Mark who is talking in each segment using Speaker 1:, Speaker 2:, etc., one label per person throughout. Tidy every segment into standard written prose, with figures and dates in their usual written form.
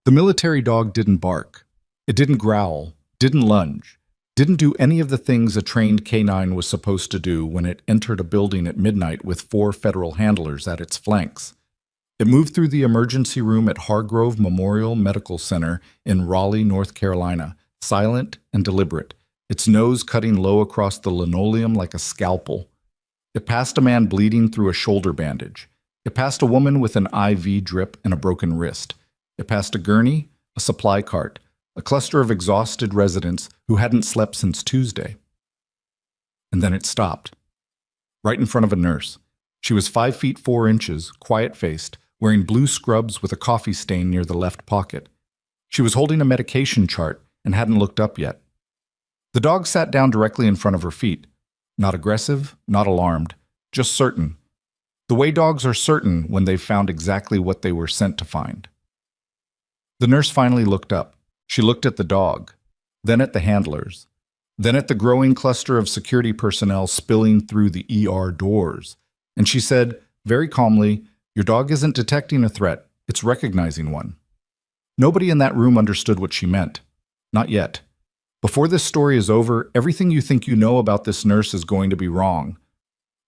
Speaker 1: The military dog didn't bark. It didn't growl, didn't lunge, didn't do any of the things a trained canine was supposed to do when it entered a building at midnight with 4 federal handlers at its flanks. It moved through the emergency room at Hargrove Memorial Medical Center in Raleigh, North Carolina, silent and deliberate, its nose cutting low across the linoleum like a scalpel. It passed a man bleeding through a shoulder bandage. It passed a woman with an IV drip and a broken wrist. It passed a gurney, a supply cart, a cluster of exhausted residents who hadn't slept since Tuesday. And then it stopped, right in front of a nurse. She was 5 feet 4 inches, quiet-faced, wearing blue scrubs with a coffee stain near the left pocket. She was holding a medication chart and hadn't looked up yet. The dog sat down directly in front of her feet, not aggressive, not alarmed, just certain. The way dogs are certain when they've found exactly what they were sent to find. The nurse finally looked up. She looked at the dog, then at the handlers, then at the growing cluster of security personnel spilling through the ER doors, and she said, very calmly, "Your dog isn't detecting a threat, it's recognizing one." Nobody in that room understood what she meant. Not yet. Before this story is over, everything you think you know about this nurse is going to be wrong.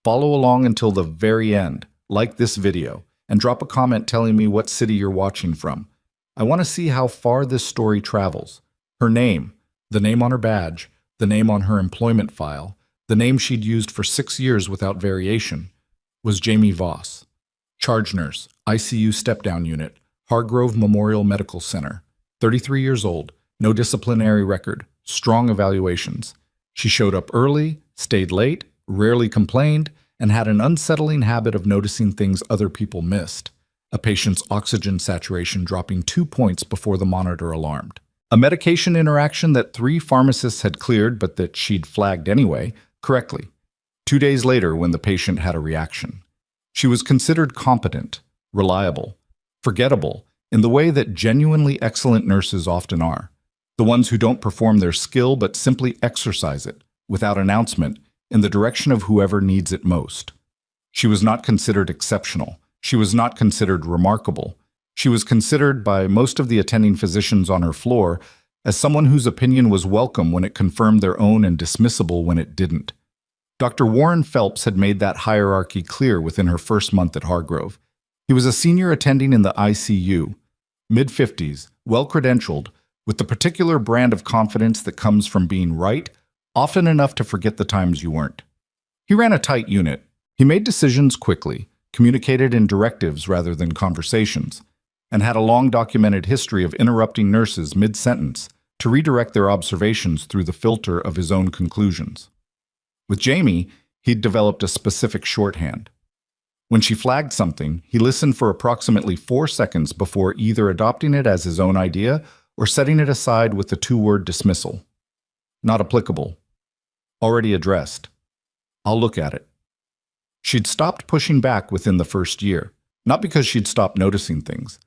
Speaker 1: Follow along until the very end, like this video, and drop a comment telling me what city you're watching from. I want to see how far this story travels. Her name, the name on her badge, the name on her employment file, the name she'd used for 6 years without variation, was Jamie Voss. Charge nurse, ICU step-down unit, Hargrove Memorial Medical Center. 33 years old, no disciplinary record, strong evaluations. She showed up early, stayed late, rarely complained, and had an unsettling habit of noticing things other people missed. A patient's oxygen saturation dropping 2 points before the monitor alarmed. A medication interaction that 3 pharmacists had cleared but that she'd flagged anyway, correctly. 2 days later when the patient had a reaction. She was considered competent, reliable, forgettable, in the way that genuinely excellent nurses often are. The ones who don't perform their skill but simply exercise it, without announcement, in the direction of whoever needs it most. She was not considered exceptional. She was not considered remarkable. She was considered by most of the attending physicians on her floor as someone whose opinion was welcome when it confirmed their own and dismissible when it didn't. Dr. Warren Phelps had made that hierarchy clear within her first month at Hargrove. He was a senior attending in the ICU, mid-50s, well-credentialed, with the particular brand of confidence that comes from being right, often enough to forget the times you weren't. He ran a tight unit. He made decisions quickly, communicated in directives rather than conversations, and had a long documented history of interrupting nurses mid-sentence to redirect their observations through the filter of his own conclusions. With Jamie, he'd developed a specific shorthand. When she flagged something, he listened for approximately 4 seconds before either adopting it as his own idea or setting it aside with the 2-word dismissal. Not applicable. Already addressed. I'll look at it. She'd stopped pushing back within the first year, not because she'd stopped noticing things,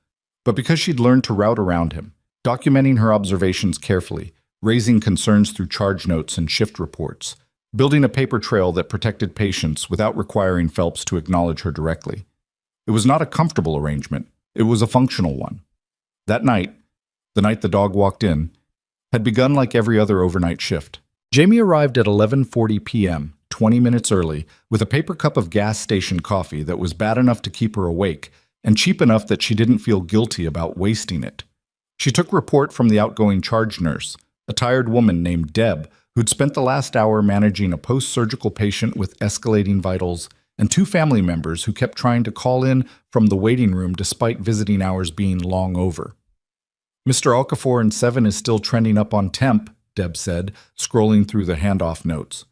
Speaker 1: but because she'd learned to route around him, documenting her observations carefully, raising concerns through charge notes and shift reports, building a paper trail that protected patients without requiring Phelps to acknowledge her directly. It was not a comfortable arrangement. It was a functional one. That night, the night the dog walked in, had begun like every other overnight shift. Jamie arrived at 11:40 p.m., 20 minutes early, with a paper cup of gas station coffee that was bad enough to keep her awake and cheap enough that she didn't feel guilty about wasting it. She took report from the outgoing charge nurse, a tired woman named Deb, who'd spent the last hour managing a post-surgical patient with escalating vitals, and 2 family members who kept trying to call in from the waiting room despite visiting hours being long over. "Mr. Okafor in 7 is still trending up on temp," Deb said, scrolling through the handoff notes.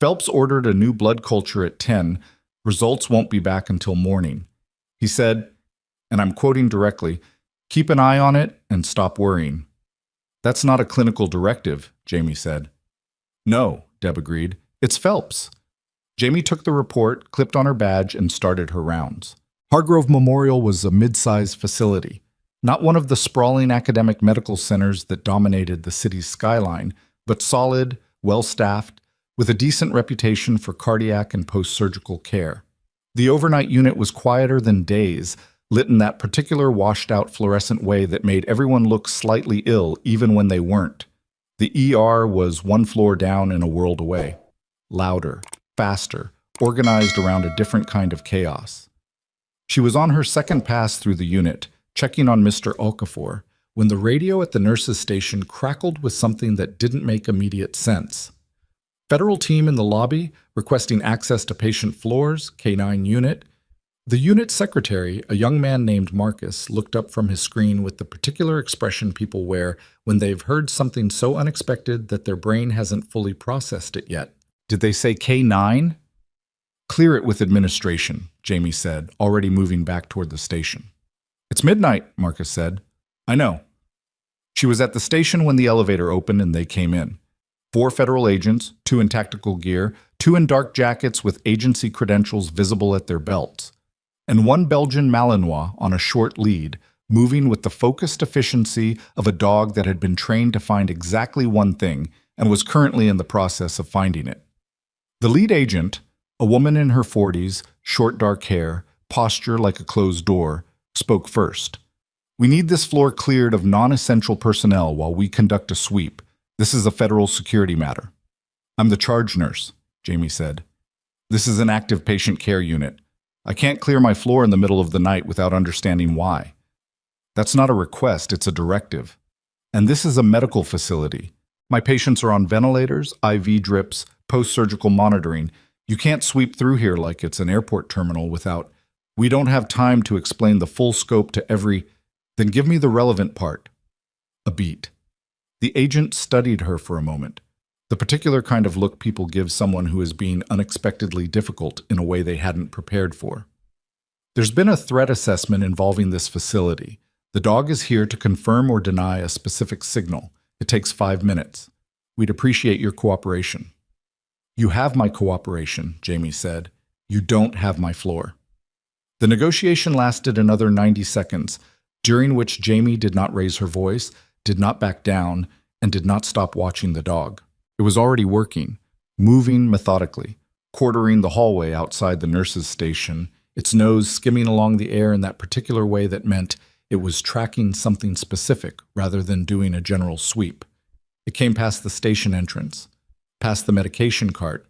Speaker 1: "Phelps ordered a new blood culture at 10. Results won't be back until morning. He said," and I'm quoting directly, "keep an eye on it and stop worrying." "That's not a clinical directive," Jamie said. "No," Deb agreed. "It's Phelps." Jamie took the report, clipped on her badge, and started her rounds. Hargrove Memorial was a mid-sized facility, not one of the sprawling academic medical centers that dominated the city's skyline, but solid, well-staffed, with a decent reputation for cardiac and post-surgical care. The overnight unit was quieter than days, lit in that particular washed-out fluorescent way that made everyone look slightly ill even when they weren't. The ER was one floor down and a world away. Louder, faster, organized around a different kind of chaos. She was on her second pass through the unit, checking on Mr. Okafor, when the radio at the nurse's station crackled with something that didn't make immediate sense. Federal team in the lobby, requesting access to patient floors, K9 unit. The unit secretary, a young man named Marcus, looked up from his screen with the particular expression people wear when they've heard something so unexpected that their brain hasn't fully processed it yet. Did they say K9? Clear it with administration, Jamie said, already moving back toward the station. It's midnight, Marcus said. I know. She was at the station when the elevator opened and they came in. 4 federal agents, 2 in tactical gear, 2 in dark jackets with agency credentials visible at their belts, and 1 Belgian Malinois on a short lead, moving with the focused efficiency of a dog that had been trained to find exactly one thing and was currently in the process of finding it. The lead agent, a woman in her 40s, short dark hair, posture like a closed door, spoke first. We need this floor cleared of non-essential personnel while we conduct a sweep. This is a federal security matter. I'm the charge nurse, Jamie said. This is an active patient care unit. I can't clear my floor in the middle of the night without understanding why. That's not a request, it's a directive. And this is a medical facility. My patients are on ventilators, IV drips, post-surgical monitoring. You can't sweep through here like it's an airport terminal without... We don't have time to explain the full scope to every... Then give me the relevant part. A beat. The agent studied her for a moment, the particular kind of look people give someone who is being unexpectedly difficult in a way they hadn't prepared for. There's been a threat assessment involving this facility. The dog is here to confirm or deny a specific signal. It takes 5 minutes. We'd appreciate your cooperation. You have my cooperation, Jamie said. You don't have my floor. The negotiation lasted another 90 seconds, during which Jamie did not raise her voice, did not back down, and did not stop watching the dog. It was already working, moving methodically, quartering the hallway outside the nurse's station, its nose skimming along the air in that particular way that meant it was tracking something specific rather than doing a general sweep. It came past the station entrance, past the medication cart,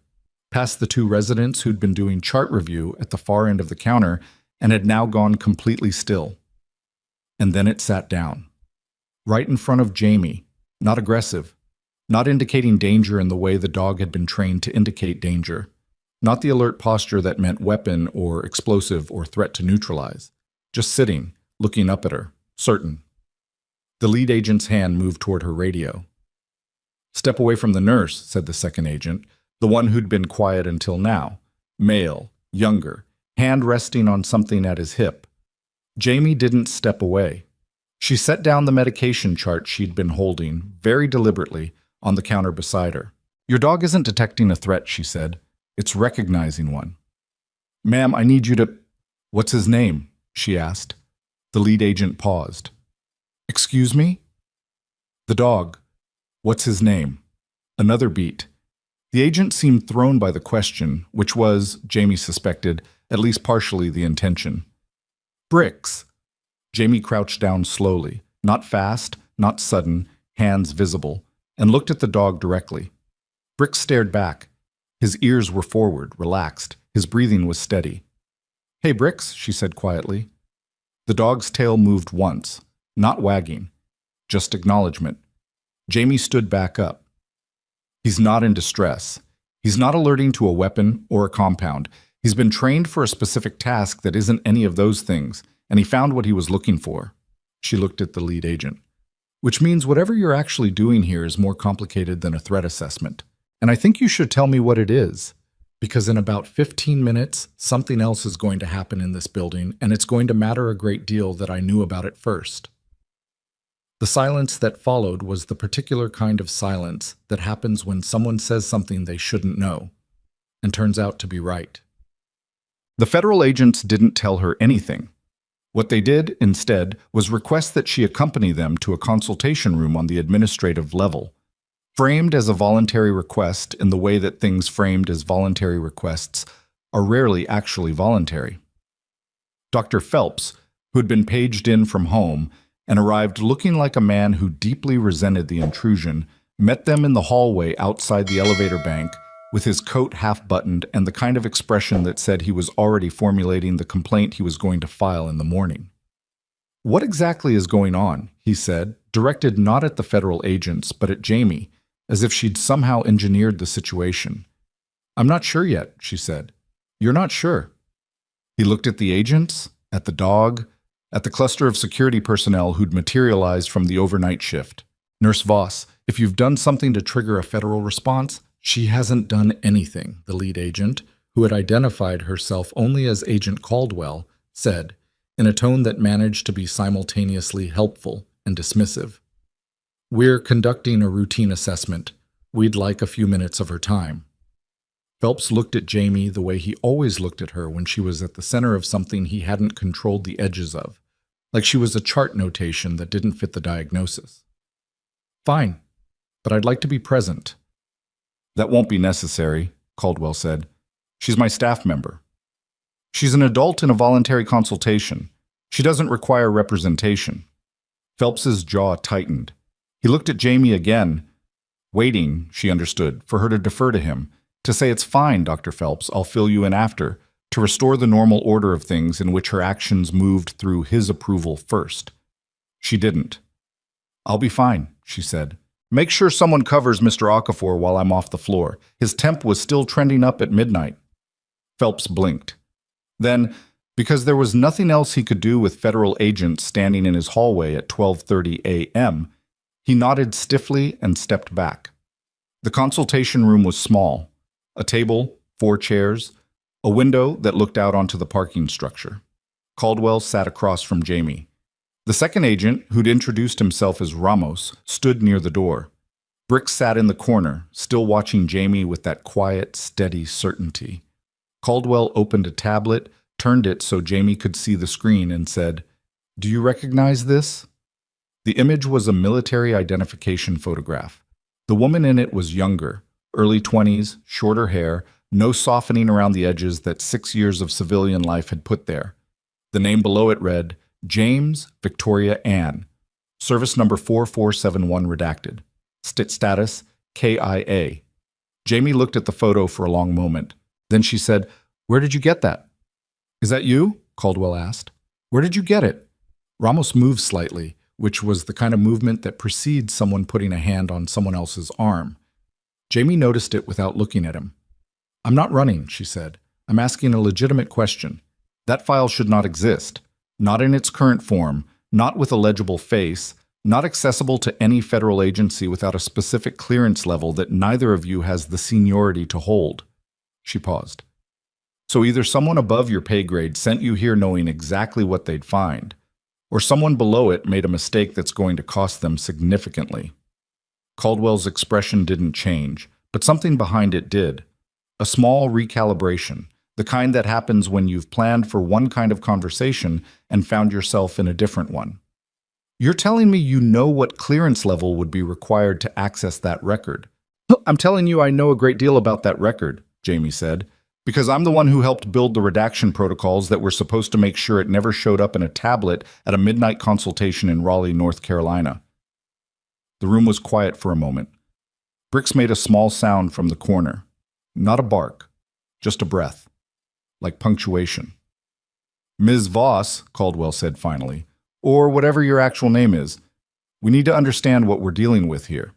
Speaker 1: past the 2 residents who'd been doing chart review at the far end of the counter and had now gone completely still. And then it sat down. Right in front of Jamie, not aggressive, not indicating danger in the way the dog had been trained to indicate danger, not the alert posture that meant weapon or explosive or threat to neutralize, just sitting, looking up at her, certain. The lead agent's hand moved toward her radio. Step away from the nurse, said the second agent, the one who'd been quiet until now, male, younger, hand resting on something at his hip. Jamie didn't step away. She set down the medication chart she'd been holding, very deliberately, on the counter beside her. Your dog isn't detecting a threat, she said. It's recognizing one. Ma'am, I need you to... What's his name? She asked. The lead agent paused. Excuse me? The dog. What's his name? Another beat. The agent seemed thrown by the question, which was, Jamie suspected, at least partially the intention. Bricks. Jamie crouched down slowly, not fast, not sudden, hands visible, and looked at the dog directly. Bricks stared back. His ears were forward, relaxed. His breathing was steady. Hey, Bricks, she said quietly. The dog's tail moved once, not wagging, just acknowledgement. Jamie stood back up. He's not in distress. He's not alerting to a weapon or a compound. He's been trained for a specific task that isn't any of those things, and he found what he was looking for. She looked at the lead agent. Which means whatever you're actually doing here is more complicated than a threat assessment. And I think you should tell me what it is, because in about 15 minutes, something else is going to happen in this building, and it's going to matter a great deal that I knew about it first. The silence that followed was the particular kind of silence that happens when someone says something they shouldn't know, and turns out to be right. The federal agents didn't tell her anything. What they did, instead, was request that she accompany them to a consultation room on the administrative level, framed as a voluntary request in the way that things framed as voluntary requests are rarely actually voluntary. Dr. Phelps, who had been paged in from home and arrived looking like a man who deeply resented the intrusion, met them in the hallway outside the elevator bank with his coat half-buttoned and the kind of expression that said he was already formulating the complaint he was going to file in the morning. "What exactly is going on?" he said, directed not at the federal agents but at Jamie, as if she'd somehow engineered the situation. "I'm not sure yet," she said. "You're not sure?" He looked at the agents, at the dog, at the cluster of security personnel who'd materialized from the overnight shift. "Nurse Voss, if you've done something to trigger a federal response—" "She hasn't done anything," the lead agent, who had identified herself only as Agent Caldwell, said, in a tone that managed to be simultaneously helpful and dismissive. "We're conducting a routine assessment. We'd like a few minutes of her time." Phelps looked at Jamie the way he always looked at her when she was at the center of something he hadn't controlled the edges of, like she was a chart notation that didn't fit the diagnosis. "Fine, but I'd like to be present." "That won't be necessary," Caldwell said. "She's my staff member. She's an adult in a voluntary consultation. She doesn't require representation." Phelps's jaw tightened. He looked at Jamie again, waiting, she understood, for her to defer to him, to say, "It's fine, Dr. Phelps, I'll fill you in after," to restore the normal order of things in which her actions moved through his approval first. She didn't. "I'll be fine," she said. "Make sure someone covers Mr. Okafor while I'm off the floor. His temp was still trending up at midnight." Phelps blinked. Then, because there was nothing else he could do with federal agents standing in his hallway at 12:30 a.m., he nodded stiffly and stepped back. The consultation room was small. A table, 4 chairs, a window that looked out onto the parking structure. Caldwell sat across from Jamie. The second agent, who'd introduced himself as Ramos, stood near the door. Brick sat in the corner, still watching Jamie with that quiet, steady certainty. Caldwell opened a tablet, turned it so Jamie could see the screen, and said, "Do you recognize this?" The image was a military identification photograph. The woman in it was younger, early 20s, shorter hair, no softening around the edges that 6 years of civilian life had put there. The name below it read, James Victoria Ann, service number 4471 redacted. Status, KIA. Jamie looked at the photo for a long moment. Then she said, "Where did you get that?" "Is that you?" Caldwell asked. "Where did you get it?" Ramos moved slightly, which was the kind of movement that precedes someone putting a hand on someone else's arm. Jamie noticed it without looking at him. "I'm not running," she said. "I'm asking a legitimate question. That file should not exist. Not in its current form, not with a legible face, not accessible to any federal agency without a specific clearance level that neither of you has the seniority to hold." She paused. "So either someone above your pay grade sent you here knowing exactly what they'd find, or someone below it made a mistake that's going to cost them significantly." Caldwell's expression didn't change, but something behind it did. A small recalibration, the kind that happens when you've planned for one kind of conversation and found yourself in a different one. "You're telling me you know what clearance level would be required to access that record?" "I'm telling you I know a great deal about that record," Jamie said, "because I'm the one who helped build the redaction protocols that were supposed to make sure it never showed up in a tablet at a midnight consultation in Raleigh, North Carolina." The room was quiet for a moment. Bricks made a small sound from the corner. Not a bark, just a breath, like punctuation. "Ms. Voss," Caldwell said finally, "or whatever your actual name is, we need to understand what we're dealing with here."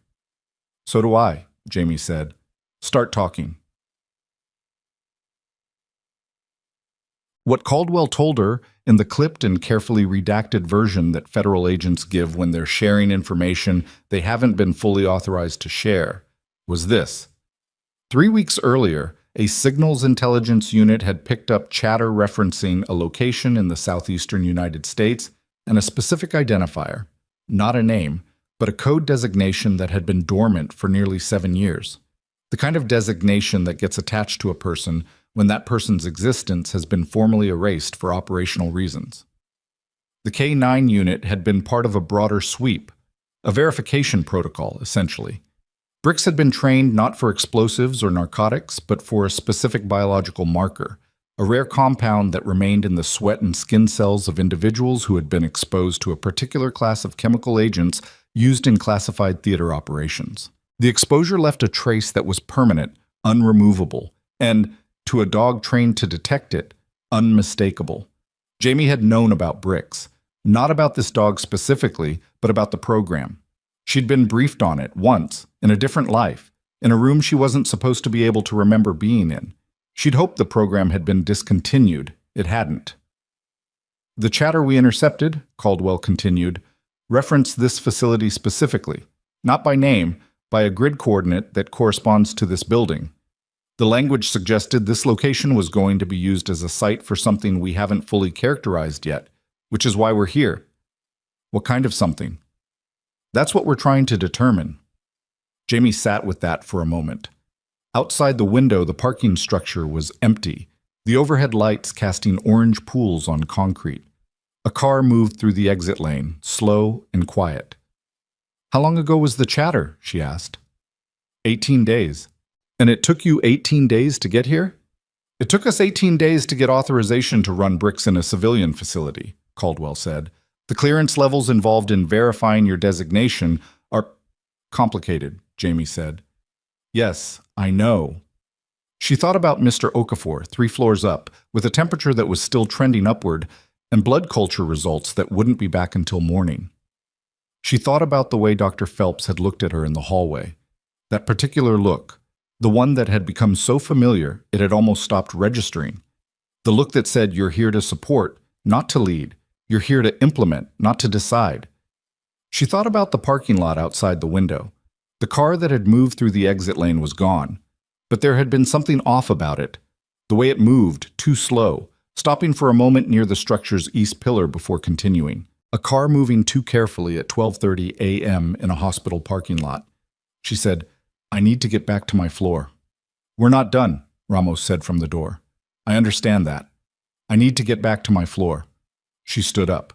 Speaker 1: "So do I," Jamie said. "Start talking." What Caldwell told her, in the clipped and carefully redacted version that federal agents give when they're sharing information they haven't been fully authorized to share, was this. 3 weeks earlier, a signals intelligence unit had picked up chatter referencing a location in the southeastern United States and a specific identifier, not a name, but a code designation that had been dormant for nearly 7 years. The kind of designation that gets attached to a person when that person's existence has been formally erased for operational reasons. The K9 unit had been part of a broader sweep, a verification protocol, essentially. Bricks had been trained not for explosives or narcotics, but for a specific biological marker, a rare compound that remained in the sweat and skin cells of individuals who had been exposed to a particular class of chemical agents used in classified theater operations. The exposure left a trace that was permanent, unremovable, and, to a dog trained to detect it, unmistakable. Jamie had known about bricks, not about this dog specifically, but about the program. She'd been briefed on it once, in a different life, in a room she wasn't supposed to be able to remember being in. She'd hoped the program had been discontinued. It hadn't. The chatter we intercepted, Caldwell continued, referenced this facility specifically, not by name, by a grid coordinate that corresponds to this building. The language suggested this location was going to be used as a site for something we haven't fully characterized yet, which is why we're here. What kind of something? That's what we're trying to determine. Jamie sat with that for a moment. Outside the window, the parking structure was empty, the overhead lights casting orange pools on concrete. A car moved through the exit lane, slow and quiet. "How long ago was the chatter?" she asked. 18 days. "And it took you 18 days to get here?" "It took us 18 days to get authorization to run bricks in a civilian facility," Caldwell said. "The clearance levels involved in verifying your designation are complicated," Jamie said. "Yes, I know." She thought about Mr. Okafor, 3 floors up, with a temperature that was still trending upward, and blood culture results that wouldn't be back until morning. She thought about the way Dr. Phelps had looked at her in the hallway. That particular look, the one that had become so familiar it had almost stopped registering. The look that said, "You're here to support, not to lead. You're here to implement, not to decide." She thought about the parking lot outside the window. The car that had moved through the exit lane was gone, but there had been something off about it. The way it moved, too slow, stopping for a moment near the structure's east pillar before continuing. A car moving too carefully at 12:30 a.m. in a hospital parking lot. She said, "I need to get back to my floor." "We're not done," Ramos said from the door. "I understand that. I need to get back to my floor." She stood up.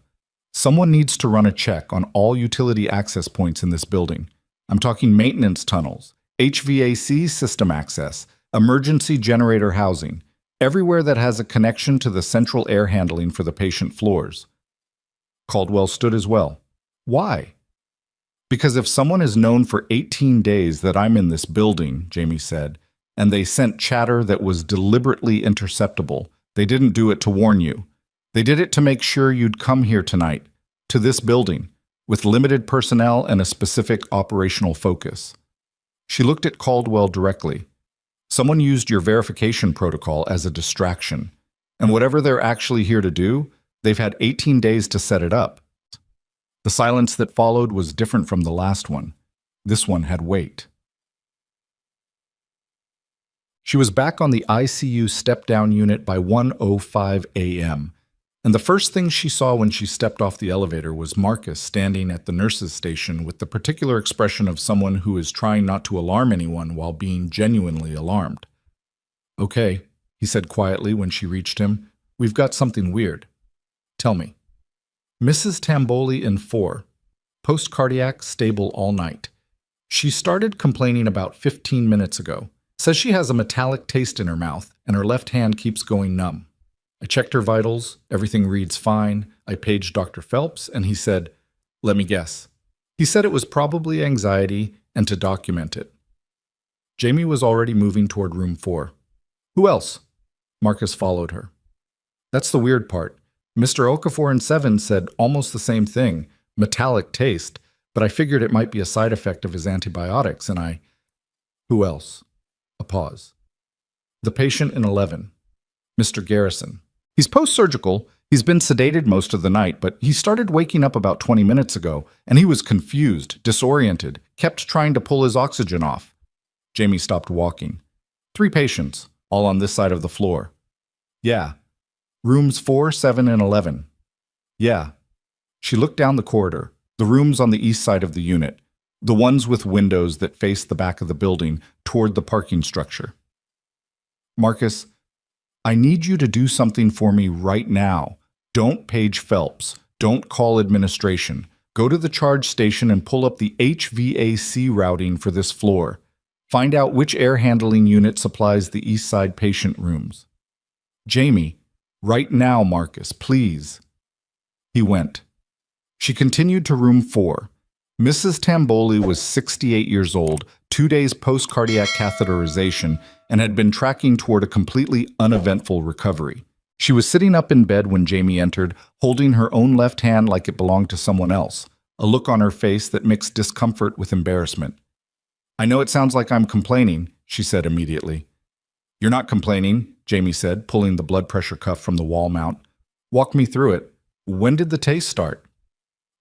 Speaker 1: "Someone needs to run a check on all utility access points in this building. I'm talking maintenance tunnels, HVAC system access, emergency generator housing, everywhere that has a connection to the central air handling for the patient floors." Caldwell stood as well. "Why?" "Because if someone has known for 18 days that I'm in this building," Jamie said, "and they sent chatter that was deliberately interceptable, they didn't do it to warn you. They did it to make sure you'd come here tonight, to this building, with limited personnel and a specific operational focus." She looked at Caldwell directly. "Someone used your verification protocol as a distraction, and whatever they're actually here to do, they've had 18 days to set it up." The silence that followed was different from the last one. This one had weight. She was back on the ICU step-down unit by 1:05 a.m., and the first thing she saw when she stepped off the elevator was Marcus standing at the nurse's station with the particular expression of someone who is trying not to alarm anyone while being genuinely alarmed. "Okay," he said quietly when she reached him. "We've got something weird. Tell me." "Mrs. Tamboli in 4. Post-cardiac, stable all night. She started complaining about 15 minutes ago. Says she has a metallic taste in her mouth, and her left hand keeps going numb. I checked her vitals, everything reads fine. I paged Dr. Phelps, and he said, 'Let me guess.' He said it was probably anxiety, and to document it." Jamie was already moving toward room 4. "Who else?" Marcus followed her. "That's the weird part. Mr. Okafor in 7 said almost the same thing, metallic taste, but I figured it might be a side effect of his antibiotics, and I—" "Who else?" A pause. "The patient in 11, Mr. Garrison. He's post-surgical. He's been sedated most of the night, but he started waking up about 20 minutes ago, and he was confused, disoriented, kept trying to pull his oxygen off." Jamie stopped walking. 3 patients, all on this side of the floor." "Yeah. Rooms 4, 7, and 11. "Yeah." She looked down the corridor, the rooms on the east side of the unit, the ones with windows that faced the back of the building toward the parking structure. "Marcus, I need you to do something for me right now. Don't page Phelps. Don't call administration. Go to the charge station and pull up the HVAC routing for this floor. Find out which air handling unit supplies the east side patient rooms." Jamie, right now, Marcus, please. He went. She continued to room 4. Mrs. Tamboli was 68 years old, 2 days post-cardiac catheterization, and had been tracking toward a completely uneventful recovery. She was sitting up in bed when Jamie entered, holding her own left hand like it belonged to someone else, a look on her face that mixed discomfort with embarrassment. "I know it sounds like I'm complaining," she said immediately. "You're not complaining," Jamie said, pulling the blood pressure cuff from the wall mount. "Walk me through it. When did the taste start?"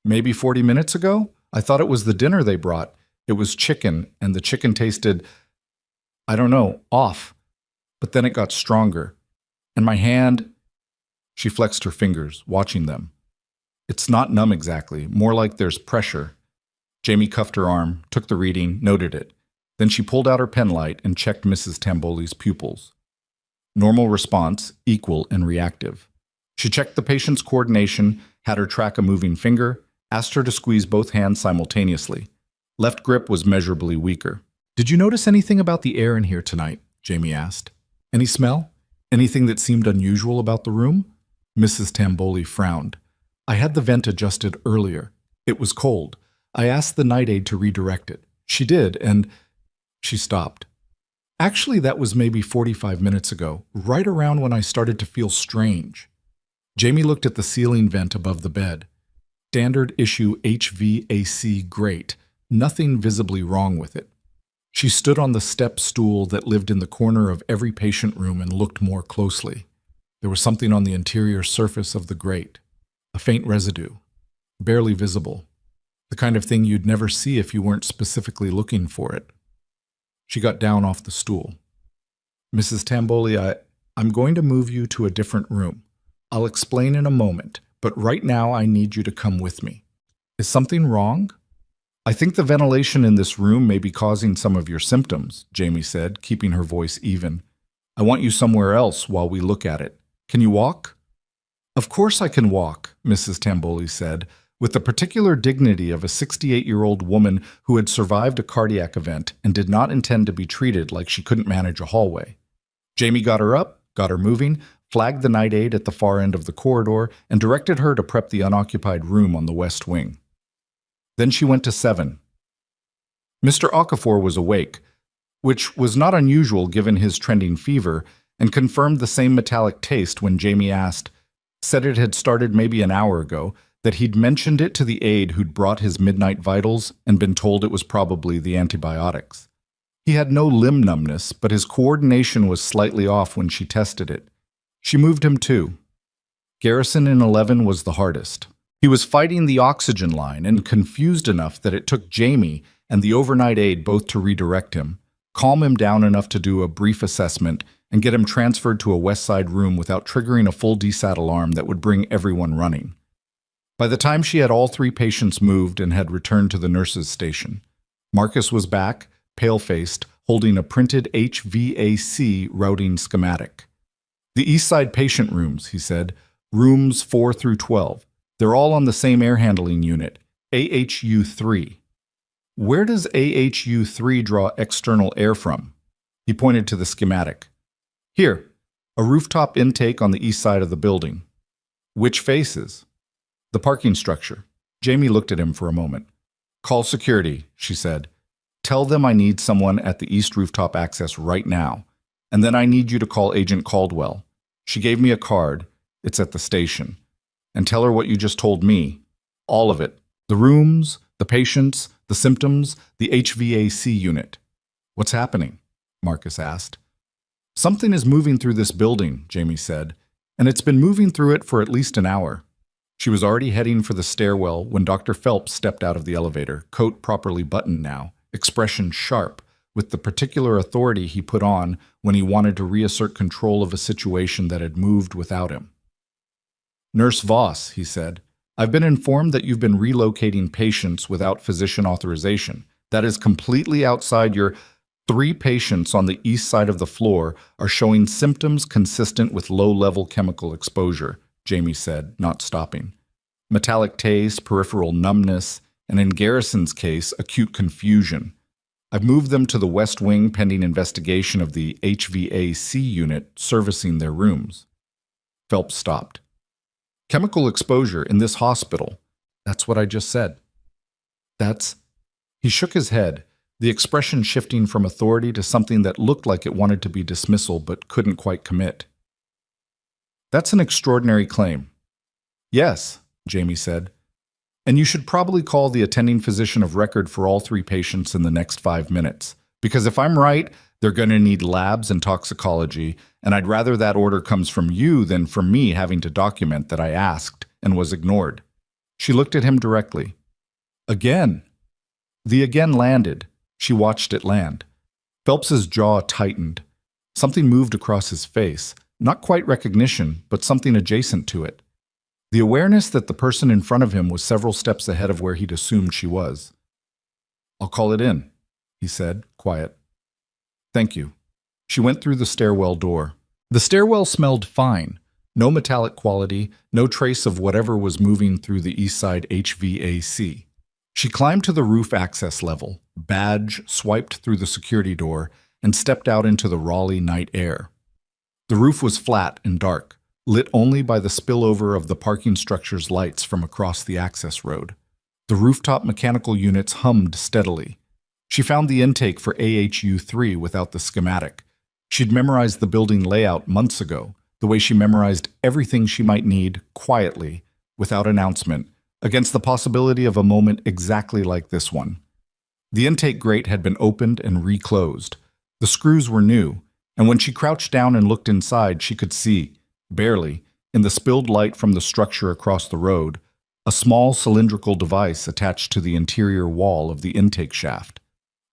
Speaker 1: "Maybe 40 minutes ago? I thought it was the dinner they brought. It was chicken, and the chicken tasted, I don't know, off. But then it got stronger. And my hand—" She flexed her fingers, watching them. "It's not numb exactly, more like there's pressure." Jamie cuffed her arm, took the reading, noted it. Then she pulled out her pen light and checked Mrs. Tamboli's pupils. Normal response, equal and reactive. She checked the patient's coordination, had her track a moving finger, asked her to squeeze both hands simultaneously. Left grip was measurably weaker. "Did you notice anything about the air in here tonight?" Jamie asked. "Any smell? Anything that seemed unusual about the room?" Mrs. Tamboli frowned. "I had the vent adjusted earlier. It was cold. I asked the night aide to redirect it. She did, and—" She stopped. "Actually, that was maybe 45 minutes ago, right around when I started to feel strange." Jamie looked at the ceiling vent above the bed. Standard issue HVAC grate, nothing visibly wrong with it. She stood on the step stool that lived in the corner of every patient room and looked more closely. There was something on the interior surface of the grate, a faint residue, barely visible, the kind of thing you'd never see if you weren't specifically looking for it. She got down off the stool. "Mrs. Tamboli, I'm going to move you to a different room. I'll explain in a moment, but right now I need you to come with me." "Is something wrong?" "I think the ventilation in this room may be causing some of your symptoms," Jamie said, keeping her voice even. "I want you somewhere else while we look at it. Can you walk?" "Of course I can walk," Mrs. Tamboli said, with the particular dignity of a 68-year-old woman who had survived a cardiac event and did not intend to be treated like she couldn't manage a hallway. Jamie got her up, got her moving, flagged the night aide at the far end of the corridor, and directed her to prep the unoccupied room on the west wing. Then she went to 7. Mr. Okafor was awake, which was not unusual given his trending fever, and confirmed the same metallic taste when Jamie said it had started maybe an hour ago, that he'd mentioned it to the aide who'd brought his midnight vitals and been told it was probably the antibiotics. He had no limb numbness, but his coordination was slightly off when she tested it. She moved him too. Garrison in 11 was the hardest. He was fighting the oxygen line and confused enough that it took Jamie and the overnight aide both to redirect him, calm him down enough to do a brief assessment, and get him transferred to a west side room without triggering a full desat alarm that would bring everyone running. By the time she had all 3 patients moved and had returned to the nurse's station, Marcus was back, pale-faced, holding a printed HVAC routing schematic. "The east side patient rooms," he said, "rooms 4 through 12. They're all on the same air handling unit, AHU3. Where does AHU3 draw external air from?" He pointed to the schematic. "Here, a rooftop intake on the east side of the building." "Which faces?" "The parking structure." Jamie looked at him for a moment. "Call security," she said. "Tell them I need someone at the east rooftop access right now. And then I need you to call Agent Caldwell. She gave me a card. It's at the station. And tell her what you just told me. All of it. The rooms, the patients, the symptoms, the HVAC unit." "What's happening?" Marcus asked. "Something is moving through this building," Jamie said, "and it's been moving through it for at least an hour." She was already heading for the stairwell when Dr. Phelps stepped out of the elevator, coat properly buttoned now, expression sharp, with the particular authority he put on when he wanted to reassert control of a situation that had moved without him. "Nurse Voss," he said, "I've been informed that you've been relocating patients without physician authorization. That is completely outside your— 3 patients on the east side of the floor are showing symptoms consistent with low-level chemical exposure," Jamie said, not stopping. "Metallic taste, peripheral numbness, and in Garrison's case, acute confusion. I've moved them to the west wing pending investigation of the HVAC unit servicing their rooms." Phelps stopped. Chemical exposure in this hospital. That's what I just said. That's... He shook his head, the expression shifting from authority to something that looked like it wanted to be dismissal but couldn't quite commit. That's an extraordinary claim. Yes, Jamie said. And you should probably call the attending physician of record for all 3 patients in the next 5 minutes. Because if I'm right, they're going to need labs and toxicology, and I'd rather that order comes from you than from me having to document that I asked and was ignored. She looked at him directly. Again. The again landed. She watched it land. Phelps's jaw tightened. Something moved across his face. Not quite recognition, but something adjacent to it. The awareness that the person in front of him was several steps ahead of where he'd assumed she was. I'll call it in, he said, quiet. Thank you. She went through the stairwell door. The stairwell smelled fine. No metallic quality, no trace of whatever was moving through the east side HVAC. She climbed to the roof access level, badge swiped through the security door, and stepped out into the Raleigh night air. The roof was flat and dark, lit only by the spillover of the parking structure's lights from across the access road. The rooftop mechanical units hummed steadily. She found the intake for AHU-3 without the schematic. She'd memorized the building layout months ago, the way she memorized everything she might need, quietly, without announcement, against the possibility of a moment exactly like this one. The intake grate had been opened and reclosed. The screws were new, and when she crouched down and looked inside, she could see, barely, in the spilled light from the structure across the road, a small cylindrical device attached to the interior wall of the intake shaft.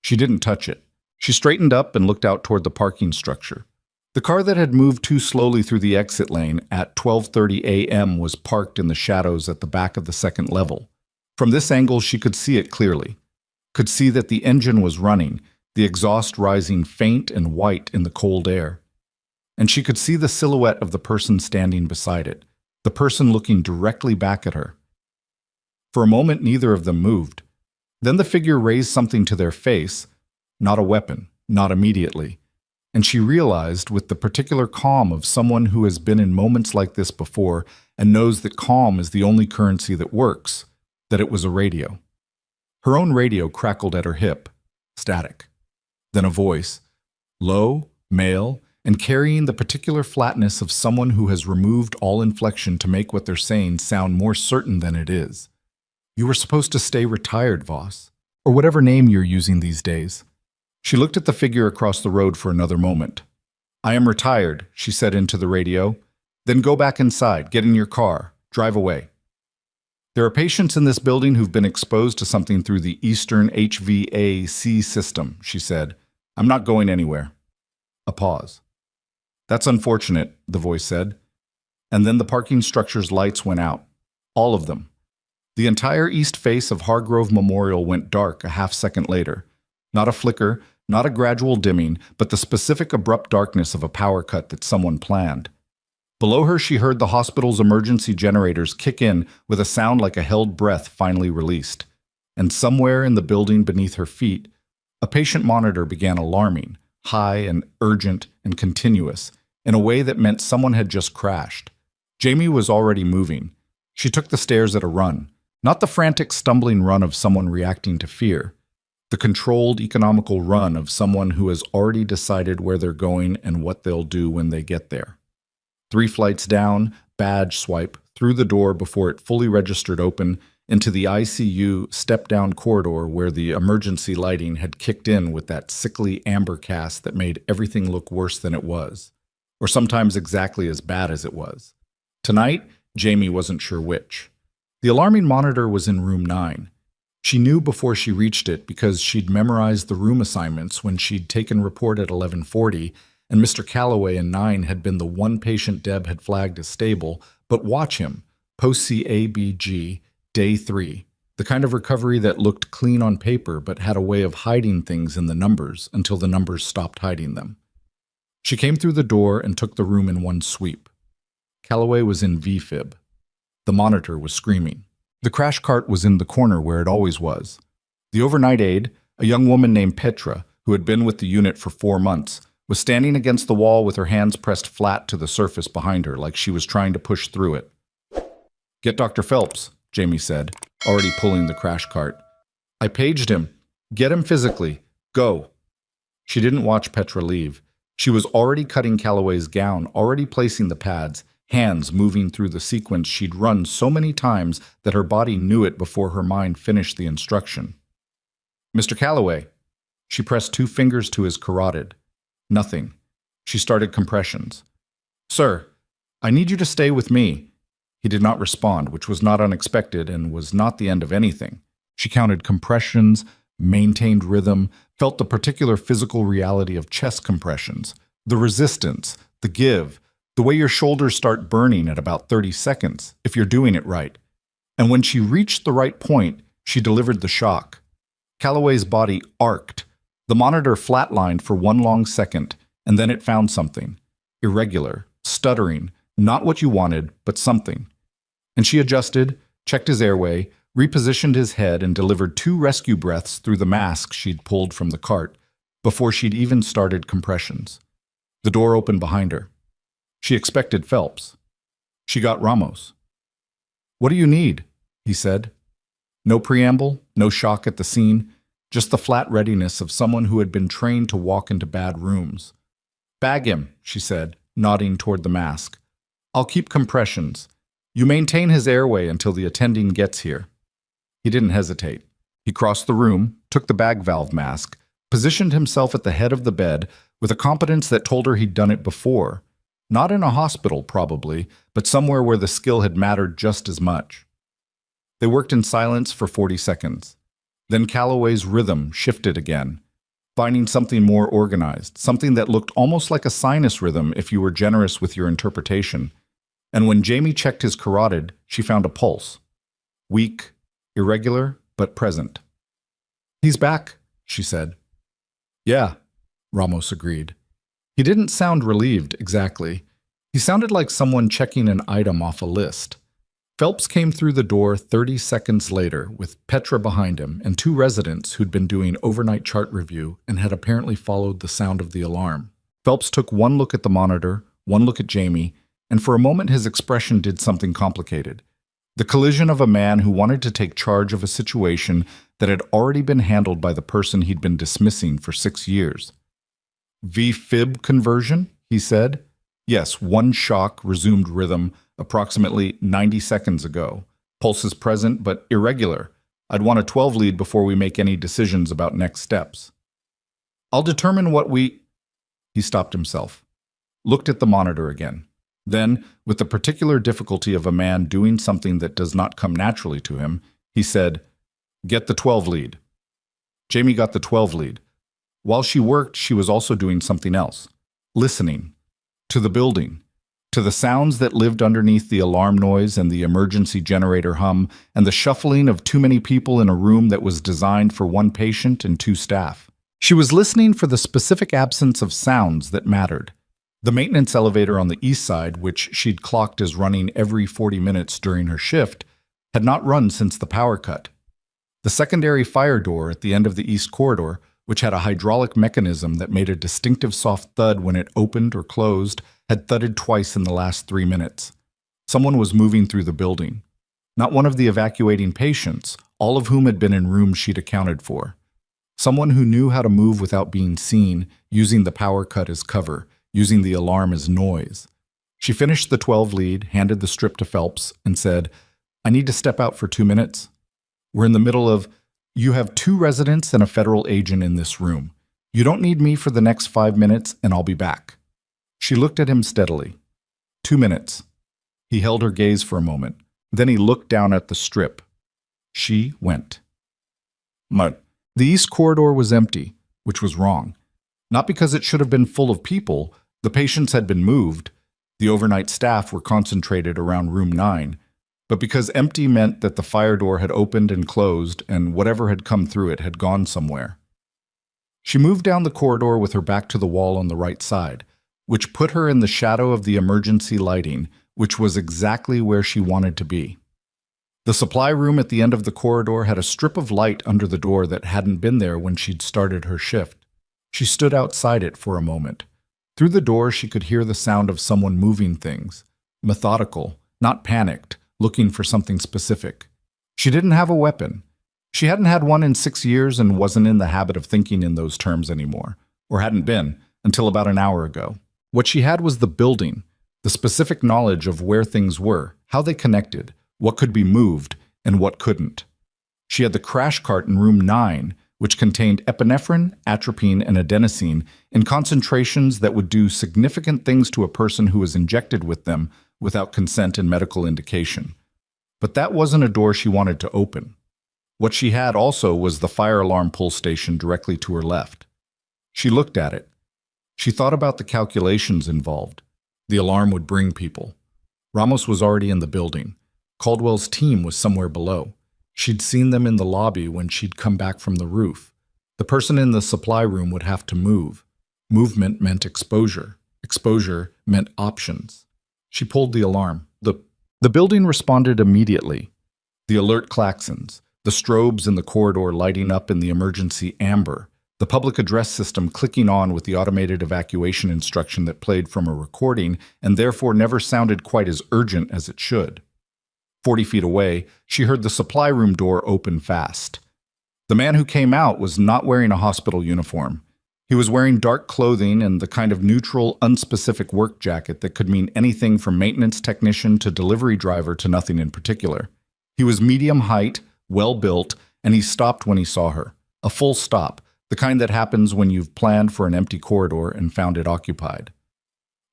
Speaker 1: She didn't touch it. She straightened up and looked out toward the parking structure. The car that had moved too slowly through the exit lane at 12:30 a.m. was parked in the shadows at the back of the second level. From this angle, she could see it clearly. Could see that the engine was running, the exhaust rising faint and white in the cold air. And she could see the silhouette of the person standing beside it, the person looking directly back at her. For a moment, neither of them moved. Then the figure raised something to their face, not a weapon, not immediately. And she realized, with the particular calm of someone who has been in moments like this before and knows that calm is the only currency that works, that it was a radio. Her own radio crackled at her hip, static. Then a voice, low, male, and carrying the particular flatness of someone who has removed all inflection to make what they're saying sound more certain than it is. You were supposed to stay retired, Voss, or whatever name you're using these days. She looked at the figure across the road for another moment. I am retired, she said into the radio. Then go back inside, get in your car, drive away. There are patients in this building who've been exposed to something through the Eastern HVAC system, she said. I'm not going anywhere. A pause. That's unfortunate, the voice said. And then the parking structure's lights went out. All of them. The entire east face of Hargrove Memorial went dark a half-second later. Not a flicker, not a gradual dimming, but the specific abrupt darkness of a power cut that someone planned. Below her, she heard the hospital's emergency generators kick in with a sound like a held breath finally released. And somewhere in the building beneath her feet, a patient monitor began alarming, high and urgent and continuous, in a way that meant someone had just crashed. Jamie was already moving. She took the stairs at a run, not the frantic, stumbling run of someone reacting to fear. The controlled, economical run of someone who has already decided where they're going and what they'll do when they get there. 3 flights down, badge swipe, through the door before it fully registered open, into the ICU step-down corridor where the emergency lighting had kicked in with that sickly amber cast that made everything look worse than it was, or sometimes exactly as bad as it was. Tonight, Jamie wasn't sure which. The alarming monitor was in room 9. She knew before she reached it because she'd memorized the room assignments when she'd taken report at 11:40, and Mr. Calloway in 9 had been the one patient Deb had flagged as stable, but watch him, post-CABG, day 3, the kind of recovery that looked clean on paper but had a way of hiding things in the numbers until the numbers stopped hiding them. She came through the door and took the room in one sweep. Calloway was in VFib. The monitor was screaming. The crash cart was in the corner where it always was. The overnight aide, a young woman named Petra, who had been with the unit for 4 months, was standing against the wall with her hands pressed flat to the surface behind her, like she was trying to push through it. "Get Dr. Phelps," Jamie said, already pulling the crash cart. "I paged him. Get him physically. Go." She didn't watch Petra leave. She was already cutting Calloway's gown, already placing the pads, hands moving through the sequence she'd run so many times that her body knew it before her mind finished the instruction. "Mr. Calloway." She pressed 2 fingers to his carotid. Nothing. She started compressions. "Sir, I need you to stay with me." He did not respond, which was not unexpected and was not the end of anything. She counted compressions, maintained rhythm, felt the particular physical reality of chest compressions, the resistance, the give, the way your shoulders start burning at about 30 seconds, if you're doing it right. And when she reached the right point, she delivered the shock. Calloway's body arced. The monitor flatlined for 1 long second, and then it found something. Irregular, stuttering, not what you wanted, but something. And she adjusted, checked his airway, repositioned his head, and delivered 2 rescue breaths through the mask she'd pulled from the cart before she'd even started compressions. The door opened behind her. She expected Phelps. She got Ramos. "What do you need?" he said. No preamble, no shock at the scene, just the flat readiness of someone who had been trained to walk into bad rooms. "Bag him," she said, nodding toward the mask. "I'll keep compressions. You maintain his airway until the attending gets here." He didn't hesitate. He crossed the room, took the bag valve mask, positioned himself at the head of the bed with a competence that told her he'd done it before. Not in a hospital, probably, but somewhere where the skill had mattered just as much. They worked in silence for 40 seconds. Then Calloway's rhythm shifted again, finding something more organized, something that looked almost like a sinus rhythm if you were generous with your interpretation. And when Jamie checked his carotid, she found a pulse. Weak, irregular, but present. "He's back," she said. "Yeah," Ramos agreed. He didn't sound relieved, exactly. He sounded like someone checking an item off a list. Phelps came through the door 30 seconds later with Petra behind him and 2 residents who'd been doing overnight chart review and had apparently followed the sound of the alarm. Phelps took 1 look at the monitor, 1 look at Jamie, and for a moment his expression did something complicated. The collision of a man who wanted to take charge of a situation that had already been handled by the person he'd been dismissing for 6 years. "V-fib conversion," he said. "Yes, 1 shock resumed rhythm approximately 90 seconds ago. Pulses present, but irregular. I'd want a 12 lead before we make any decisions about next steps." "I'll determine what we—" He stopped himself, looked at the monitor again. Then, with the particular difficulty of a man doing something that does not come naturally to him, he said, "Get the 12 lead." Jamie got the 12 lead. While she worked, she was also doing something else. Listening. To the building. To the sounds that lived underneath the alarm noise and the emergency generator hum, and the shuffling of too many people in a room that was designed for 1 patient and 2 staff. She was listening for the specific absence of sounds that mattered. The maintenance elevator on the east side, which she'd clocked as running every 40 minutes during her shift, had not run since the power cut. The secondary fire door at the end of the east corridor, which had a hydraulic mechanism that made a distinctive soft thud when it opened or closed, had thudded twice in the last 3 minutes. Someone was moving through the building. Not one of the evacuating patients, all of whom had been in rooms she'd accounted for. Someone who knew how to move without being seen, using the power cut as cover, using the alarm as noise. She finished the 12 lead, handed the strip to Phelps, and said, "I need to step out for 2 minutes. We're in the middle of— You have 2 residents and a federal agent in this room. You don't need me for the next 5 minutes, and I'll be back." She looked at him steadily. 2 minutes. He held her gaze for a moment. Then he looked down at the strip. She went. But the east corridor was empty, which was wrong. Not because it should have been full of people. The patients had been moved. The overnight staff were concentrated around room 9. But because empty meant that the fire door had opened and closed, and whatever had come through it had gone somewhere. She moved down the corridor with her back to the wall on the right side, which put her in the shadow of the emergency lighting, which was exactly where she wanted to be. The supply room at the end of the corridor had a strip of light under the door that hadn't been there when she'd started her shift. She stood outside it for a moment, Through the door, she could hear the sound of someone moving things, methodical, not panicked, looking for something specific. She didn't have a weapon. She hadn't had one in 6 years and wasn't in the habit of thinking in those terms anymore, or hadn't been, until about an hour ago. What she had was the building, the specific knowledge of where things were, how they connected, what could be moved, and what couldn't. She had the crash cart in room 9, which contained epinephrine, atropine, and adenosine in concentrations that would do significant things to a person who was injected with them without consent and medical indication. But that wasn't a door she wanted to open. What she had also was the fire alarm pull station directly to her left. She looked at it. She thought about the calculations involved. The alarm would bring people. Ramos was already in the building. Caldwell's team was somewhere below. She'd seen them in the lobby when she'd come back from the roof. The person in the supply room would have to move. Movement meant exposure. Exposure meant options. She pulled the alarm. The building responded immediately. The alert klaxons, the strobes in the corridor lighting up in the emergency amber, the public address system clicking on with the automated evacuation instruction that played from a recording and therefore never sounded quite as urgent as it should. 40 feet away, she heard the supply room door open fast. The man who came out was not wearing a hospital uniform. He was wearing dark clothing and the kind of neutral, unspecific work jacket that could mean anything from maintenance technician to delivery driver to nothing in particular. He was medium height, well-built, and he stopped when he saw her. A full stop, the kind that happens when you've planned for an empty corridor and found it occupied.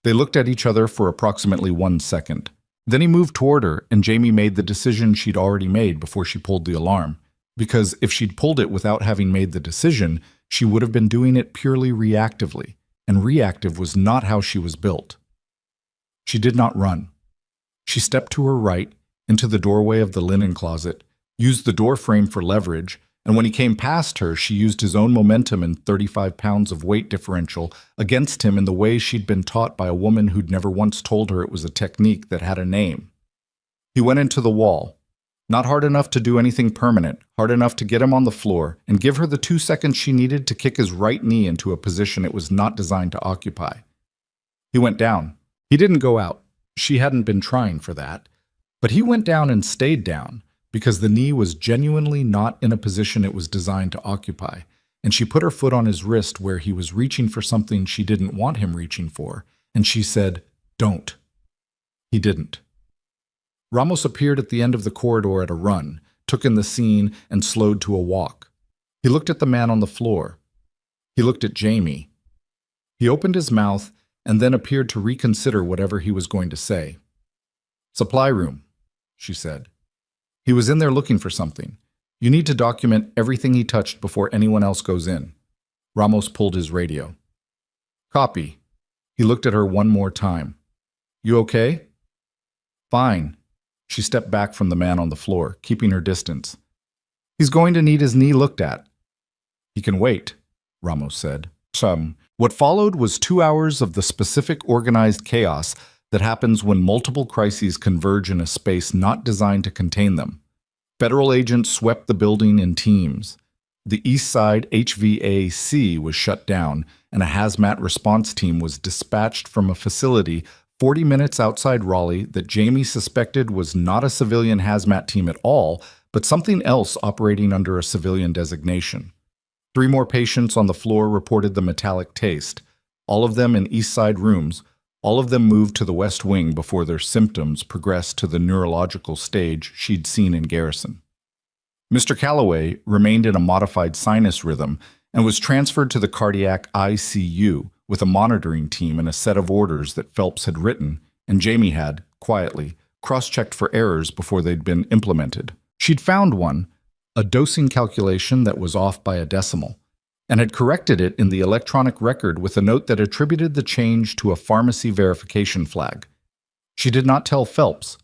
Speaker 1: They looked at each other for approximately 1 second. Then he moved toward her, and Jamie made the decision she'd already made before she pulled the alarm. Because if she'd pulled it without having made the decision, she would have been doing it purely reactively, and reactive was not how she was built. She did not run. She stepped to her right, into the doorway of the linen closet, used the door frame for leverage, and when he came past her, she used his own momentum and 35 pounds of weight differential against him in the way she'd been taught by a woman who'd never once told her it was a technique that had a name. He went into the wall. Not hard enough to do anything permanent, hard enough to get him on the floor and give her the 2 seconds she needed to kick his right knee into a position it was not designed to occupy. He went down. He didn't go out. She hadn't been trying for that. But he went down and stayed down because the knee was genuinely not in a position it was designed to occupy, and she put her foot on his wrist where he was reaching for something she didn't want him reaching for, and she said, "Don't." He didn't. Ramos appeared at the end of the corridor at a run, took in the scene, and slowed to a walk. He looked at the man on the floor. He looked at Jamie. He opened his mouth and then appeared to reconsider whatever he was going to say. "Supply room," she said. "He was in there looking for something. You need to document everything he touched before anyone else goes in." Ramos pulled his radio. "Copy." He looked at her one more time. "You okay?" "Fine." She stepped back from the man on the floor, keeping her distance. "He's going to need his knee looked at." "He can wait," Ramos said. What followed was 2 hours of the specific organized chaos that happens when multiple crises converge in a space not designed to contain them. Federal agents swept the building in teams. The East Side HVAC was shut down, and a hazmat response team was dispatched from a facility 40 minutes outside Raleigh that Jamie suspected was not a civilian hazmat team at all, but something else operating under a civilian designation. 3 more patients on the floor reported the metallic taste, all of them in East Side rooms. All of them moved to the West Wing before their symptoms progressed to the neurological stage she'd seen in Garrison. Mr. Calloway remained in a modified sinus rhythm and was transferred to the cardiac ICU with a monitoring team and a set of orders that Phelps had written, and Jamie had, quietly, cross-checked for errors before they'd been implemented. She'd found one, a dosing calculation that was off by a decimal, and had corrected it in the electronic record with a note that attributed the change to a pharmacy verification flag. She did not tell Phelps.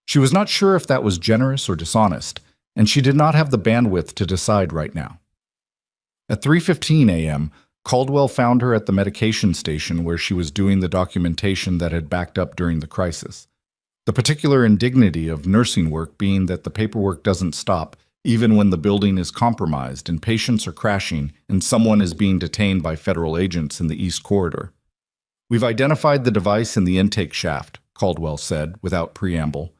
Speaker 1: She was not sure if that was generous or dishonest, and she did not have the bandwidth to decide right now. At 3:15 a.m., Caldwell found her at the medication station where she was doing the documentation that had backed up during the crisis. The particular indignity of nursing work being that the paperwork doesn't stop even when the building is compromised and patients are crashing and someone is being detained by federal agents in the East Corridor. We've identified the device in the intake shaft, Caldwell said, without preamble.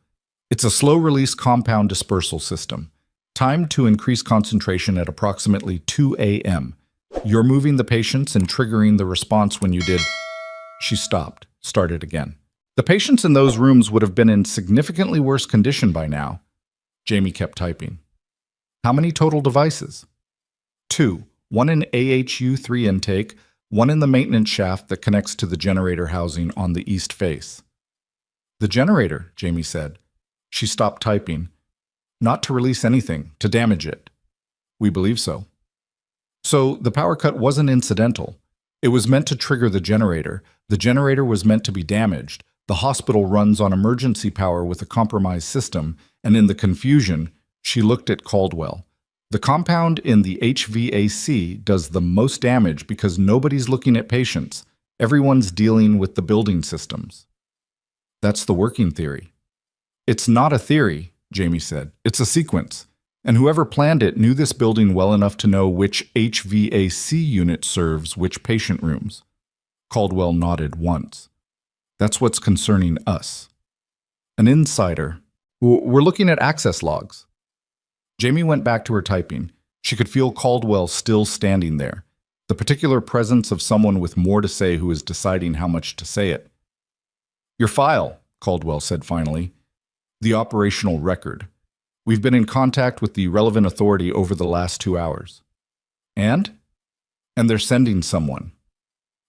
Speaker 1: It's a slow-release compound dispersal system, timed to increase concentration at approximately 2 a.m. You're moving the patients and triggering the response when you did. She stopped, started again. The patients in those rooms would have been in significantly worse condition by now. Jamie kept typing. How many total devices? 2. One in AHU3 intake, one in the maintenance shaft that connects to the generator housing on the east face. The generator, Jamie said. She stopped typing. Not to release anything, to damage it. We believe so. So the power cut wasn't incidental. It was meant to trigger the generator. The generator was meant to be damaged. The hospital runs on emergency power with a compromised system, and in the confusion, she looked at Caldwell. The compound in the HVAC does the most damage because nobody's looking at patients. Everyone's dealing with the building systems. That's the working theory. It's not a theory, Jamie said. It's a sequence. And whoever planned it knew this building well enough to know which HVAC unit serves which patient rooms. Caldwell nodded once. That's what's concerning us. An insider. We're looking at access logs. Jamie went back to her typing. She could feel Caldwell still standing there, the particular presence of someone with more to say who is deciding how much to say it. Your file, Caldwell said finally. The operational record. We've been in contact with the relevant authority over the last 2 hours. And? And they're sending someone.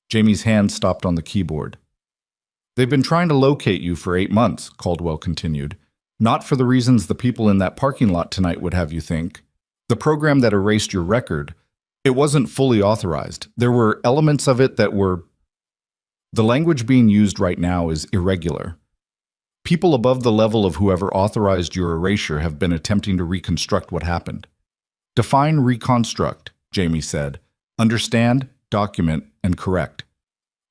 Speaker 1: Jamie's hand stopped on the keyboard. They've been trying to locate you for 8 months, Caldwell continued. Not for the reasons the people in that parking lot tonight would have you think. The program that erased your record, it wasn't fully authorized. There were elements of it that were... The language being used right now is irregular. People above the level of whoever authorized your erasure have been attempting to reconstruct what happened. Define reconstruct, Jamie said. Understand, document, and correct.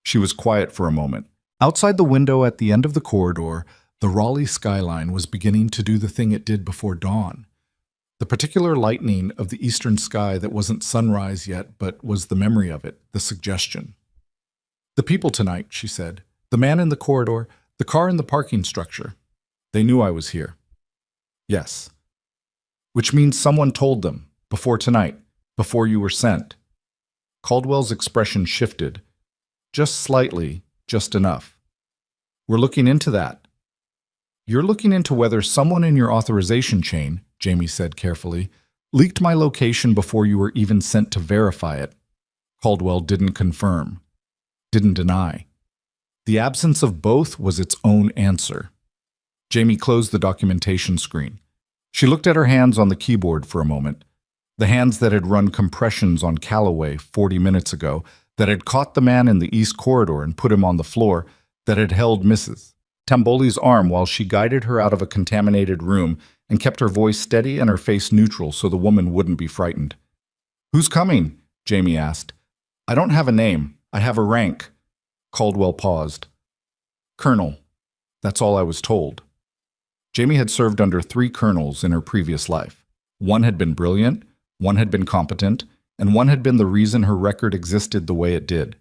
Speaker 1: She was quiet for a moment. Outside the window at the end of the corridor, the Raleigh skyline was beginning to do the thing it did before dawn. The particular lightening of the eastern sky that wasn't sunrise yet, but was the memory of it, the suggestion. The people tonight, she said. The man in the corridor, the car in the parking structure. They knew I was here. Yes. Which means someone told them, before tonight, before you were sent. Caldwell's expression shifted. Just slightly, just enough. We're looking into that. You're looking into whether someone in your authorization chain, Jamie said carefully, leaked my location before you were even sent to verify it. Caldwell didn't confirm, didn't deny. The absence of both was its own answer. Jamie closed the documentation screen. She looked at her hands on the keyboard for a moment, the hands that had run compressions on Calloway 40 minutes ago, that had caught the man in the east corridor and put him on the floor, that had held Mrs. Tamboli's arm while she guided her out of a contaminated room and kept her voice steady and her face neutral so the woman wouldn't be frightened. Who's coming? Jamie asked. I don't have a name. I have a rank. Caldwell paused. Colonel. That's all I was told. Jamie had served under 3 colonels in her previous life. One had been brilliant, one had been competent, and one had been the reason her record existed the way it did.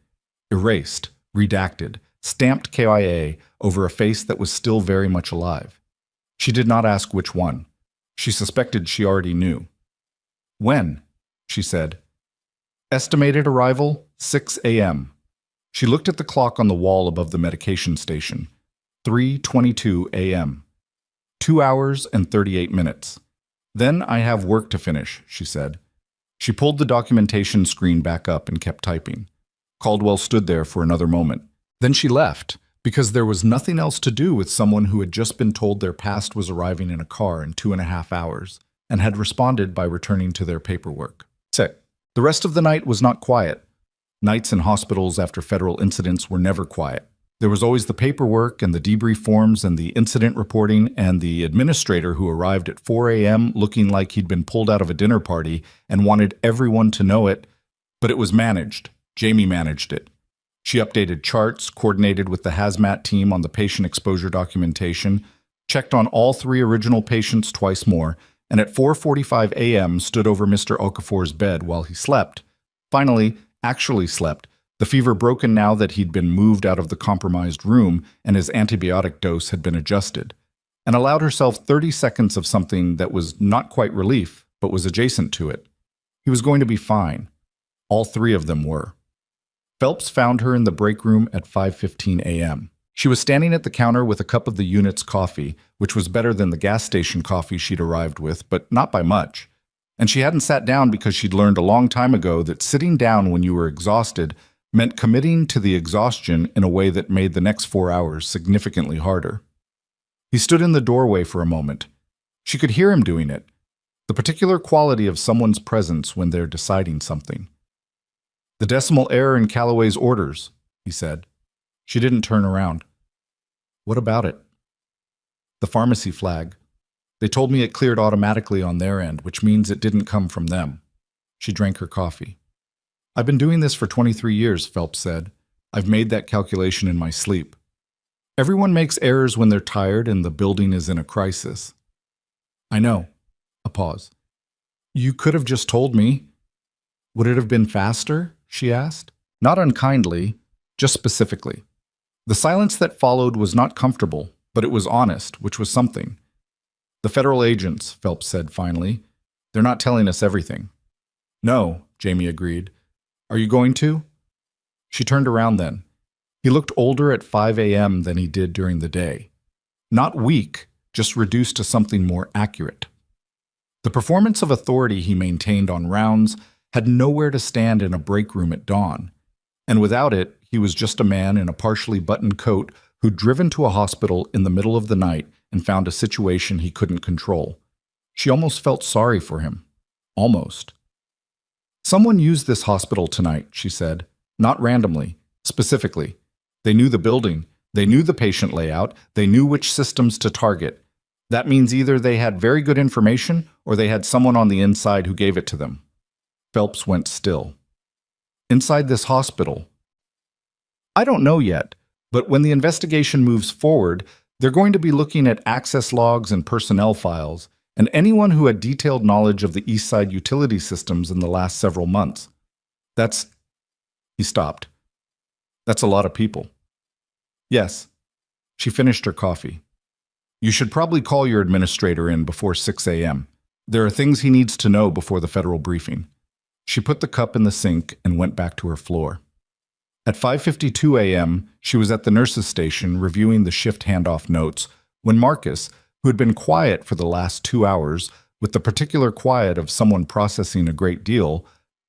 Speaker 1: Erased, redacted, stamped KIA over a face that was still very much alive. She did not ask which one. She suspected she already knew. When? She said. Estimated arrival, 6 a.m. She looked at the clock on the wall above the medication station. 3:22 a.m. 2 hours and 38 minutes. Then I have work to finish, she said. She pulled the documentation screen back up and kept typing. Caldwell stood there for another moment. Then she left, because there was nothing else to do with someone who had just been told their past was arriving in a car in 2.5 hours, and had responded by returning to their paperwork. The rest of the night was not quiet. Nights in hospitals after federal incidents were never quiet. There was always the paperwork and the debrief forms and the incident reporting and the administrator who arrived at 4 a.m. looking like he'd been pulled out of a dinner party and wanted everyone to know it, but it was managed. Jamie managed it. She updated charts, coordinated with the hazmat team on the patient exposure documentation, checked on all 3 original patients twice more, and at 4:45 a.m. stood over Mr. Okafor's bed while he slept. Finally, actually slept, the fever broken now that he'd been moved out of the compromised room and his antibiotic dose had been adjusted, and allowed herself 30 seconds of something that was not quite relief, but was adjacent to it. He was going to be fine. All three of them were. Phelps found her in the break room at 5:15 a.m. She was standing at the counter with a cup of the unit's coffee, which was better than the gas station coffee she'd arrived with, but not by much. And she hadn't sat down because she'd learned a long time ago that sitting down when you were exhausted meant committing to the exhaustion in a way that made the next 4 hours significantly harder. He stood in the doorway for a moment. She could hear him doing it, the particular quality of someone's presence when they're deciding something. "The decimal error in Calloway's orders," he said. She didn't turn around. "What about it?" "The pharmacy flag. They told me it cleared automatically on their end, which means it didn't come from them." She drank her coffee. "I've been doing this for 23 years, Phelps said. "I've made that calculation in my sleep. Everyone makes errors when they're tired and the building is in a crisis." "I know." A pause. "You could have just told me." "Would it have been faster?" she asked. Not unkindly, just specifically. The silence that followed was not comfortable, but it was honest, which was something. "The federal agents," Phelps said finally. "They're not telling us everything." "No," Jamie agreed. "Are you going to?" She turned around then. He looked older at 5 a.m. than he did during the day. Not weak, just reduced to something more accurate. The performance of authority he maintained on rounds had nowhere to stand in a break room at dawn, and without it, he was just a man in a partially buttoned coat who'd driven to a hospital in the middle of the night and found a situation he couldn't control. She almost felt sorry for him. Almost. "Someone used this hospital tonight," she said. "Not randomly. Specifically. They knew the building. They knew the patient layout. They knew which systems to target. That means either they had very good information or they had someone on the inside who gave it to them." Phelps went still. "Inside this hospital?" "I don't know yet, but when the investigation moves forward, they're going to be looking at access logs and personnel files, and anyone who had detailed knowledge of the East Side utility systems in the last several months. That's..." He stopped. "That's a lot of people." "Yes." She finished her coffee. "You should probably call your administrator in before 6 a.m. There are things he needs to know before the federal briefing." She put the cup in the sink and went back to her floor. At 5:52 a.m., she was at the nurse's station reviewing the shift handoff notes when Marcus, who had been quiet for the last 2 hours, with the particular quiet of someone processing a great deal,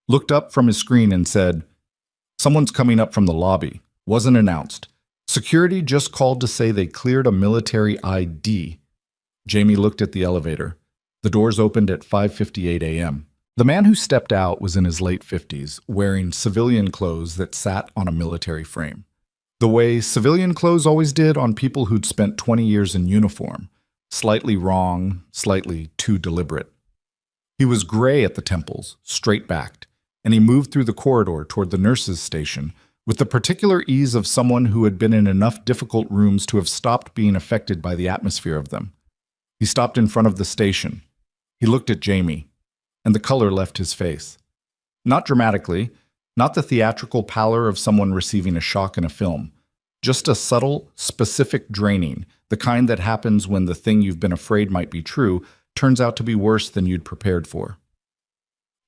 Speaker 1: looked up from his screen and said, "Someone's coming up from the lobby. Wasn't announced. Security just called to say they cleared a military ID." Jamie looked at the elevator. The doors opened at 5:58 a.m. The man who stepped out was in his late 50s, wearing civilian clothes that sat on a military frame. The way civilian clothes always did on people who'd spent 20 years in uniform. Slightly wrong, slightly too deliberate. He was gray at the temples, straight-backed, and he moved through the corridor toward the nurse's station with the particular ease of someone who had been in enough difficult rooms to have stopped being affected by the atmosphere of them. He stopped in front of the station. He looked at Jamie, and the color left his face. Not dramatically, not the theatrical pallor of someone receiving a shock in a film. Just a subtle, specific draining, the kind that happens when the thing you've been afraid might be true turns out to be worse than you'd prepared for.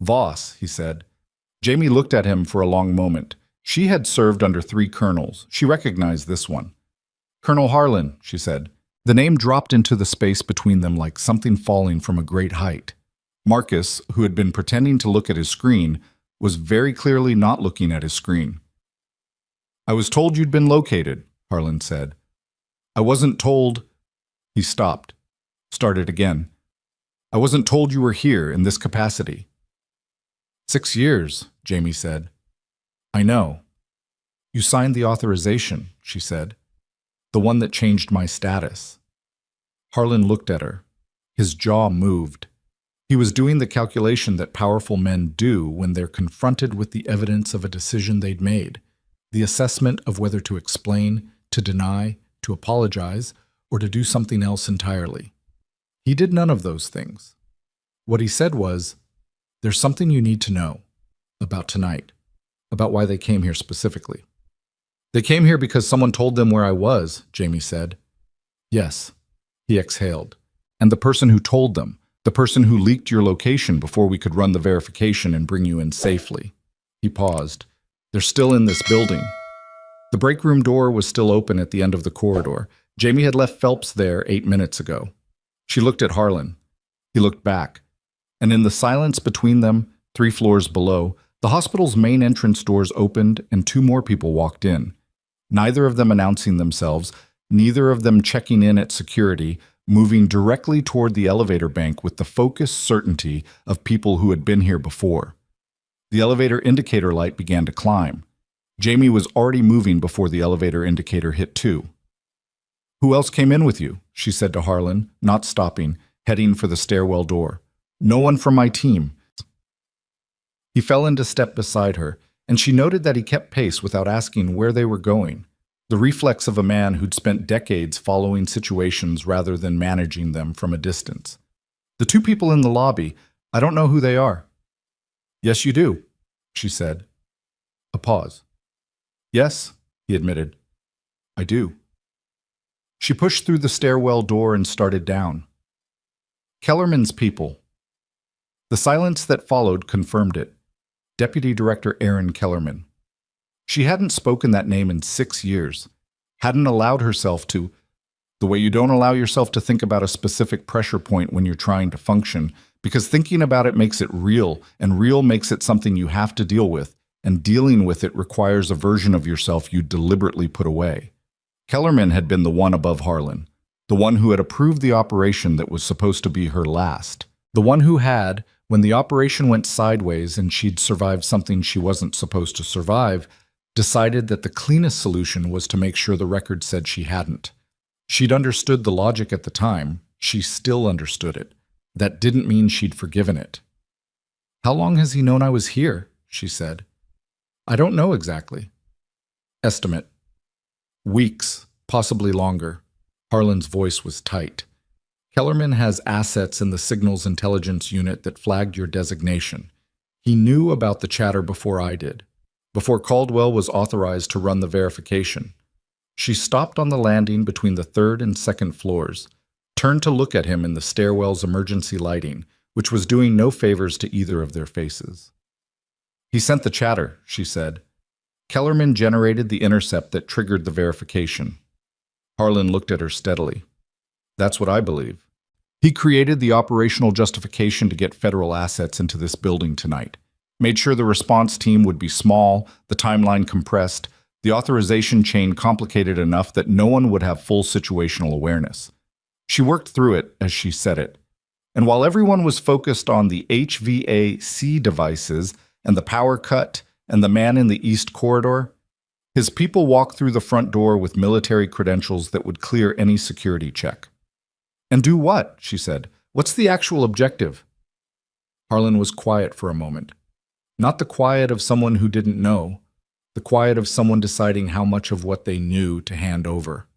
Speaker 1: "Voss," he said. Jamie looked at him for a long moment. She had served under 3 colonels. She recognized this one. "Colonel Harlan," she said. The name dropped into the space between them like something falling from a great height. Marcus, who had been pretending to look at his screen, was very clearly not looking at his screen. "I was told you'd been located," Harlan said. "I wasn't told..." He stopped. Started again. "I wasn't told you were here in this capacity." 6 years, Jamie said. "I know." "You signed the authorization," she said. "The one that changed my status." Harlan looked at her. His jaw moved. He was doing the calculation that powerful men do when they're confronted with the evidence of a decision they'd made, the assessment of whether to explain, to deny, to apologize, or to do something else entirely. He did none of those things. What he said was, "There's something you need to know about tonight." about why they came here specifically. They came here because someone told them where I was, Jamie said. Yes, he exhaled. And the person who told them, the person who leaked your location before we could run the verification and bring you in safely. He paused. They're still in this building. The break room door was still open at the end of the corridor. Jamie had left Phelps there 8 minutes ago. She looked at Harlan. He looked back. And in the silence between them, 3 floors below, the hospital's main entrance doors opened and 2 more people walked in. Neither of them announcing themselves, neither of them checking in at security, moving directly toward the elevator bank with the focused certainty of people who had been here before. The elevator indicator light began to climb. Jamie was already moving before the elevator indicator hit 2. Who else came in with you? She said to Harlan, not stopping, heading for the stairwell door. No one from my team. He fell into step beside her, and she noted that he kept pace without asking where they were going, the reflex of a man who'd spent decades following situations rather than managing them from a distance. The 2 people in the lobby, I don't know who they are. Yes, you do, she said. A pause. Yes, he admitted. I do. She pushed through the stairwell door and started down. Kellerman's people. The silence that followed confirmed it. Deputy Director Aaron Kellerman. She hadn't spoken that name in 6 years, hadn't allowed herself to, the way you don't allow yourself to think about a specific pressure point when you're trying to function, because thinking about it makes it real, and real makes it something you have to deal with, and dealing with it requires a version of yourself you deliberately put away. Kellerman had been the one above Harlan, the one who had approved the operation that was supposed to be her last, the one who had, when the operation went sideways and she'd survived something she wasn't supposed to survive, decided that the cleanest solution was to make sure the record said she hadn't. She'd understood the logic at the time. She still understood it. That didn't mean she'd forgiven it. How long has he known I was here? She said. I don't know exactly. Estimate. Weeks, possibly longer. Harlan's voice was tight. Kellerman has assets in the Signals Intelligence Unit that flagged your designation. He knew about the chatter before I did, before Caldwell was authorized to run the verification. She stopped on the landing between the 3rd and 2nd floors, turned to look at him in the stairwell's emergency lighting, which was doing no favors to either of their faces. He sent the chatter, she said. Kellerman generated the intercept that triggered the verification. Harlan looked at her steadily. That's what I believe. He created the operational justification to get federal assets into this building tonight. Made sure the response team would be small, the timeline compressed, the authorization chain complicated enough that no one would have full situational awareness. She worked through it as she said it. And while everyone was focused on the HVAC devices and the power cut and the man in the East Corridor, his people walked through the front door with military credentials that would clear any security check. And do what? She said. What's the actual objective? Harlan was quiet for a moment. Not the quiet of someone who didn't know, the quiet of someone deciding how much of what they knew to hand over.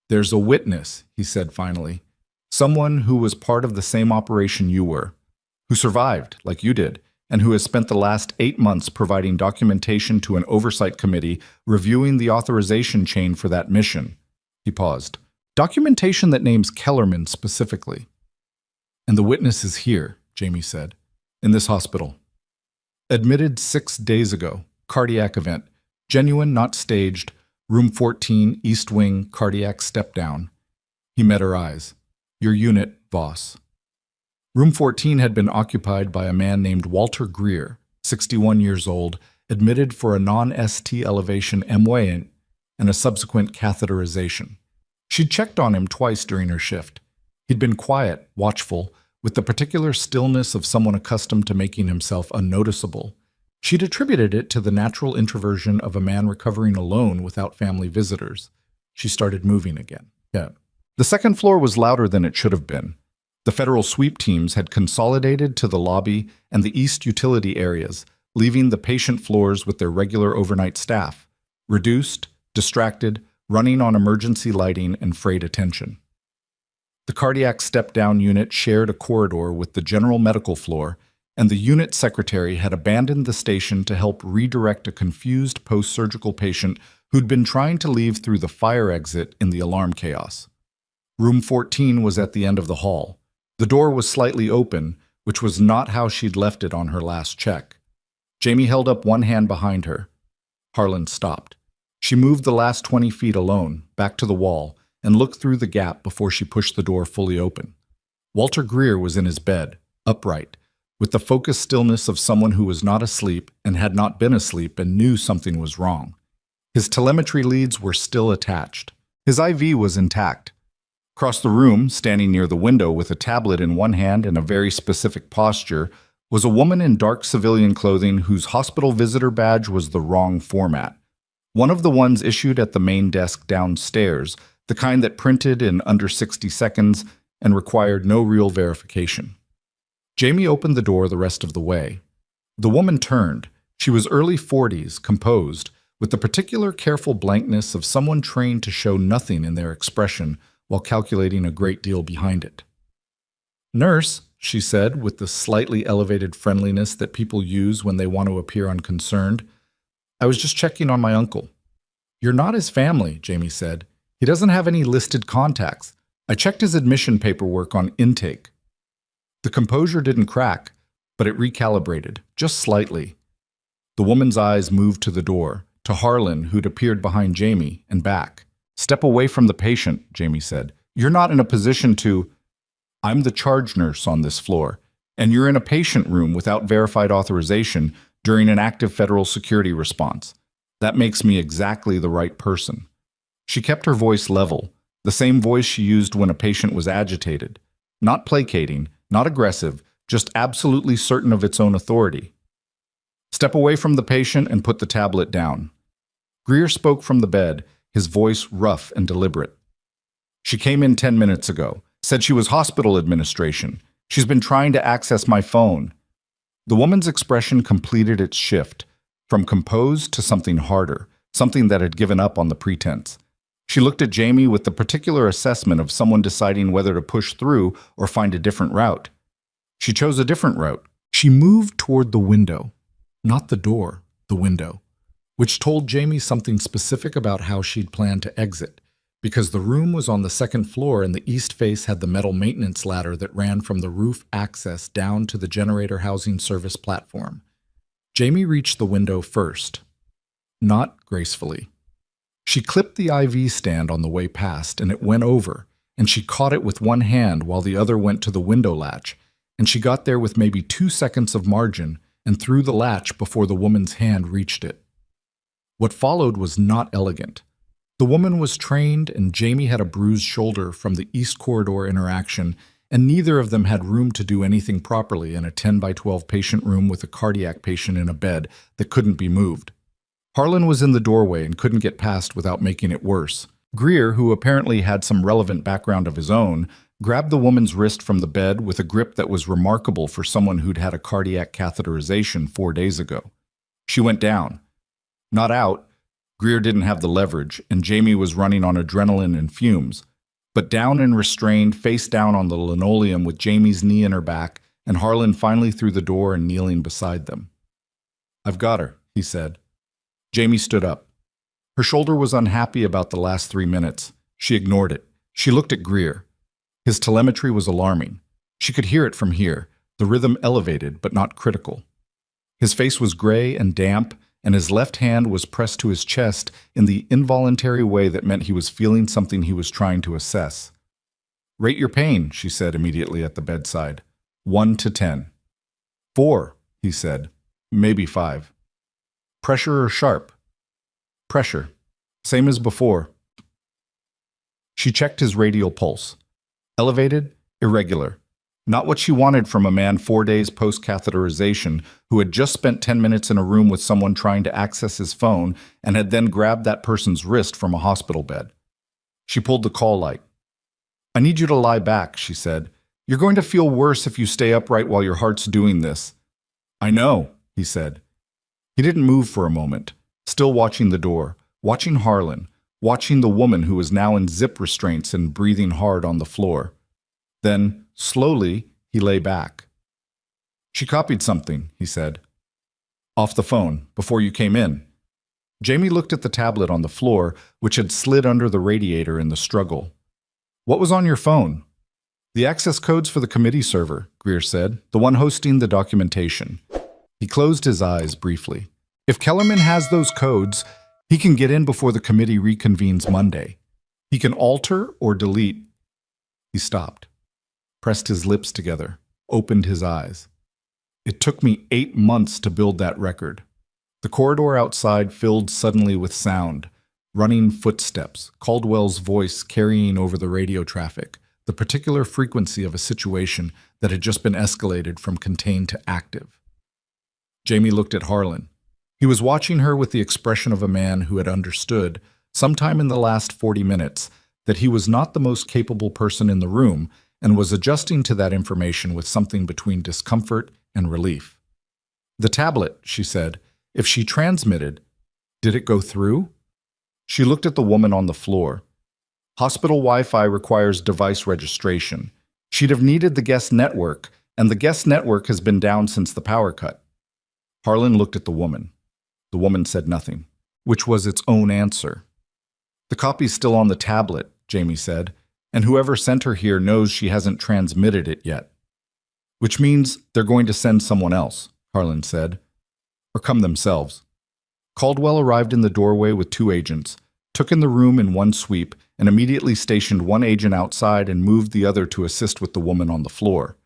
Speaker 1: There's a witness, he said finally. Someone who was part of the same operation you were, who survived, like you did, and who has spent the last 8 months providing documentation to an oversight committee reviewing the authorization chain for that mission. He paused. Documentation that names Kellerman specifically. And the witness is here, Jamie said, in this hospital. Admitted 6 days ago, cardiac event, genuine, not staged, room 14, East Wing, cardiac step-down. He met her eyes. Your unit, Voss. Room 14 had been occupied by a man named Walter Greer, 61 years old, admitted for a non-ST elevation MWA and a subsequent catheterization. She'd checked on him twice during her shift. He'd been quiet, watchful, with the particular stillness of someone accustomed to making himself unnoticeable. She'd attributed it to the natural introversion of a man recovering alone without family visitors. She started moving again. Yeah. The second floor was louder than it should have been. The federal sweep teams had consolidated to the lobby and the east utility areas, leaving the patient floors with their regular overnight staff, reduced, distracted, running on emergency lighting and frayed attention. The cardiac step-down unit shared a corridor with the general medical floor, and the unit secretary had abandoned the station to help redirect a confused post-surgical patient who'd been trying to leave through the fire exit in the alarm chaos. Room 14 was at the end of the hall. The door was slightly open, which was not how she'd left it on her last check. Jamie held up one hand behind her. Harlan stopped. She moved the last 20 feet alone, back to the wall, and looked through the gap before she pushed the door fully open. Walter Greer was in his bed, upright, with the focused stillness of someone who was not asleep and had not been asleep and knew something was wrong. His telemetry leads were still attached. His IV was intact. Across the room, standing near the window with a tablet in one hand and a very specific posture, was a woman in dark civilian clothing whose hospital visitor badge was the wrong format. One of the ones issued at the main desk downstairs, the kind that printed in under 60 seconds and required no real verification. Jamie opened the door the rest of the way. The woman turned. She was early 40s, composed, with the particular careful blankness of someone trained to show nothing in their expression while calculating a great deal behind it. "Nurse," she said, with the slightly elevated friendliness that people use when they want to appear unconcerned, "I was just checking on my uncle." "You're not his family," Jamie said. "He doesn't have any listed contacts. I checked his admission paperwork on intake." The composure didn't crack, but it recalibrated, just slightly. The woman's eyes moved to the door, to Harlan, who'd appeared behind Jamie, and back. "Step away from the patient," Jamie said. "You're not in a position to—" "I'm the charge nurse on this floor, and you're in a patient room without verified authorization during an active federal security response. That makes me exactly the right person." She kept her voice level, the same voice she used when a patient was agitated. Not placating, not aggressive, just absolutely certain of its own authority. "Step away from the patient and put the tablet down." Greer spoke from the bed, his voice rough and deliberate. "She came in 10 minutes ago, said she was hospital administration. She's been trying to access my phone." The woman's expression completed its shift, from composed to something harder, something that had given up on the pretense. She looked at Jamie with the particular assessment of someone deciding whether to push through or find a different route. She chose a different route. She moved toward the window. Not the door, the window, which told Jamie something specific about how she'd planned to exit, because the room was on the second floor and the east face had the metal maintenance ladder that ran from the roof access down to the generator housing service platform. Jamie reached the window first. Not gracefully. She clipped the IV stand on the way past, and it went over, and she caught it with one hand while the other went to the window latch, and she got there with maybe 2 seconds of margin and threw the latch before the woman's hand reached it. What followed was not elegant. The woman was trained, and Jamie had a bruised shoulder from the East Corridor interaction, and neither of them had room to do anything properly in a 10 by 12 patient room with a cardiac patient in a bed that couldn't be moved. Harlan was in the doorway and couldn't get past without making it worse. Greer, who apparently had some relevant background of his own, grabbed the woman's wrist from the bed with a grip that was remarkable for someone who'd had a cardiac catheterization 4 days ago. She went down. Not out. Greer didn't have the leverage, and Jamie was running on adrenaline and fumes. But down and restrained, face down on the linoleum with Jamie's knee in her back, and Harlan finally through the door and kneeling beside them. "I've got her," he said. Jamie stood up. Her shoulder was unhappy about the last 3 minutes. She ignored it. She looked at Greer. His telemetry was alarming. She could hear it from here, the rhythm elevated but not critical. His face was gray and damp, and his left hand was pressed to his chest in the involuntary way that meant he was feeling something he was trying to assess. "Rate your pain," she said immediately at the bedside. 1 to 10. 4, he said. Maybe 5. "Pressure or sharp?" "Pressure. Same as before." She checked his radial pulse. Elevated, irregular. Not what she wanted from a man 4 days post-catheterization who had just spent 10 minutes in a room with someone trying to access his phone and had then grabbed that person's wrist from a hospital bed. She pulled the call light. "I need you to lie back," she said. "You're going to feel worse if you stay upright while your heart's doing this." "I know," he said. He didn't move for a moment, still watching the door, watching Harlan, watching the woman who was now in zip restraints and breathing hard on the floor. Then, slowly, he lay back. She copied something, he said. Off the phone, before you came in. Jamie looked at the tablet on the floor, which had slid under the radiator in the struggle. What was on your phone? The access codes for the committee server, Greer said, the one hosting the documentation. He closed his eyes briefly. If Kellerman has those codes, he can get in before the committee reconvenes Monday. He can alter or delete. He stopped, pressed his lips together, opened his eyes. It took me 8 months to build that record. The corridor outside filled suddenly with sound, running footsteps, Caldwell's voice carrying over the radio traffic, the particular frequency of a situation that had just been escalated from contained to active. Jamie looked at Harlan. He was watching her with the expression of a man who had understood, sometime in the last 40 minutes, that he was not the most capable person in the room and was adjusting to that information with something between discomfort and relief. The tablet, she said, if she transmitted, did it go through? She looked at the woman on the floor. Hospital Wi-Fi requires device registration. She'd have needed the guest network, and the guest network has been down since the power cut. Harlan looked at the woman. The woman said nothing, which was its own answer. The copy's still on the tablet, Jamie said, and whoever sent her here knows she hasn't transmitted it yet. Which means they're going to send someone else, Harlan said, or come themselves. Caldwell arrived in the doorway with 2 agents, took in the room in one sweep, and immediately stationed one agent outside and moved the other to assist with the woman on the floor.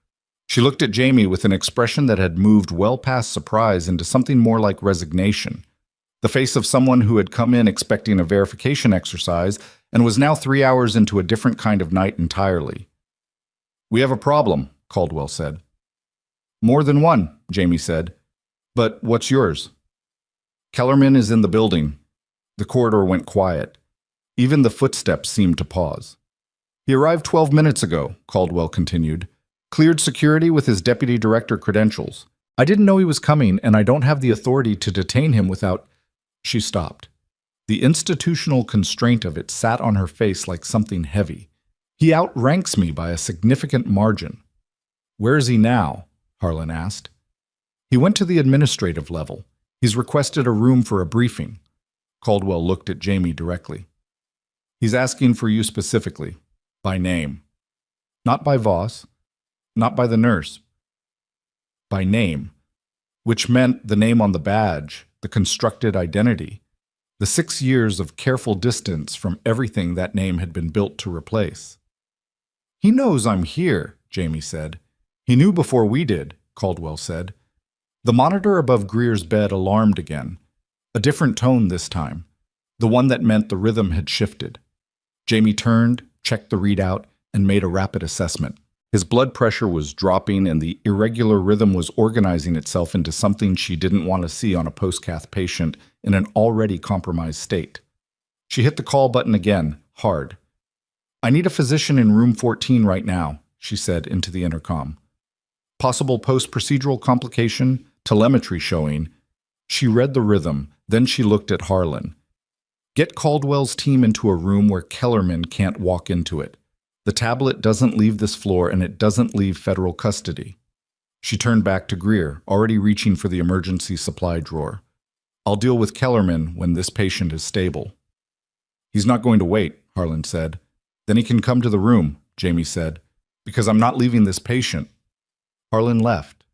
Speaker 1: She looked at Jamie with an expression that had moved well past surprise into something more like resignation, the face of someone who had come in expecting a verification exercise and was now 3 hours into a different kind of night entirely. We have a problem, Caldwell said. More than one, Jamie said. But what's yours? Kellerman is in the building. The corridor went quiet. Even the footsteps seemed to pause. He arrived 12 minutes ago, Caldwell continued. Cleared security with his deputy director credentials. I didn't know he was coming, and I don't have the authority to detain him without... She stopped. The institutional constraint of it sat on her face like something heavy. He outranks me by a significant margin. Where is he now? Harlan asked. He went to the administrative level. He's requested a room for a briefing. Caldwell looked at Jamie directly. He's asking for you specifically, by name. Not by Voss, not by the nurse. By name, which meant the name on the badge, the constructed identity, the 6 years of careful distance from everything that name had been built to replace. He knows I'm here, Jamie said. He knew before we did, Caldwell said. The monitor above Greer's bed alarmed again. A different tone this time, the one that meant the rhythm had shifted. Jamie turned, checked the readout, and made a rapid assessment. His blood pressure was dropping and the irregular rhythm was organizing itself into something she didn't want to see on a post-cath patient in an already compromised state. She hit the call button again, hard. I need a physician in room 14 right now, she said into the intercom. Possible post-procedural complication, telemetry showing. She read the rhythm, then she looked at Harlan. Get Caldwell's team into a room where Kellerman can't walk into it. The tablet doesn't leave this floor and it doesn't leave federal custody. She turned back to Greer, already reaching for the emergency supply drawer. I'll deal with Kellerman when this patient is stable. He's not going to wait, Harlan said. Then he can come to the room, Jamie said, because I'm not leaving this patient. Harlan left.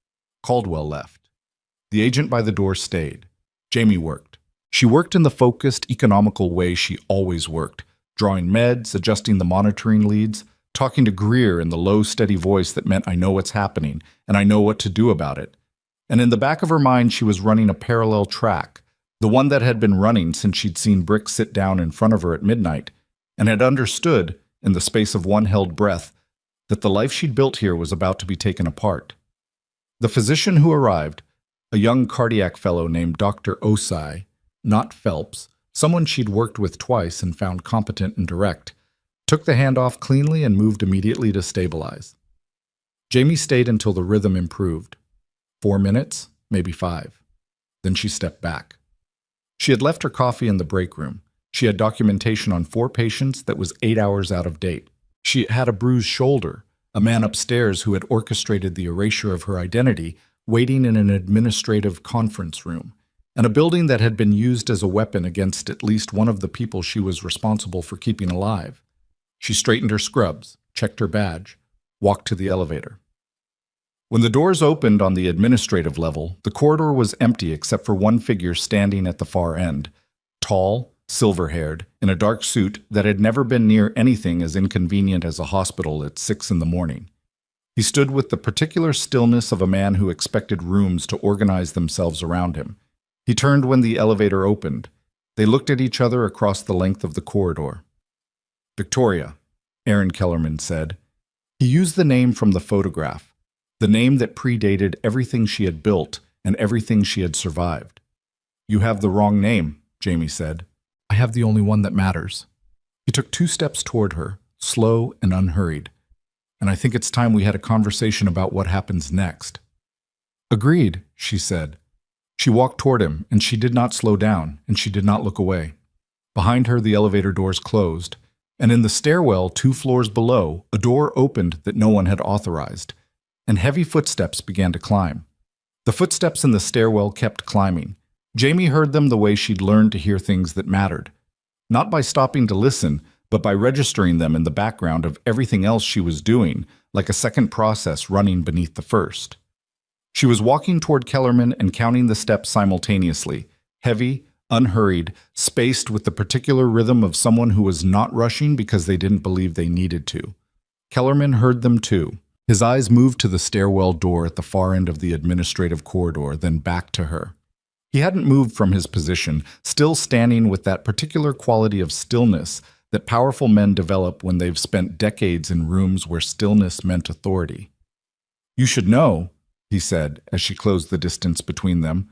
Speaker 1: Caldwell left. The agent by the door stayed. Jamie worked. She worked in the focused, economical way she always worked, drawing meds, adjusting the monitoring leads, talking to Greer in the low, steady voice that meant I know what's happening and I know what to do about it. And in the back of her mind, she was running a parallel track, the one that had been running since she'd seen Brick sit down in front of her at midnight, and had understood, in the space of one held breath, that the life she'd built here was about to be taken apart. The physician who arrived, a young cardiac fellow named Dr. Osai, not Phelps, someone she'd worked with twice and found competent and direct, took the handoff cleanly and moved immediately to stabilize. Jamie stayed until the rhythm improved. 4 minutes, maybe 5. Then she stepped back. She had left her coffee in the break room. She had documentation on 4 patients that was 8 hours out of date. She had a bruised shoulder. A man upstairs who had orchestrated the erasure of her identity waiting in an administrative conference room, and a building that had been used as a weapon against at least one of the people she was responsible for keeping alive. She straightened her scrubs, checked her badge, walked to the elevator. When the doors opened on the administrative level, the corridor was empty except for one figure standing at the far end, tall, silver-haired, in a dark suit that had never been near anything as inconvenient as a hospital at 6 in the morning. He stood with the particular stillness of a man who expected rooms to organize themselves around him. He turned when the elevator opened. They looked at each other across the length of the corridor. "Victoria," Aaron Kellerman said. He used the name from the photograph, the name that predated everything she had built and everything she had survived. "You have the wrong name," Jamie said. "I have the only one that matters." He took 2 steps toward her, slow and unhurried. "And I think it's time we had a conversation about what happens next." "Agreed," she said. She walked toward him, and she did not slow down, and she did not look away. Behind her, the elevator doors closed, and in the stairwell 2 floors below, a door opened that no one had authorized, and heavy footsteps began to climb. The footsteps in the stairwell kept climbing. Jamie heard them the way she'd learned to hear things that mattered, not by stopping to listen, but by registering them in the background of everything else she was doing, like a second process running beneath the first. She was walking toward Kellerman and counting the steps simultaneously, heavy, unhurried, spaced with the particular rhythm of someone who was not rushing because they didn't believe they needed to. Kellerman heard them too. His eyes moved to the stairwell door at the far end of the administrative corridor, then back to her. He hadn't moved from his position, still standing with that particular quality of stillness that powerful men develop when they've spent decades in rooms where stillness meant authority. "You should know," he said as she closed the distance between them,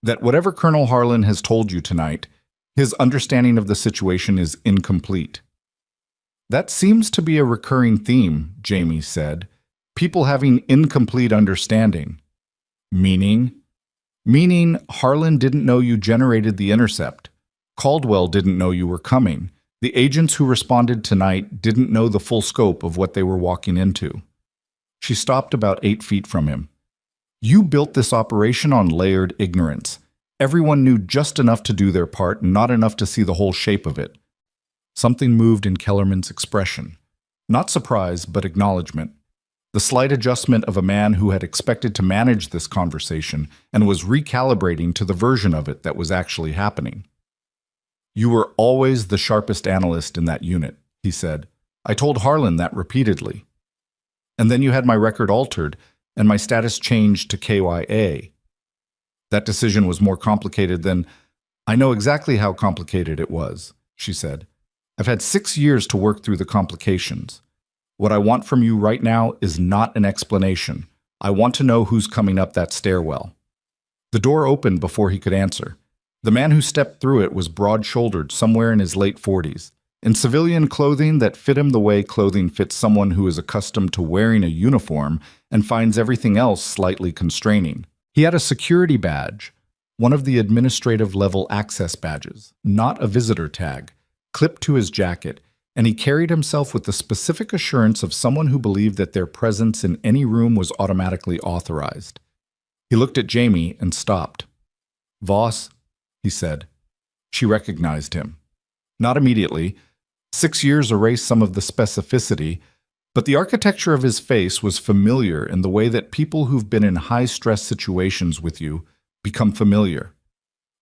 Speaker 1: "that whatever Colonel Harlan has told you tonight, his understanding of the situation is incomplete." "That seems to be a recurring theme," Jamie said. "People having incomplete understanding." "Meaning?" "Meaning Harlan didn't know you generated the intercept. Caldwell didn't know you were coming. The agents who responded tonight didn't know the full scope of what they were walking into." She stopped about 8 feet from him. "You built this operation on layered ignorance. Everyone knew just enough to do their part and not enough to see the whole shape of it." Something moved in Kellerman's expression. Not surprise, but acknowledgement. The slight adjustment of a man who had expected to manage this conversation and was recalibrating to the version of it that was actually happening. "You were always the sharpest analyst in that unit," he said. "I told Harlan that repeatedly. And then you had my record altered, and my status changed to KYA. That decision was more complicated than—" "I know exactly how complicated it was," she said. "I've had 6 years to work through the complications. What I want from you right now is not an explanation. I want to know who's coming up that stairwell." The door opened before he could answer. The man who stepped through it was broad-shouldered, somewhere in his late 40s, in civilian clothing that fit him the way clothing fits someone who is accustomed to wearing a uniform and finds everything else slightly constraining. He had a security badge, one of the administrative-level access badges, not a visitor tag, clipped to his jacket, and he carried himself with the specific assurance of someone who believed that their presence in any room was automatically authorized. He looked at Jamie and stopped. "Voss," he said. She recognized him. Not immediately. 6 years erased some of the specificity, but the architecture of his face was familiar in the way that people who've been in high-stress situations with you become familiar,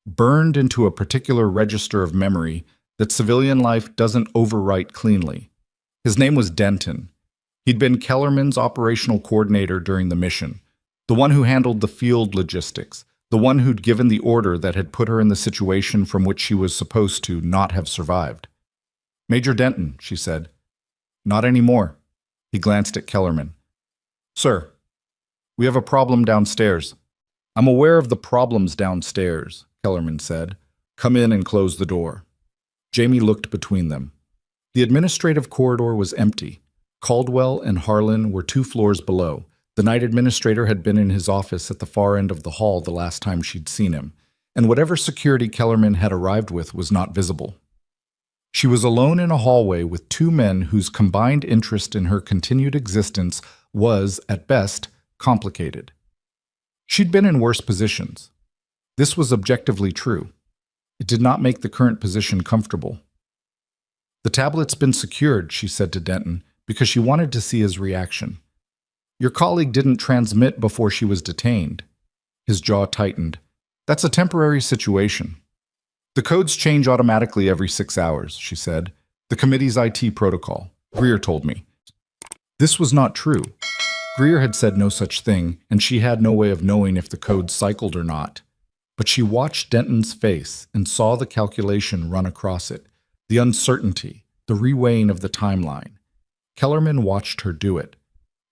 Speaker 1: burned into a particular register of memory that civilian life doesn't overwrite cleanly. His name was Denton. He'd been Kellerman's operational coordinator during the mission, the one who handled the field logistics, the one who'd given the order that had put her in the situation from which she was supposed to not have survived. "Major Denton," she said. "Not anymore." He glanced at Kellerman. "Sir, we have a problem downstairs." "I'm aware of the problems downstairs," Kellerman said. "Come in and close the door." Jamie looked between them. The administrative corridor was empty. Caldwell and Harlan were 2 floors below. The night administrator had been in his office at the far end of the hall the last time she'd seen him, and whatever security Kellerman had arrived with was not visible. She was alone in a hallway with 2 men whose combined interest in her continued existence was, at best, complicated. She'd been in worse positions. This was objectively true. It did not make the current position comfortable. "The tablet's been secured," she said to Denton, because she wanted to see his reaction. "Your colleague didn't transmit before she was detained." His jaw tightened. "That's a temporary situation." "The codes change automatically every 6 hours," she said. "The committee's IT protocol. Greer told me." This was not true. Greer had said no such thing, and she had no way of knowing if the codes cycled or not. But she watched Denton's face and saw the calculation run across it, the uncertainty, the reweighing of the timeline. Kellerman watched her do it.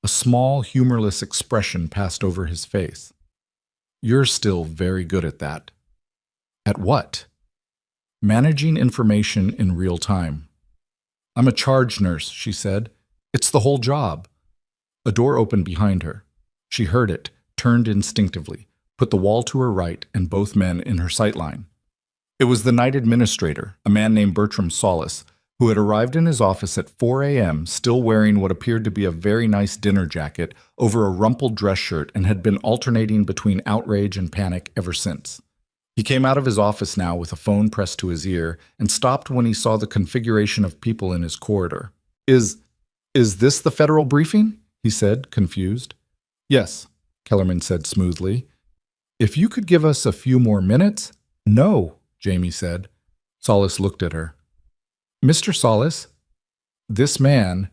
Speaker 1: A small, humorless expression passed over his face. "You're still very good at that." "At what?" "Managing information in real time." "I'm a charge nurse," she said. "It's the whole job." A door opened behind her. She heard it, turned instinctively, put the wall to her right and both men in her sightline. It was the night administrator, a man named Bertram Solis, who had arrived in his office at 4 a.m., still wearing what appeared to be a very nice dinner jacket over a rumpled dress shirt, and had been alternating between outrage and panic ever since. He came out of his office now with a phone pressed to his ear and stopped when he saw the configuration of people in his corridor. Is this the federal briefing?" he said, confused. "Yes," Kellerman said smoothly. "If you could give us a few more minutes?" "No," Jamie said. Solis looked at her. "Mr. Solis, this man,"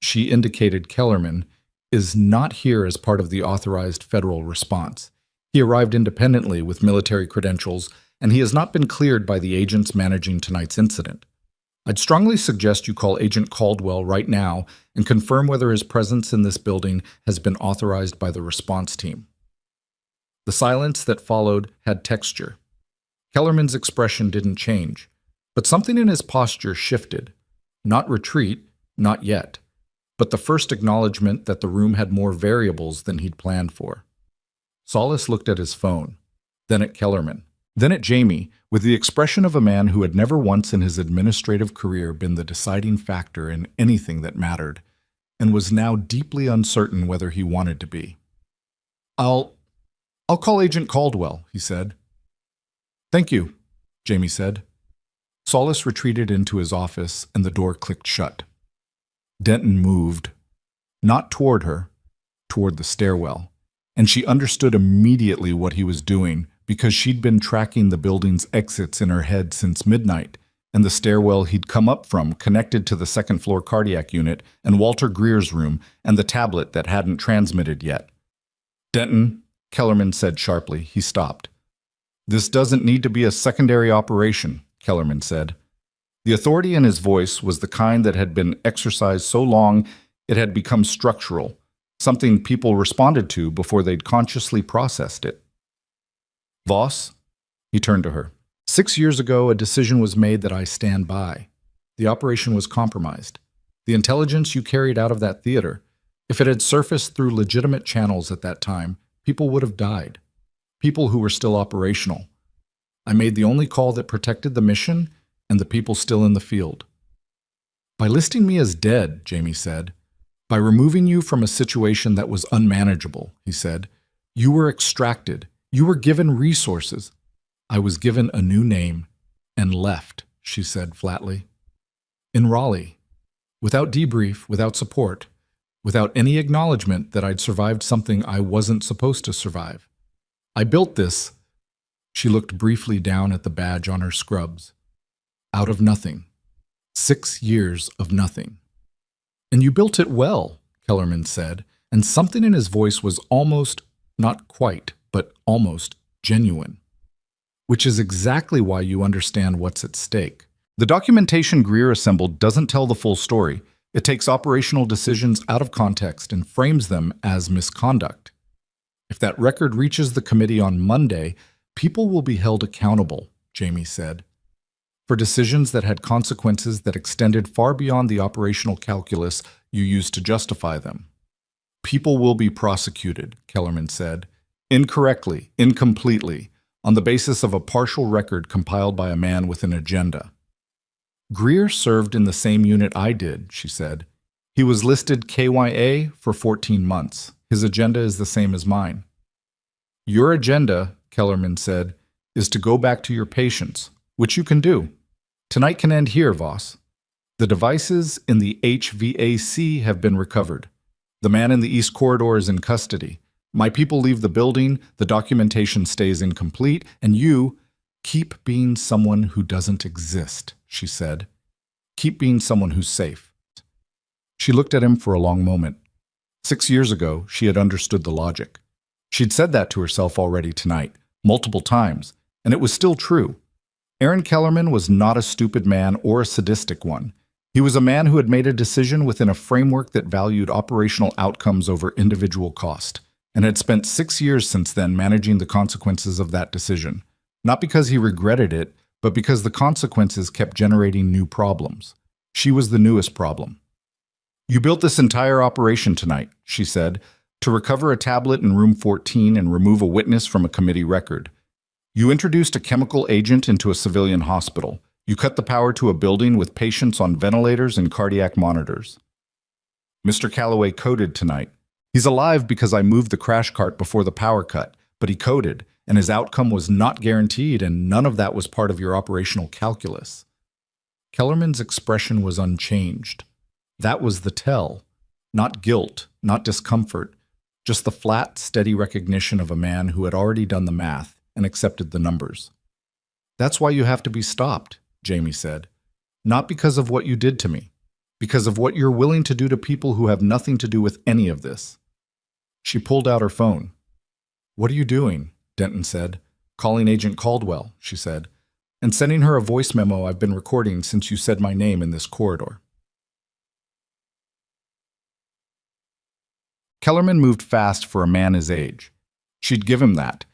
Speaker 1: she indicated Kellerman, "is not here as part of the authorized federal response. He arrived independently with military credentials, and he has not been cleared by the agents managing tonight's incident. I'd strongly suggest you call Agent Caldwell right now and confirm whether his presence in this building has been authorized by the response team." The silence that followed had texture. Kellerman's expression didn't change, but something in his posture shifted. Not retreat, not yet, but the first acknowledgement that the room had more variables than he'd planned for. Solis looked at his phone, then at Kellerman, then at Jamie, with the expression of a man who had never once in his administrative career been the deciding factor in anything that mattered, and was now deeply uncertain whether he wanted to be. I'll call Agent Caldwell," he said. "Thank you," Jamie said. Solis retreated into his office, and the door clicked shut. Denton moved, not toward her, toward the stairwell, and she understood immediately what he was doing, because she'd been tracking the building's exits in her head since midnight, and the stairwell he'd come up from connected to the second-floor cardiac unit and Walter Greer's room and the tablet that hadn't transmitted yet. "Denton," Kellerman said sharply. He stopped. "This doesn't need to be a secondary operation," Kellerman said. The authority in his voice was the kind that had been exercised so long it had become structural, something people responded to before they'd consciously processed it. "Voss," he turned to her. "6 years ago, a decision was made that I stand by. The operation was compromised. The intelligence you carried out of that theater, if it had surfaced through legitimate channels at that time, people would have died. People who were still operational. I made the only call that protected the mission and the people still in the field." "By listing me as dead," Jamie said, "by removing you from a situation that was unmanageable," he said, "you were extracted. You were given resources. I was given a new name and left," she said flatly. "In Raleigh, without debrief, without support, without any acknowledgement that I'd survived something I wasn't supposed to survive. I built this," she looked briefly down at the badge on her scrubs, "out of nothing. 6 years of nothing." "And you built it well," Kellerman said, and something in his voice was almost, not quite, but almost genuine. "Which is exactly why you understand what's at stake. The documentation Greer assembled doesn't tell the full story. It takes operational decisions out of context and frames them as misconduct. If that record reaches the committee on Monday, people will be held accountable," Jamie said, "for decisions that had consequences that extended far beyond the operational calculus you used to justify them." "People will be prosecuted," Kellerman said, "incorrectly, incompletely, on the basis of a partial record compiled by a man with an agenda." "Greer served in the same unit I did," she said. "He was listed KYA for 14 months. His agenda is the same as mine." Your agenda, Kellerman said, is to go back to your patients, which you can do. Tonight can end here, Voss. The devices in the HVAC have been recovered. The man in the East Corridor is in custody. My people leave the building, the documentation stays incomplete, and you keep being someone who doesn't exist, she said. Keep being someone who's safe. She looked at him for a long moment. 6 years ago, she had understood the logic. She'd said that to herself already tonight, multiple times, and it was still true. Aaron Kellerman was not a stupid man or a sadistic one. He was a man who had made a decision within a framework that valued operational outcomes over individual cost, and had spent 6 years since then managing the consequences of that decision. Not because he regretted it, but because the consequences kept generating new problems. She was the newest problem. You built this entire operation tonight, she said, to recover a tablet in room 14 and remove a witness from a committee record. You introduced a chemical agent into a civilian hospital. You cut the power to a building with patients on ventilators and cardiac monitors. Mr. Calloway coded tonight. He's alive because I moved the crash cart before the power cut, but he coded, and his outcome was not guaranteed, and none of that was part of your operational calculus. Kellerman's expression was unchanged. That was the tell. Not guilt, not discomfort, just the flat, steady recognition of a man who had already done the math and accepted the numbers. That's why you have to be stopped, Jamie said. Not because of what you did to me, because of what you're willing to do to people who have nothing to do with any of this. She pulled out her phone. What are you doing? Denton said. Calling Agent Caldwell, she said, and sending her a voice memo I've been recording since you said my name in this corridor. Kellerman moved fast for a man his age. She'd give him that,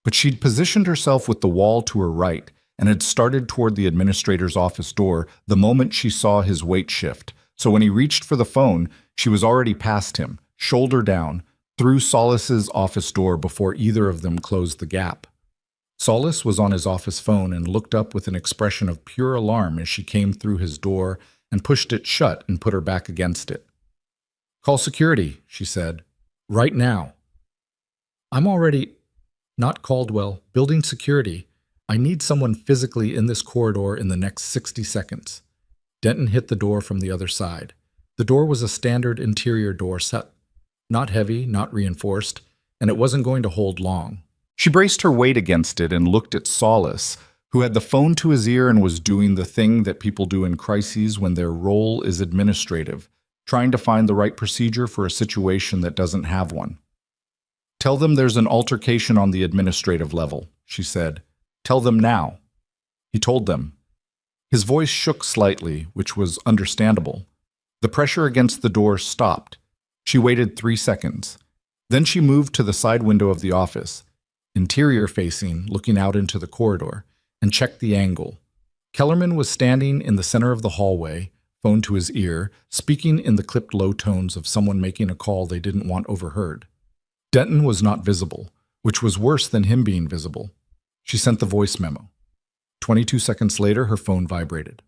Speaker 1: but she'd positioned herself with the wall to her right and had started toward the administrator's office door the moment she saw his weight shift. So when he reached for the phone, she was already past him, shoulder down, through Solis's office door before either of them closed the gap. Solis was on his office phone and looked up with an expression of pure alarm as she came through his door and pushed it shut and put her back against it. Call security, she said. Right now. I'm already... Not Caldwell, building security. I need someone physically in this corridor in the next 60 seconds. Denton hit the door from the other side. The door was a standard interior door set. Not heavy, not reinforced, and it wasn't going to hold long. She braced her weight against it and looked at Solis, who had the phone to his ear and was doing the thing that people do in crises when their role is administrative, trying to find the right procedure for a situation that doesn't have one. Tell them there's an altercation on the administrative level, she said. Tell them now. He told them. His voice shook slightly, which was understandable. The pressure against the door stopped. She waited 3 seconds. Then she moved to the side window of the office, interior-facing, looking out into the corridor, and checked the angle. Kellerman was standing in the center of the hallway, phone to his ear, speaking in the clipped low tones of someone making a call they didn't want overheard. Denton was not visible, which was worse than him being visible. She sent the voice memo. 22 seconds later, her phone vibrated.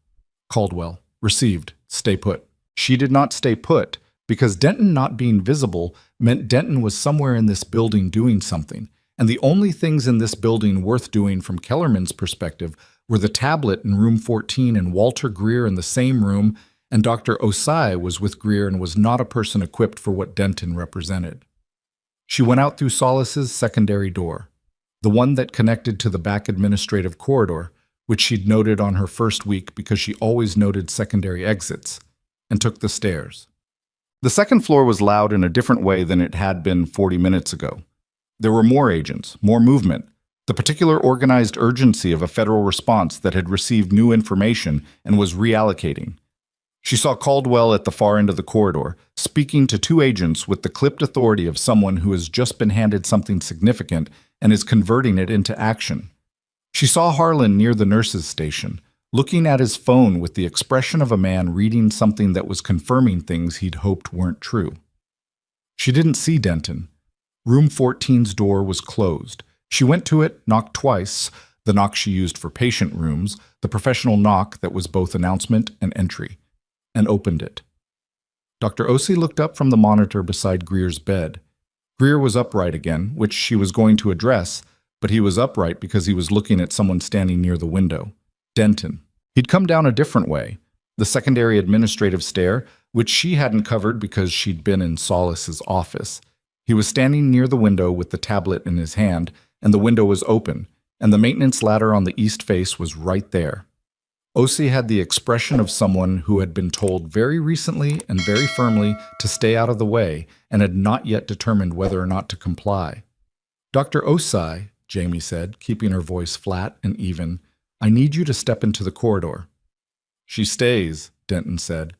Speaker 1: Caldwell. Received. Stay put. She did not stay put, because Denton not being visible meant Denton was somewhere in this building doing something, and the only things in this building worth doing from Kellerman's perspective were the tablet in room 14 and Walter Greer in the same room, and Dr. Osai was with Greer and was not a person equipped for what Denton represented. She went out through Solis's secondary door, the one that connected to the back administrative corridor, which she'd noted on her first week because she always noted secondary exits, and took the stairs. The second floor was loud in a different way than it had been 40 minutes ago. There were more agents, more movement, the particular organized urgency of a federal response that had received new information and was reallocating. She saw Caldwell at the far end of the corridor, speaking to 2 agents with the clipped authority of someone who has just been handed something significant and is converting it into action. She saw Harlan near the nurse's station, looking at his phone with the expression of a man reading something that was confirming things he'd hoped weren't true. She didn't see Denton. Room 14's door was closed. She went to it, knocked twice, the knock she used for patient rooms, the professional knock that was both announcement and entry, and opened it. Dr. Osei looked up from the monitor beside Greer's bed. Greer was upright again, which she was going to address, but he was upright because he was looking at someone standing near the window. Denton. He'd come down a different way, the secondary administrative stair, which she hadn't covered because she'd been in Solace's office. He was standing near the window with the tablet in his hand, and the window was open, and the maintenance ladder on the east face was right there. Osei had the expression of someone who had been told very recently and very firmly to stay out of the way and had not yet determined whether or not to comply. "Dr. Osei," Jamie said, keeping her voice flat and even, "I need you to step into the corridor." "She stays," Denton said.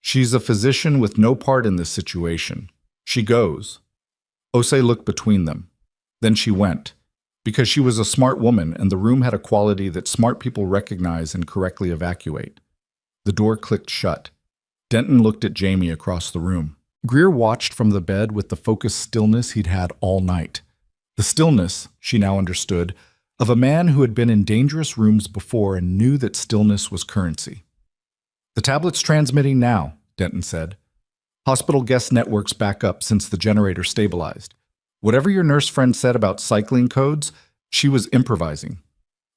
Speaker 1: "She's a physician with no part in this situation. She goes." Osei looked between them. Then she went, because she was a smart woman and the room had a quality that smart people recognize and correctly evacuate. The door clicked shut. Denton looked at Jamie across the room. Greer watched from the bed with the focused stillness he'd had all night. The stillness, she now understood, of a man who had been in dangerous rooms before and knew that stillness was currency. "The tablet's transmitting now," Denton said. "Hospital guest networks back up since the generator stabilized. Whatever your nurse friend said about cycling codes, she was improvising."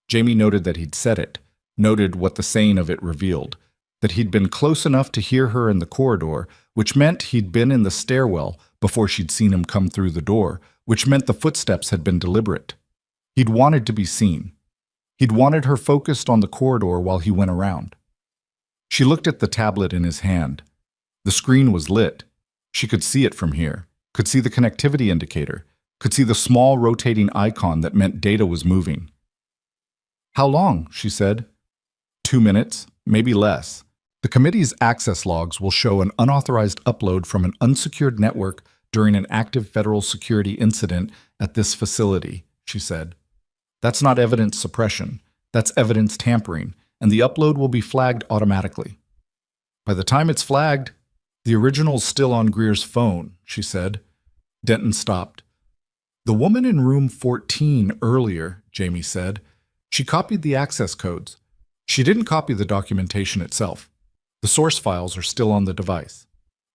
Speaker 1: Jamie noted that he'd said it, noted what the saying of it revealed, that he'd been close enough to hear her in the corridor, which meant he'd been in the stairwell before she'd seen him come through the door, which meant the footsteps had been deliberate. He'd wanted to be seen. He'd wanted her focused on the corridor while he went around. She looked at the tablet in his hand. The screen was lit. She could see it from here, could see the connectivity indicator, could see the small rotating icon that meant data was moving. "How long?" she said. 2 minutes, maybe less. The committee's access logs will show an unauthorized upload from an unsecured network during an active federal security incident at this facility, she said. "That's not evidence suppression. That's evidence tampering, and the upload will be flagged automatically." "By the time it's flagged, the original's still on Greer's phone," she said. Denton stopped. "The woman in room 14 earlier," Jamie said. "She copied the access codes. She didn't copy the documentation itself. The source files are still on the device."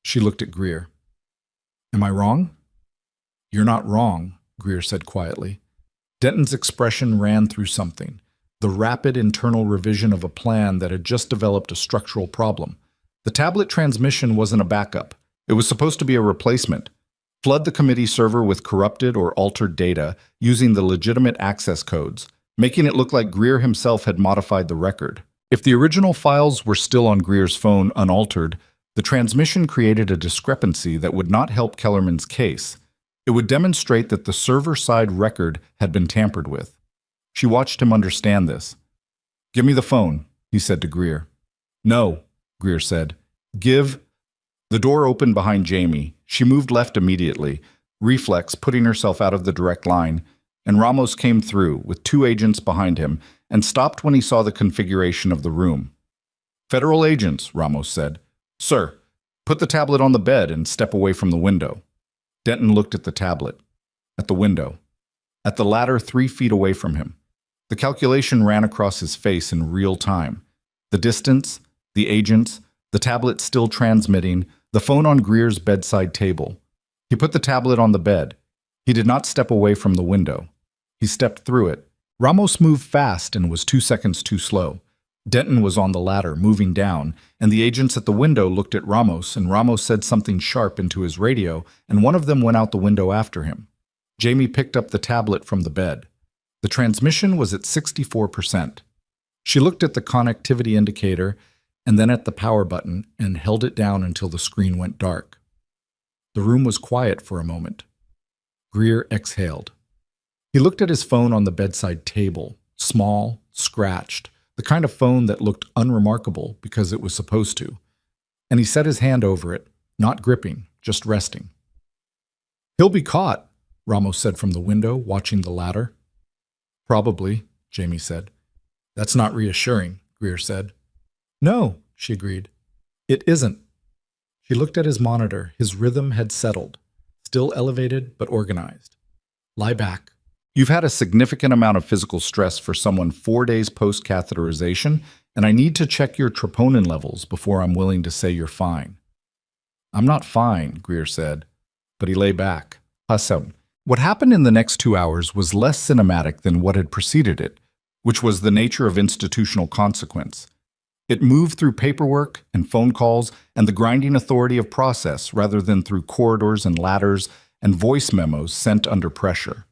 Speaker 1: She looked at Greer. "Am I wrong?" "You're not wrong," Greer said quietly. Denton's expression ran through something, the rapid internal revision of a plan that had just developed a structural problem. The tablet transmission wasn't a backup. It was supposed to be a replacement. Flood the committee server with corrupted or altered data using the legitimate access codes, making it look like Greer himself had modified the record. If the original files were still on Greer's phone unaltered, the transmission created a discrepancy that would not help Kellerman's case. It would demonstrate that the server-side record had been tampered with. She watched him understand this. "Give me the phone," he said to Greer. "No," Greer said. "Give..." The door opened behind Jamie. She moved left immediately, reflex putting herself out of the direct line, and Ramos came through, with 2 agents behind him, and stopped when he saw the configuration of the room. "Federal agents," Ramos said. "Sir, put the tablet on the bed and step away from the window." Denton looked at the tablet, at the window, at the ladder 3 feet away from him. The calculation ran across his face in real time. The distance, the agents, the tablet still transmitting, the phone on Greer's bedside table. He put the tablet on the bed. He did not step away from the window. He stepped through it. Ramos moved fast and was 2 seconds too slow. Denton was on the ladder, moving down, and the agents at the window looked at Ramos, and Ramos said something sharp into his radio, and one of them went out the window after him. Jamie picked up the tablet from the bed. The transmission was at 64%. She looked at the connectivity indicator and then at the power button and held it down until the screen went dark. The room was quiet for a moment. Greer exhaled. He looked at his phone on the bedside table, small, scratched, the kind of phone that looked unremarkable because it was supposed to. And he set his hand over it, not gripping, just resting. "He'll be caught," Ramos said from the window, watching the ladder. "Probably," Jamie said. "That's not reassuring," Greer said. "No," she agreed. "It isn't." She looked at his monitor. His rhythm had settled, still elevated but organized. "Lie back. You've had a significant amount of physical stress for someone 4 days post-catheterization, and I need to check your troponin levels before I'm willing to say you're fine." "I'm not fine," Greer said, but he lay back. Awesome. What happened in the next 2 hours was less cinematic than what had preceded it, which was the nature of institutional consequence. It moved through paperwork and phone calls and the grinding authority of process rather than through corridors and ladders and voice memos sent under pressure.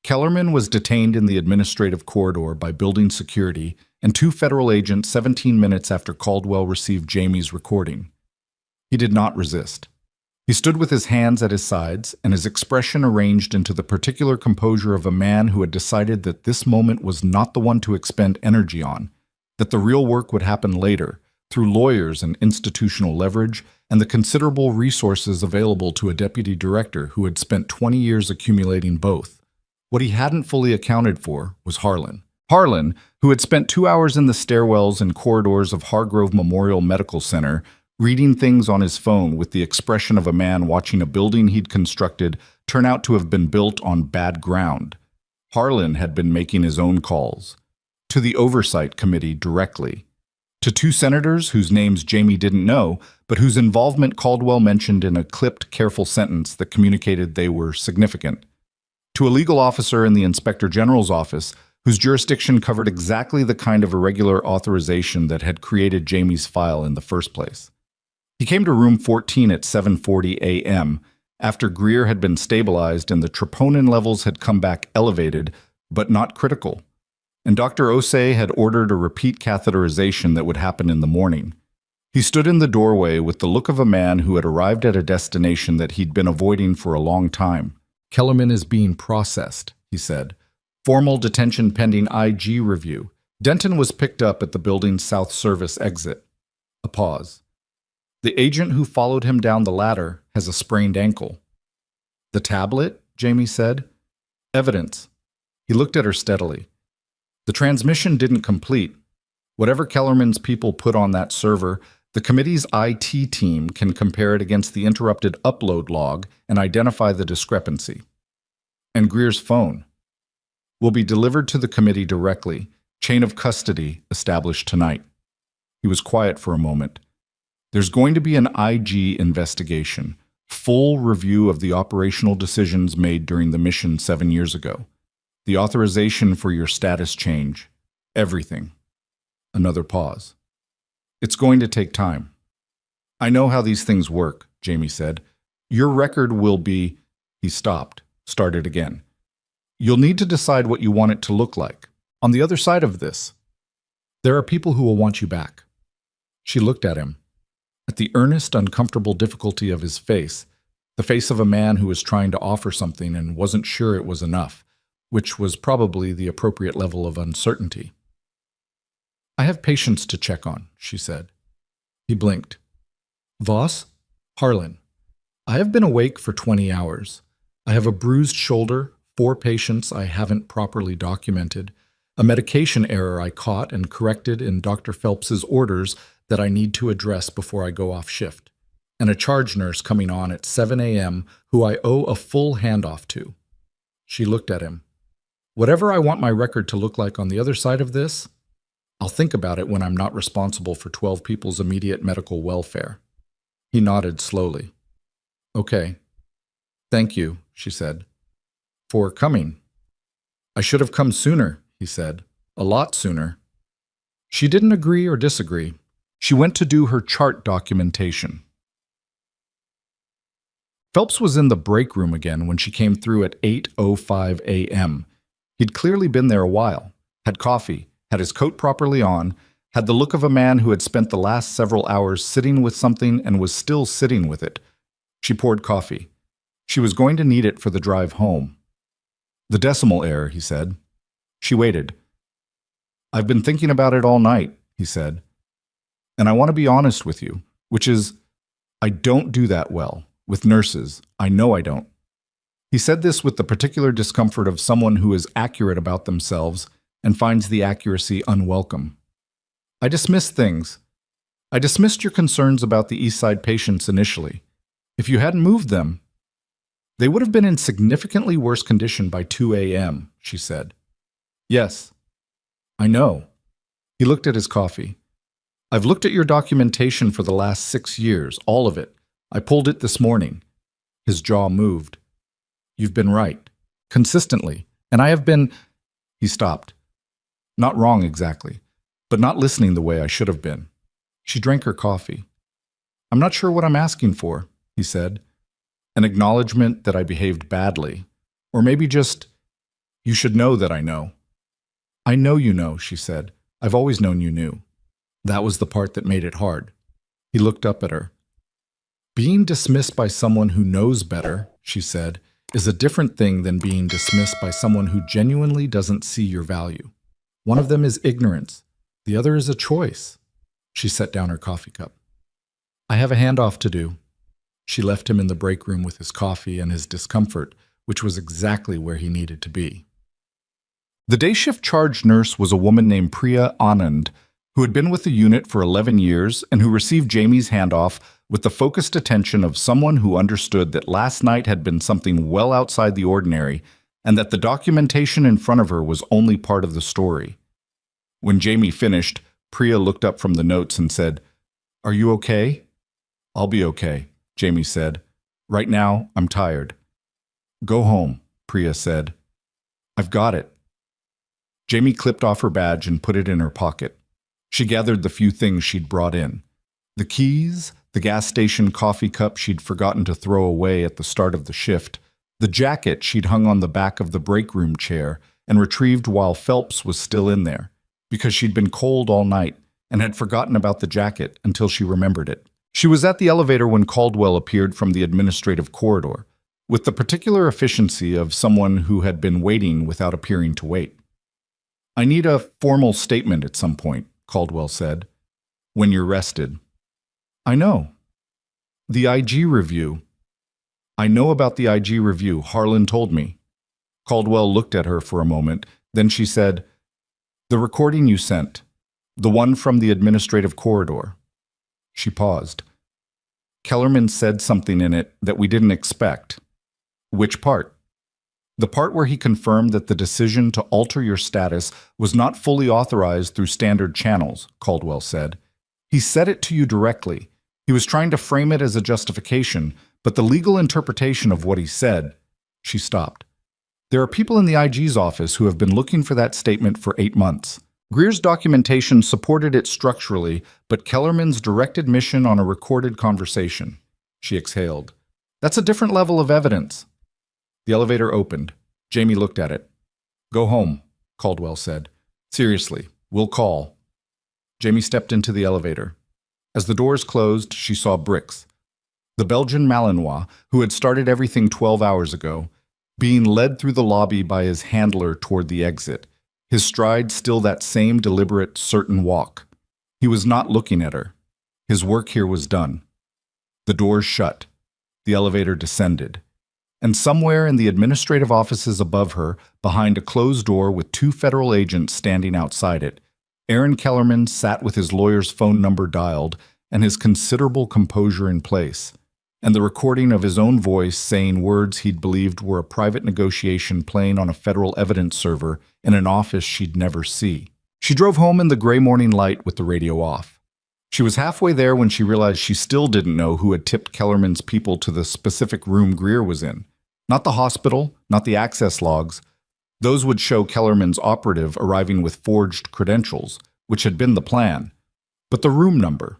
Speaker 1: Kellerman was detained in the administrative corridor by building security and 2 federal agents 17 minutes after Caldwell received Jamie's recording. He did not resist. He stood with his hands at his sides and his expression arranged into the particular composure of a man who had decided that this moment was not the one to expend energy on, that the real work would happen later, through lawyers and institutional leverage and the considerable resources available to a deputy director who had spent 20 years accumulating both. What he hadn't fully accounted for was Harlan. Harlan, who had spent 2 hours in the stairwells and corridors of Hargrove Memorial Medical Center, reading things on his phone with the expression of a man watching a building he'd constructed turn out to have been built on bad ground. Harlan had been making his own calls. To the Oversight Committee directly. To 2 senators whose names Jamie didn't know, but whose involvement Caldwell mentioned in a clipped, careful sentence that communicated they were significant. To a legal officer in the Inspector General's office, whose jurisdiction covered exactly the kind of irregular authorization that had created Jamie's file in the first place. He came to room 14 at 7:40 a.m., after Greer had been stabilized and the troponin levels had come back elevated, but not critical. And Dr. Osei had ordered a repeat catheterization that would happen in the morning. He stood in the doorway with the look of a man who had arrived at a destination that he'd been avoiding for a long time. Kellerman is being processed, he said. Formal detention pending IG review. Denton was picked up at the building's South Service exit. A pause. The agent who followed him down the ladder has a sprained ankle. The tablet, Jamie said. Evidence. He looked at her steadily. The transmission didn't complete. Whatever Kellerman's people put on that server, the committee's IT team can compare it against the interrupted upload log and identify the discrepancy. And Greer's phone will be delivered to the committee directly, chain of custody established tonight. He was quiet for a moment. There's going to be an IG investigation, full review of the operational decisions made during the mission 7 years ago. The authorization for your status change. Everything. Another pause. It's going to take time. I know how these things work, Jamie said. Your record will be... He stopped, started again. You'll need to decide what you want it to look like. On the other side of this, there are people who will want you back. She looked at him. At the earnest, uncomfortable difficulty of his face, the face of a man who was trying to offer something and wasn't sure it was enough, which was probably the appropriate level of uncertainty. I have patients to check on, she said. He blinked. Voss? Harlan. I have been awake for 20 hours. I have a bruised shoulder, 4 patients I haven't properly documented, a medication error I caught and corrected in Dr. Phelps's orders that I need to address before I go off shift, and a charge nurse coming on at 7 a.m. who I owe a full handoff to. She looked at him. Whatever I want my record to look like on the other side of this, I'll think about it when I'm not responsible for 12 people's immediate medical welfare. He nodded slowly. Okay. Thank you, she said. For coming. I should have come sooner, he said. A lot sooner. She didn't agree or disagree. She went to do her chart documentation. Phelps was in the break room again when she came through at 8:05 a.m. He'd clearly been there a while, had coffee, had his coat properly on, had the look of a man who had spent the last several hours sitting with something and was still sitting with it. She poured coffee. She was going to need it for the drive home. The decimal error, he said. She waited. I've been thinking about it all night, he said. And I want to be honest with you, which is, I don't do that well. With nurses, I know I don't. He said this with the particular discomfort of someone who is accurate about themselves and finds the accuracy unwelcome. I dismissed things. I dismissed your concerns about the East Side patients initially. If you hadn't moved them, they would have been in significantly worse condition by 2 a.m., she said. Yes, I know. He looked at his coffee. I've looked at your documentation for the last 6 years, all of it. I pulled it this morning. His jaw moved. You've been right. Consistently. And I have been. He stopped. Not wrong exactly, but not listening the way I should have been. She drank her coffee. I'm not sure what I'm asking for, he said. An acknowledgement that I behaved badly. Or maybe just, you should know that I know. I know you know, she said. I've always known you knew. That was the part that made it hard. He looked up at her. Being dismissed by someone who knows better, she said, is a different thing than being dismissed by someone who genuinely doesn't see your value. One of them is ignorance. The other is a choice. She set down her coffee cup. I have a handoff to do. She left him in the break room with his coffee and his discomfort, which was exactly where he needed to be. The day shift charge nurse was a woman named Priya Anand, who had been with the unit for 11 years and who received Jamie's handoff with the focused attention of someone who understood that last night had been something well outside the ordinary and that the documentation in front of her was only part of the story. When Jamie finished, Priya looked up from the notes and said, "Are you okay?" "I'll be okay," Jamie said. "Right now, I'm tired." "Go home," Priya said. "I've got it." Jamie clipped off her badge and put it in her pocket. She gathered the few things she'd brought in. The keys, the gas station coffee cup she'd forgotten to throw away at the start of the shift, the jacket she'd hung on the back of the break room chair and retrieved while Phelps was still in there, because she'd been cold all night and had forgotten about the jacket until she remembered it. She was at the elevator when Caldwell appeared from the administrative corridor, with the particular efficiency of someone who had been waiting without appearing to wait. "I need a formal statement at some point," Caldwell said. "When you're rested." "I know." "The IG review." "I know about the IG review. Harlan told me." Caldwell looked at her for a moment. Then she said, "The recording you sent. The one from the administrative corridor." She paused. "Kellerman said something in it that we didn't expect." "Which part?" "The part where he confirmed that the decision to alter your status was not fully authorized through standard channels," Caldwell said. "He said it to you directly. He was trying to frame it as a justification, but the legal interpretation of what he said..." She stopped. "There are people in the IG's office who have been looking for that statement for 8 months. Greer's documentation supported it structurally, but Kellerman's direct admission on a recorded conversation." She exhaled. "That's a different level of evidence." The elevator opened. Jamie looked at it. "Go home," Caldwell said. "Seriously, we'll call." Jamie stepped into the elevator. As the doors closed, she saw Brix, the Belgian Malinois, who had started everything 12 hours ago, being led through the lobby by his handler toward the exit, his stride still that same deliberate, certain walk. He was not looking at her. His work here was done. The doors shut. The elevator descended. And somewhere in the administrative offices above her, behind a closed door with 2 federal agents standing outside it, Aaron Kellerman sat with his lawyer's phone number dialed and his considerable composure in place, and the recording of his own voice saying words he'd believed were a private negotiation playing on a federal evidence server in an office she'd never see. She drove home in the gray morning light with the radio off. She was halfway there when she realized she still didn't know who had tipped Kellerman's people to the specific room Greer was in. Not the hospital, not the access logs. Those would show Kellerman's operative arriving with forged credentials, which had been the plan. But the room number.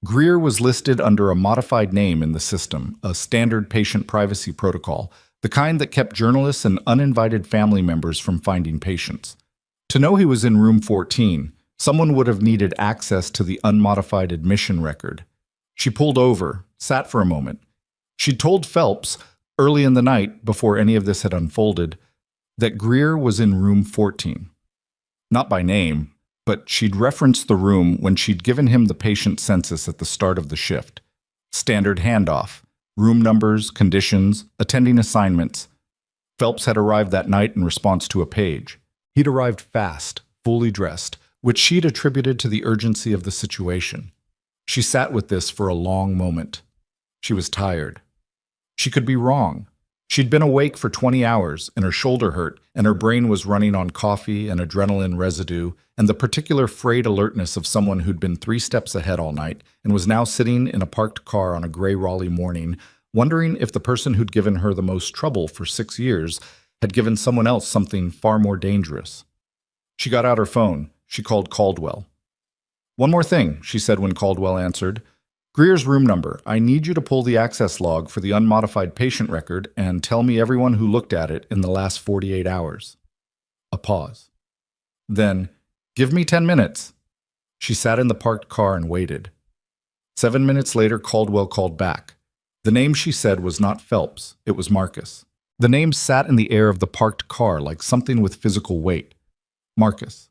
Speaker 1: Greer was listed under a modified name in the system, a standard patient privacy protocol, the kind that kept journalists and uninvited family members from finding patients. To know he was in room 14, someone would have needed access to the unmodified admission record. She pulled over, sat for a moment. She'd told Phelps, early in the night, before any of this had unfolded, that Greer was in room 14. Not by name, but she'd referenced the room when she'd given him the patient census at the start of the shift. Standard handoff, room numbers, conditions, attending assignments. Phelps had arrived that night in response to a page. He'd arrived fast, fully dressed, which she'd attributed to the urgency of the situation. She sat with this for a long moment. She was tired. She could be wrong. She'd been awake for 20 hours, and her shoulder hurt, and her brain was running on coffee and adrenaline residue, and the particular frayed alertness of someone who'd been 3 steps ahead all night and was now sitting in a parked car on a gray Raleigh morning, wondering if the person who'd given her the most trouble for 6 years had given someone else something far more dangerous. She got out her phone. She called Caldwell. "One more thing," she said when Caldwell answered. "Greer's room number. I need you to pull the access log for the unmodified patient record and tell me everyone who looked at it in the last 48 hours. A pause. Then, "Give me 10 minutes. She sat in the parked car and waited. 7 minutes later, Caldwell called back. The name she said was not Phelps, it was Marcus. The name sat in the air of the parked car like something with physical weight. Marcus.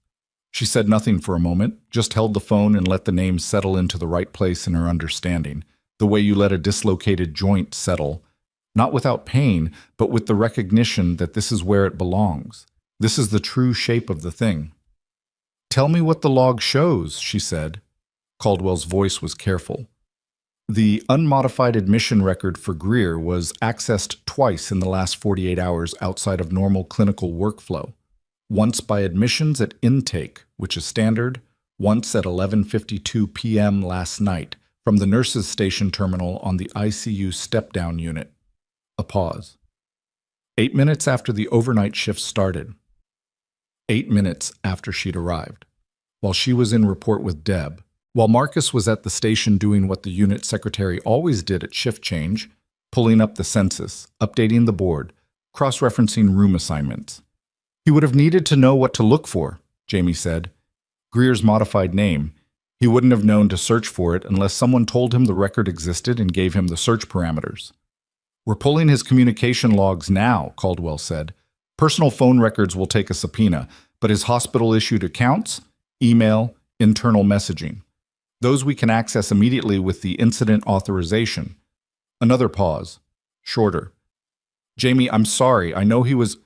Speaker 1: She said nothing for a moment, just held the phone and let the name settle into the right place in her understanding, the way you let a dislocated joint settle, not without pain, but with the recognition that this is where it belongs. This is the true shape of the thing. "Tell me what the log shows," she said. Caldwell's voice was careful. The unmodified admission record for Greer was accessed twice in the last 48 hours outside of normal clinical workflow. Once by admissions at intake, which is standard, once at 11:52 p.m. last night from the nurses' station terminal on the ICU step-down unit. A pause. 8 minutes after the overnight shift started. 8 minutes after she'd arrived. While she was in report with Deb. While Marcus was at the station doing what the unit secretary always did at shift change, pulling up the census, updating the board, cross-referencing room assignments. He would have needed to know what to look for, Jamie said. Greer's modified name. He wouldn't have known to search for it unless someone told him the record existed and gave him the search parameters. "We're pulling his communication logs now," Caldwell said. "Personal phone records will take a subpoena, but his hospital-issued accounts, email, internal messaging. Those we can access immediately with the incident authorization." Another pause. Shorter. "Jamie, I'm sorry. I know he was—"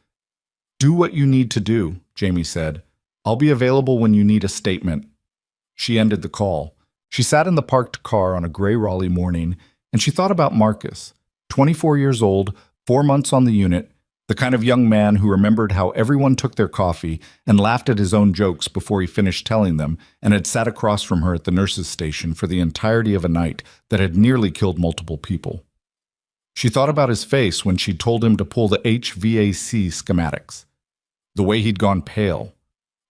Speaker 1: "Do what you need to do," Jamie said. "I'll be available when you need a statement." She ended the call. She sat in the parked car on a gray Raleigh morning, and she thought about Marcus, 24 years old, 4 months on the unit, the kind of young man who remembered how everyone took their coffee and laughed at his own jokes before he finished telling them, and had sat across from her at the nurses' station for the entirety of a night that had nearly killed multiple people. She thought about his face when she'd told him to pull the HVAC schematics. The way he'd gone pale.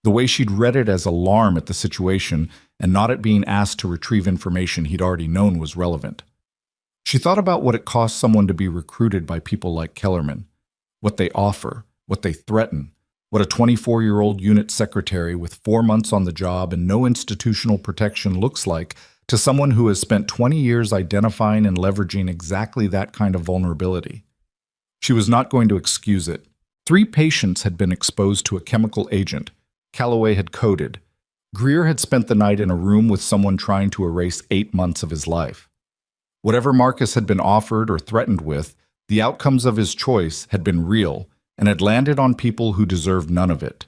Speaker 1: The way she'd read it as alarm at the situation and not at being asked to retrieve information he'd already known was relevant. She thought about what it costs someone to be recruited by people like Kellerman. What they offer, what they threaten, what a 24-year-old unit secretary with 4 months on the job and no institutional protection looks like to someone who has spent 20 years identifying and leveraging exactly that kind of vulnerability. She was not going to excuse it. 3 patients had been exposed to a chemical agent. Calloway had coded. Greer had spent the night in a room with someone trying to erase 8 months of his life. Whatever Marcus had been offered or threatened with, the outcomes of his choice had been real and had landed on people who deserved none of it.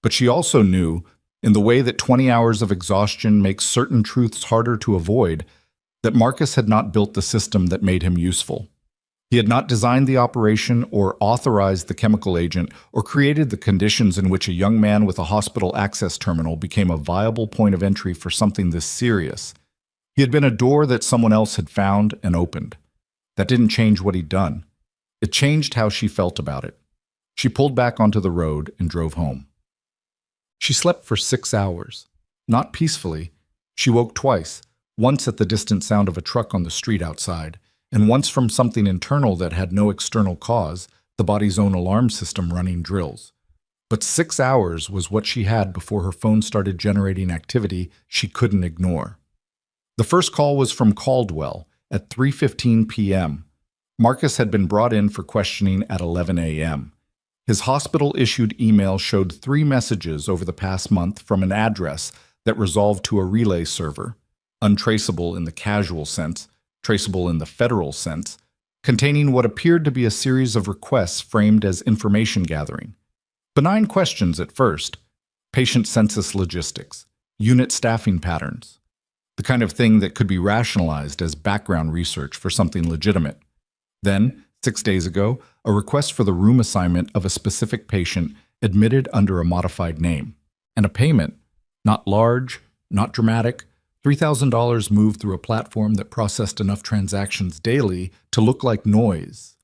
Speaker 1: But she also knew, in the way that 20 hours of exhaustion makes certain truths harder to avoid, that Marcus had not built the system that made him useful. He had not designed the operation or authorized the chemical agent or created the conditions in which a young man with a hospital access terminal became a viable point of entry for something this serious. He had been a door that someone else had found and opened. That didn't change what he'd done. It changed how she felt about it. She pulled back onto the road and drove home. She slept for 6 hours. Not peacefully. She woke twice, once at the distant sound of a truck on the street outside, and once from something internal that had no external cause, the body's own alarm system running drills. But 6 hours was what she had before her phone started generating activity she couldn't ignore. The first call was from Caldwell at 3:15 p.m. Marcus had been brought in for questioning at 11 a.m. His hospital-issued email showed 3 messages over the past month from an address that resolved to a relay server, untraceable in the casual sense, traceable in the federal sense, containing what appeared to be a series of requests framed as information gathering. Benign questions at first: patient census logistics, unit staffing patterns, the kind of thing that could be rationalized as background research for something legitimate. Then, 6 days ago, a request for the room assignment of a specific patient admitted under a modified name, and a payment, not large, not dramatic, $3,000 moved through a platform that processed enough transactions daily to look like noise.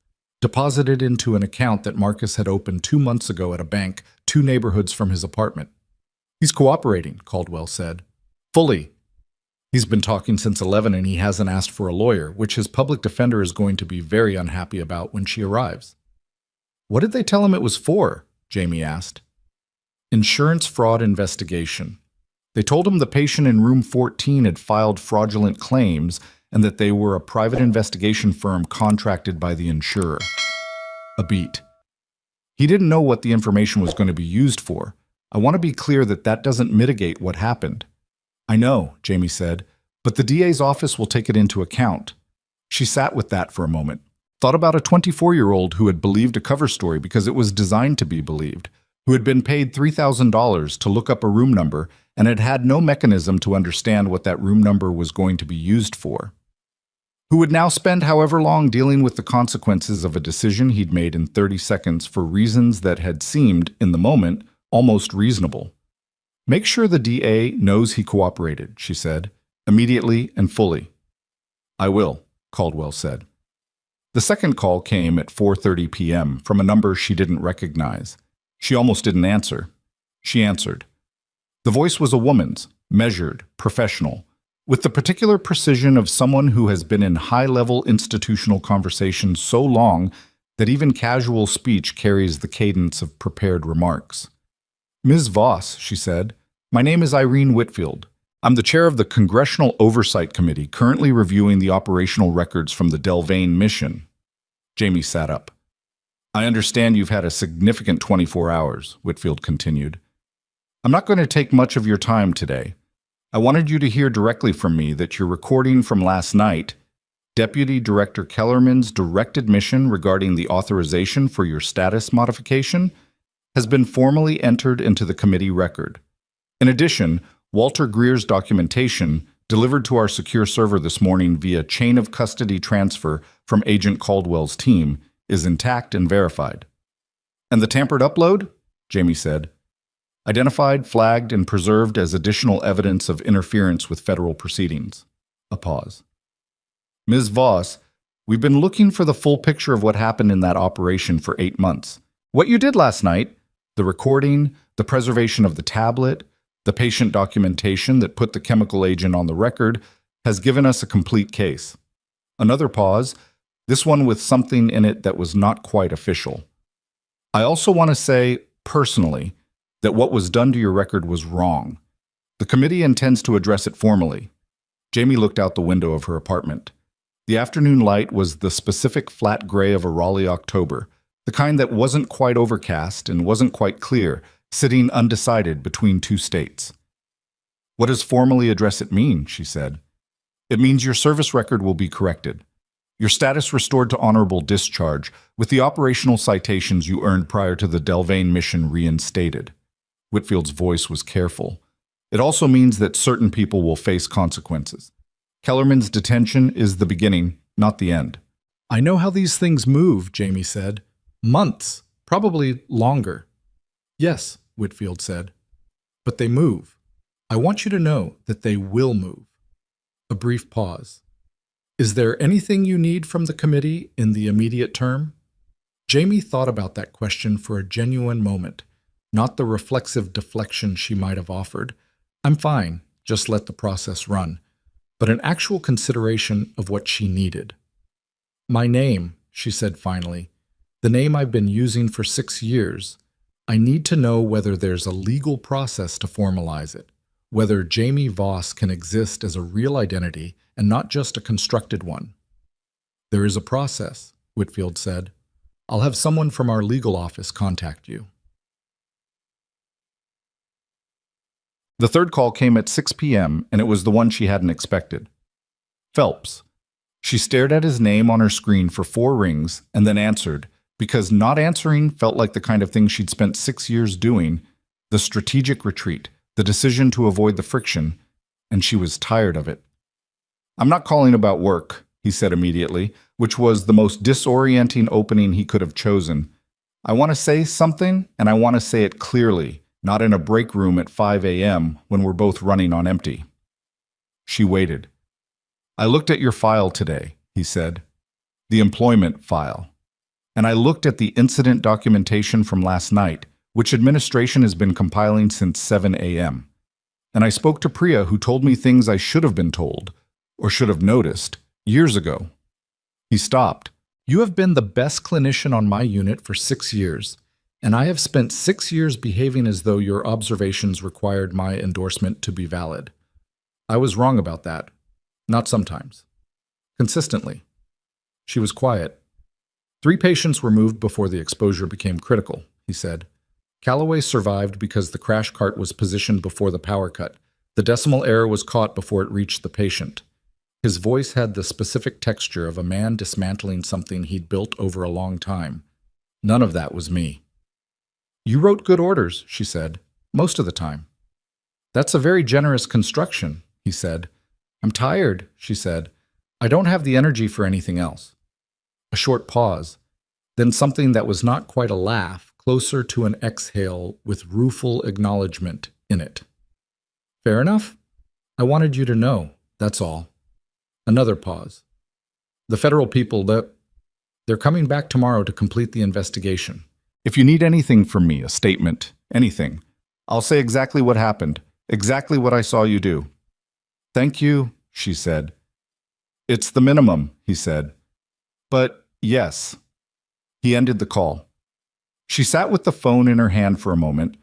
Speaker 1: Deposited into an account that Marcus had opened 2 months ago at a bank 2 neighborhoods from his apartment. He's cooperating, Caldwell said. Fully. He's been talking since 11 and he hasn't asked for a lawyer, which his public defender is going to be very unhappy about when she arrives. What did they tell him it was for? Jamie asked. Insurance fraud investigation. They told him the patient in room 14 had filed fraudulent claims and that they were a private investigation firm contracted by the insurer. A beat. He didn't know what the information was going to be used for. I want to be clear that that doesn't mitigate what happened. I know, Jamie said, but the DA's office will take it into account. She sat with that for a moment, thought about a 24-year-old who had believed a cover story because it was designed to be believed, who had been paid $3,000 to look up a room number and had had no mechanism to understand what that room number was going to be used for, who would now spend however long dealing with the consequences of a decision he'd made in 30 seconds for reasons that had seemed, in the moment, almost reasonable. Make sure the DA knows he cooperated, she said, immediately and fully. I will, Caldwell said. The second call came at 4:30 p.m. from a number she didn't recognize. She almost didn't answer. She answered. The voice was a woman's, measured, professional, with the particular precision of someone who has been in high-level institutional conversations so long that even casual speech carries the cadence of prepared remarks. Ms. Voss, she said, my name is Irene Whitfield. I'm the chair of the Congressional Oversight Committee currently reviewing the operational records from the Delvane mission. Jamie sat up. I understand you've had a significant 24 hours, Whitfield continued. I'm not going to take much of your time today. I wanted you to hear directly from me that your recording from last night, Deputy Director Kellerman's direct admission regarding the authorization for your status modification, has been formally entered into the committee record. In addition, Walter Greer's documentation, delivered to our secure server this morning via chain of custody transfer from Agent Caldwell's team, is intact and verified. And the tampered upload? Jamie said. Identified, flagged, and preserved as additional evidence of interference with federal proceedings. A pause. Ms. Voss, we've been looking for the full picture of what happened in that operation for 8 months. What you did last night, the recording, the preservation of the tablet, the patient documentation that put the chemical agent on the record, has given us a complete case. Another pause, this one with something in it that was not quite official. I also want to say, personally, that what was done to your record was wrong. The committee intends to address it formally. Jamie looked out the window of her apartment. The afternoon light was the specific flat gray of a Raleigh October, the kind that wasn't quite overcast and wasn't quite clear, sitting undecided between 2 states. What does formally address it mean? She said. It means your service record will be corrected. Your status restored to honorable discharge, with the operational citations you earned prior to the Delvane mission reinstated. Whitfield's voice was careful. It also means that certain people will face consequences. Kellerman's detention is the beginning, not the end. I know how these things move, Jamie said. Months, probably longer. Yes, Whitfield said. But they move. I want you to know that they will move. A brief pause. Is there anything you need from the committee in the immediate term? Jamie thought about that question for a genuine moment, not the reflexive deflection she might have offered. I'm fine, just let the process run, but an actual consideration of what she needed. My name, she said finally, the name I've been using for 6 years. I need to know whether there's a legal process to formalize it, whether Jamie Voss can exist as a real identity and not just a constructed one. There is a process, Whitfield said. I'll have someone from our legal office contact you. The third call came at 6 p.m., and it was the one she hadn't expected. Phelps. She stared at his name on her screen for 4 rings and then answered, because not answering felt like the kind of thing she'd spent 6 years doing, the strategic retreat, the decision to avoid the friction, and she was tired of it. I'm not calling about work, he said immediately, which was the most disorienting opening he could have chosen. I want to say something, and I want to say it clearly, not in a break room at 5 a.m. when we're both running on empty. She waited. "I looked at your file today," he said. "The employment file. And I looked at the incident documentation from last night, which administration has been compiling since 7 a.m. And I spoke to Priya, who told me things I should have been told, or should have noticed, years ago." He stopped. "You have been the best clinician on my unit for 6 years, and I have spent 6 years behaving as though your observations required my endorsement to be valid. I was wrong about that. Not sometimes. Consistently." She was quiet. "3 patients were moved before the exposure became critical," he said. "Calloway survived because the crash cart was positioned before the power cut. The decimal error was caught before it reached the patient." His voice had the specific texture of a man dismantling something he'd built over a long time. "None of that was me." "You wrote good orders," she said, "most of the time." "That's a very generous construction," he said. "I'm tired," she said. "I don't have the energy for anything else." A short pause, then something that was not quite a laugh, closer to an exhale with rueful acknowledgement in it. "Fair enough. I wanted you to know, that's all." Another pause. "The federal people, they're coming back tomorrow to complete the investigation. If you need anything from me, a statement, anything, I'll say exactly what happened, exactly what I saw you do." "Thank you," she said. "It's the minimum," he said. "But yes." He ended the call. She sat with the phone in her hand for a moment.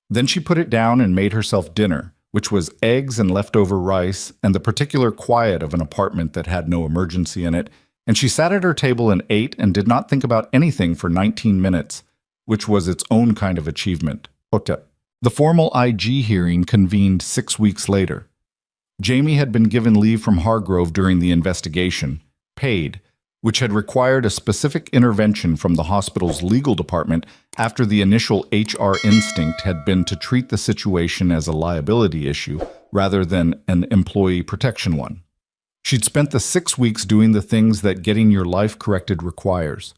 Speaker 1: Then she put it down and made herself dinner, which was eggs and leftover rice and the particular quiet of an apartment that had no emergency in it, and she sat at her table and ate and did not think about anything for 19 minutes, which was its own kind of achievement. The formal IG hearing convened 6 weeks later. Jamie had been given leave from Hargrove during the investigation, paid, which had required a specific intervention from the hospital's legal department after the initial HR instinct had been to treat the situation as a liability issue rather than an employee protection one. She'd spent the 6 weeks doing the things that getting your life corrected requires: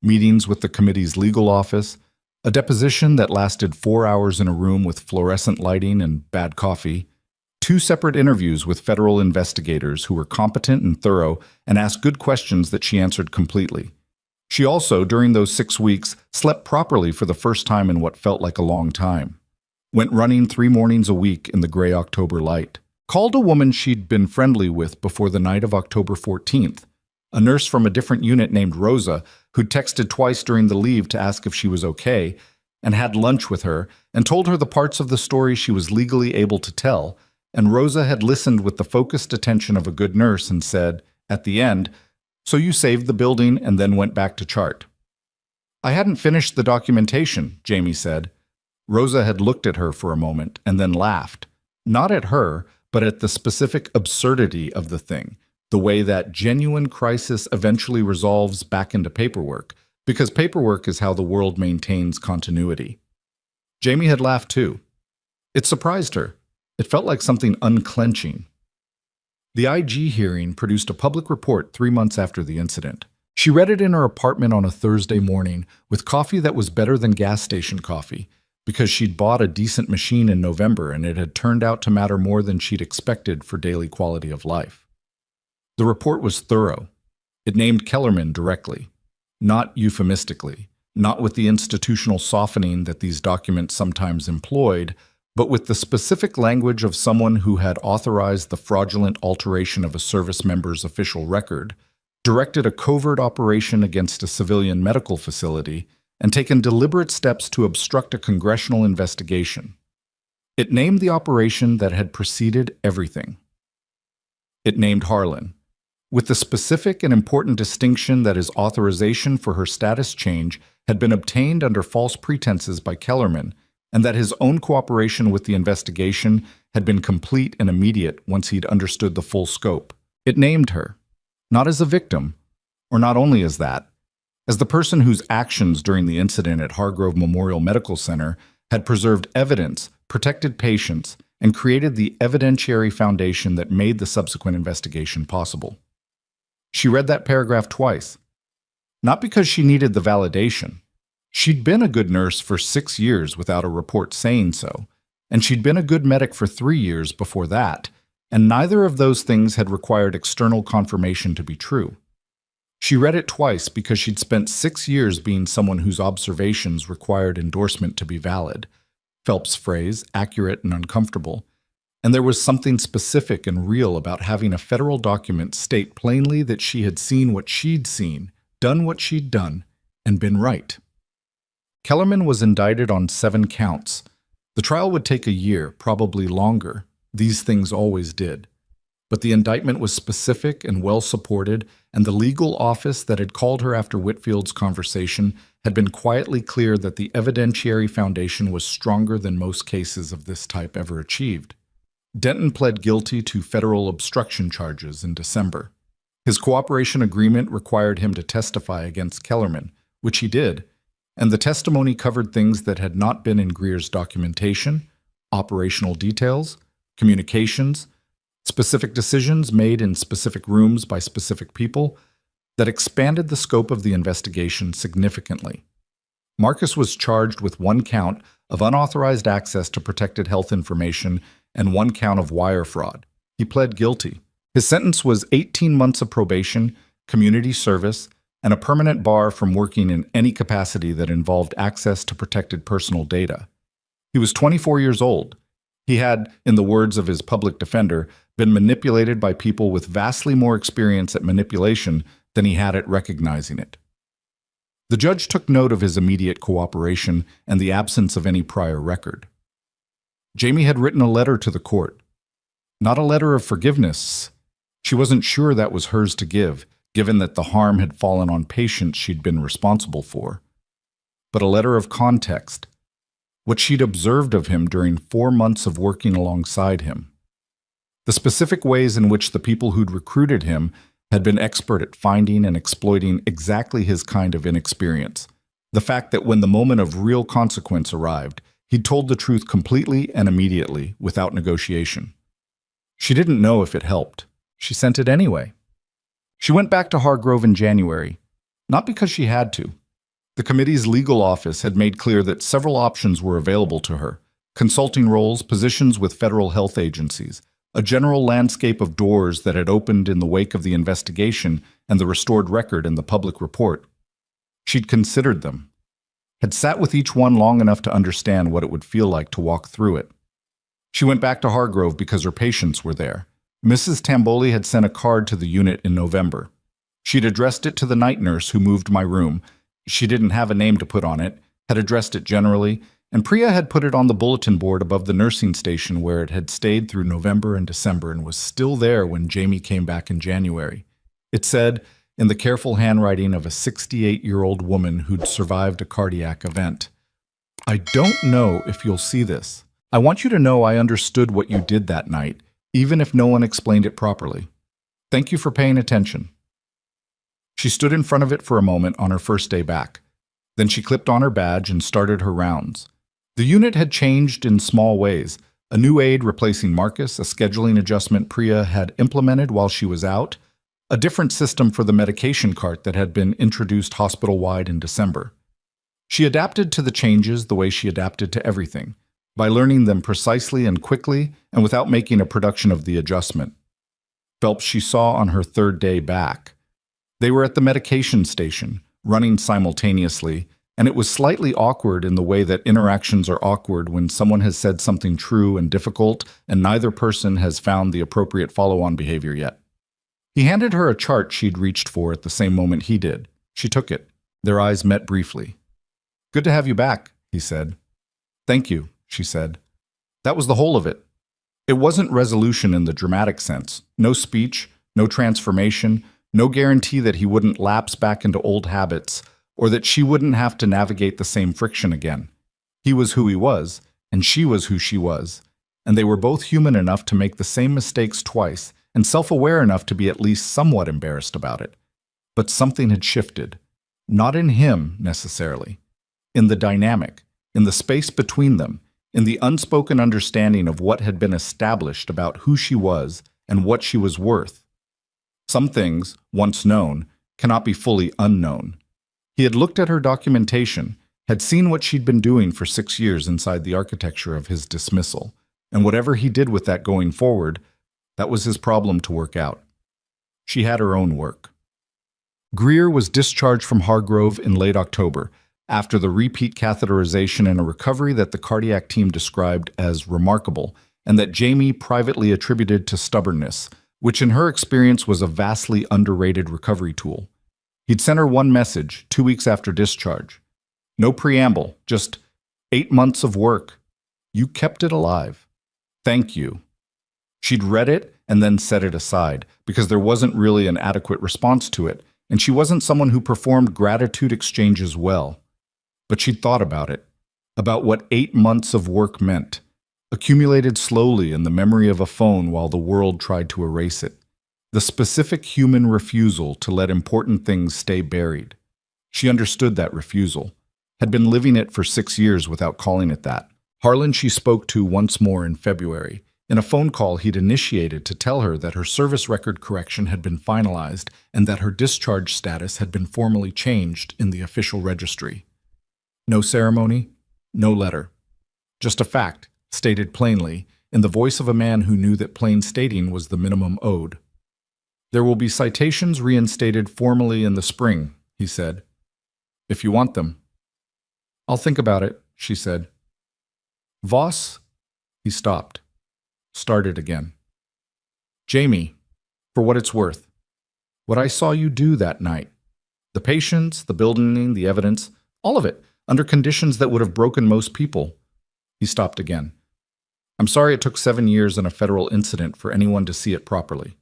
Speaker 1: meetings with the committee's legal office, a deposition that lasted 4 hours in a room with fluorescent lighting and bad coffee, 2 separate interviews with federal investigators who were competent and thorough and asked good questions that she answered completely. She also, during those 6 weeks, slept properly for the first time in what felt like a long time. Went running 3 mornings a week in the gray October light. Called a woman she'd been friendly with before the night of October 14th, a nurse from a different unit named Rosa, who'd texted twice during the leave to ask if she was okay, and had lunch with her and told her the parts of the story she was legally able to tell. And Rosa had listened with the focused attention of a good nurse and said, at the end, "So you saved the building and then went back to chart." "I hadn't finished the documentation," Jamie said. Rosa had looked at her for a moment and then laughed. Not at her, but at the specific absurdity of the thing, the way that genuine crisis eventually resolves back into paperwork, because paperwork is how the world maintains continuity. Jamie had laughed too. It surprised her. It felt like something unclenching. The IG hearing produced a public report 3 months after the incident. She read it in her apartment on a Thursday morning with coffee that was better than gas station coffee, because she'd bought a decent machine in November and it had turned out to matter more than she'd expected for daily quality of life. The report was thorough. It named Kellerman directly, not euphemistically, not with the institutional softening that these documents sometimes employed, but with the specific language of someone who had authorized the fraudulent alteration of a service member's official record, directed a covert operation against a civilian medical facility, and taken deliberate steps to obstruct a congressional investigation. It named the operation that had preceded everything. It named Harlan, with the specific and important distinction that his authorization for her status change had been obtained under false pretenses by Kellerman, and that his own cooperation with the investigation had been complete and immediate once he'd understood the full scope. It named her, not as a victim, or not only as that, as the person whose actions during the incident at Hargrove Memorial Medical Center had preserved evidence, protected patients, and created the evidentiary foundation that made the subsequent investigation possible. She read that paragraph twice, not because she needed the validation. She'd been a good nurse for 6 years without a report saying so, and she'd been a good medic for 3 years before that, and neither of those things had required external confirmation to be true. She read it twice because she'd spent 6 years being someone whose observations required endorsement to be valid. Phelps' phrase, accurate and uncomfortable. And there was something specific and real about having a federal document state plainly that she had seen what she'd seen, done what she'd done, and been right. Kellerman was indicted on 7 counts. The trial would take a year, probably longer. These things always did. But the indictment was specific and well-supported, and the legal office that had called her after Whitfield's conversation had been quietly clear that the evidentiary foundation was stronger than most cases of this type ever achieved. Denton pled guilty to federal obstruction charges in December. His cooperation agreement required him to testify against Kellerman, which he did, and the testimony covered things that had not been in Greer's documentation, operational details, communications, specific decisions made in specific rooms by specific people that expanded the scope of the investigation significantly. Marcus was charged with 1 count of unauthorized access to protected health information and 1 count of wire fraud. He pled guilty. His sentence was 18 months of probation, community service, and a permanent bar from working in any capacity that involved access to protected personal data. He was 24 years old. He had, in the words of his public defender, been manipulated by people with vastly more experience at manipulation than he had at recognizing it. The judge took note of his immediate cooperation and the absence of any prior record. Jamie had written a letter to the court. Not a letter of forgiveness. She wasn't sure that was hers to give, given that the harm had fallen on patients she'd been responsible for. But a letter of context. What she'd observed of him during 4 months of working alongside him. The specific ways in which the people who'd recruited him had been expert at finding and exploiting exactly his kind of inexperience. The fact that when the moment of real consequence arrived, he'd told the truth completely and immediately, without negotiation. She didn't know if it helped. She sent it anyway. She went back to Hargrove in January, not because she had to. The committee's legal office had made clear that several options were available to her: consulting roles, positions with federal health agencies, a general landscape of doors that had opened in the wake of the investigation and the restored record in the public report. She'd considered them, had sat with each one long enough to understand what it would feel like to walk through it. She went back to Hargrove because her patients were there. Mrs. Tamboli had sent a card to the unit in November. She'd addressed it to the night nurse who moved my room. She didn't have a name to put on it, had addressed it generally, and Priya had put it on the bulletin board above the nursing station where it had stayed through November and December and was still there when Jamie came back in January. It said, in the careful handwriting of a 68-year-old woman who'd survived a cardiac event, "I don't know if you'll see this. I want you to know I understood what you did that night, even if no one explained it properly. Thank you for paying attention." She stood in front of it for a moment on her first day back. Then she clipped on her badge and started her rounds. The unit had changed in small ways. A new aide replacing Marcus, a scheduling adjustment Priya had implemented while she was out, a different system for the medication cart that had been introduced hospital-wide in December. She adapted to the changes the way she adapted to everything, by learning them precisely and quickly and without making a production of the adjustment. Phelps she saw on her 3rd day back. They were at the medication station, running simultaneously, and it was slightly awkward in the way that interactions are awkward when someone has said something true and difficult and neither person has found the appropriate follow-on behavior yet. He handed her a chart she'd reached for at the same moment he did. She took it. Their eyes met briefly. "Good to have you back," he said. "Thank you," she said. That was the whole of it. It wasn't resolution in the dramatic sense. No speech, no transformation, no guarantee that he wouldn't lapse back into old habits or that she wouldn't have to navigate the same friction again. He was who he was, and she was who she was, and they were both human enough to make the same mistakes twice and self-aware enough to be at least somewhat embarrassed about it. But something had shifted. Not in him, necessarily. In the dynamic, in the space between them, in the unspoken understanding of what had been established about who she was and what she was worth. Some things, once known, cannot be fully unknown. He had looked at her documentation, had seen what she'd been doing for 6 years inside the architecture of his dismissal, and whatever he did with that going forward, That was his problem to work out. She had her own work. Greer was discharged from Hargrove in late October, after the repeat catheterization and a recovery that the cardiac team described as remarkable, and that Jamie privately attributed to stubbornness, which in her experience was a vastly underrated recovery tool. He'd sent her one message 2 weeks after discharge. No preamble, just 8 months of work. You kept it alive. Thank you. She'd read it and then set it aside, because there wasn't really an adequate response to it, and she wasn't someone who performed gratitude exchanges well. But she'd thought about what 8 months of work meant, accumulated slowly in the memory of a phone while the world tried to erase it. The specific human refusal to let important things stay buried. She understood that refusal, had been living it for 6 years without calling it that. Harlan she spoke to once more in February, in a phone call he'd initiated to tell her that her service record correction had been finalized and that her discharge status had been formally changed in the official registry. No ceremony, no letter. Just a fact, stated plainly, in the voice of a man who knew that plain stating was the minimum owed. There will be citations reinstated formally in the spring, he said. If you want them. I'll think about it, she said. Voss? He stopped. Started again. Jamie, for what it's worth, what I saw you do that night, the patients, the building, the evidence, all of it, under conditions that would have broken most people. He stopped again. I'm sorry it took 7 years and a federal incident for anyone to see it properly.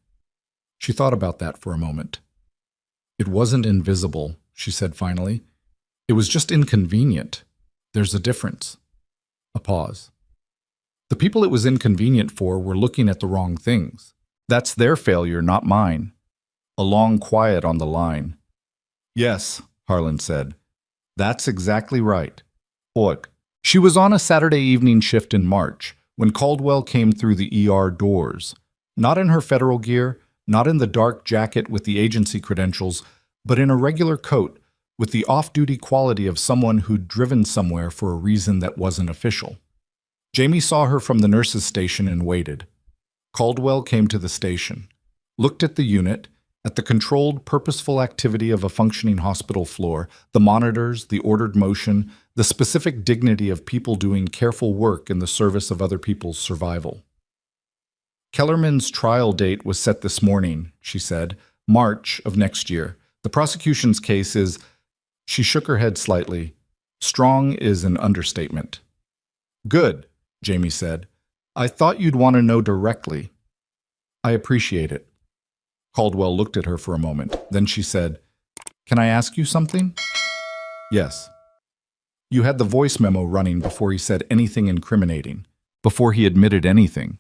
Speaker 1: She thought about that for a moment. It wasn't invisible, she said finally. It was just inconvenient. There's a difference. A pause. The people it was inconvenient for were looking at the wrong things. That's their failure, not mine. A long quiet on the line. Yes, Harlan said. That's exactly right. Oik. She was on a Saturday evening shift in March when Caldwell came through the ER doors. Not in her federal gear, not in the dark jacket with the agency credentials, but in a regular coat with the off-duty quality of someone who'd driven somewhere for a reason that wasn't official. Jamie saw her from the nurse's station and waited. Caldwell came to the station, looked at the unit, at the controlled, purposeful activity of a functioning hospital floor, the monitors, the ordered motion, the specific dignity of people doing careful work in the service of other people's survival. Kellerman's trial date was set this morning, she said, March of next year. The prosecution's case is... She shook her head slightly. Strong is an understatement. Good, Jamie said. I thought you'd want to know directly. I appreciate it. Caldwell looked at her for a moment. Then she said, Can I ask you something? Yes. You had the voice memo running before he said anything incriminating, before he admitted anything.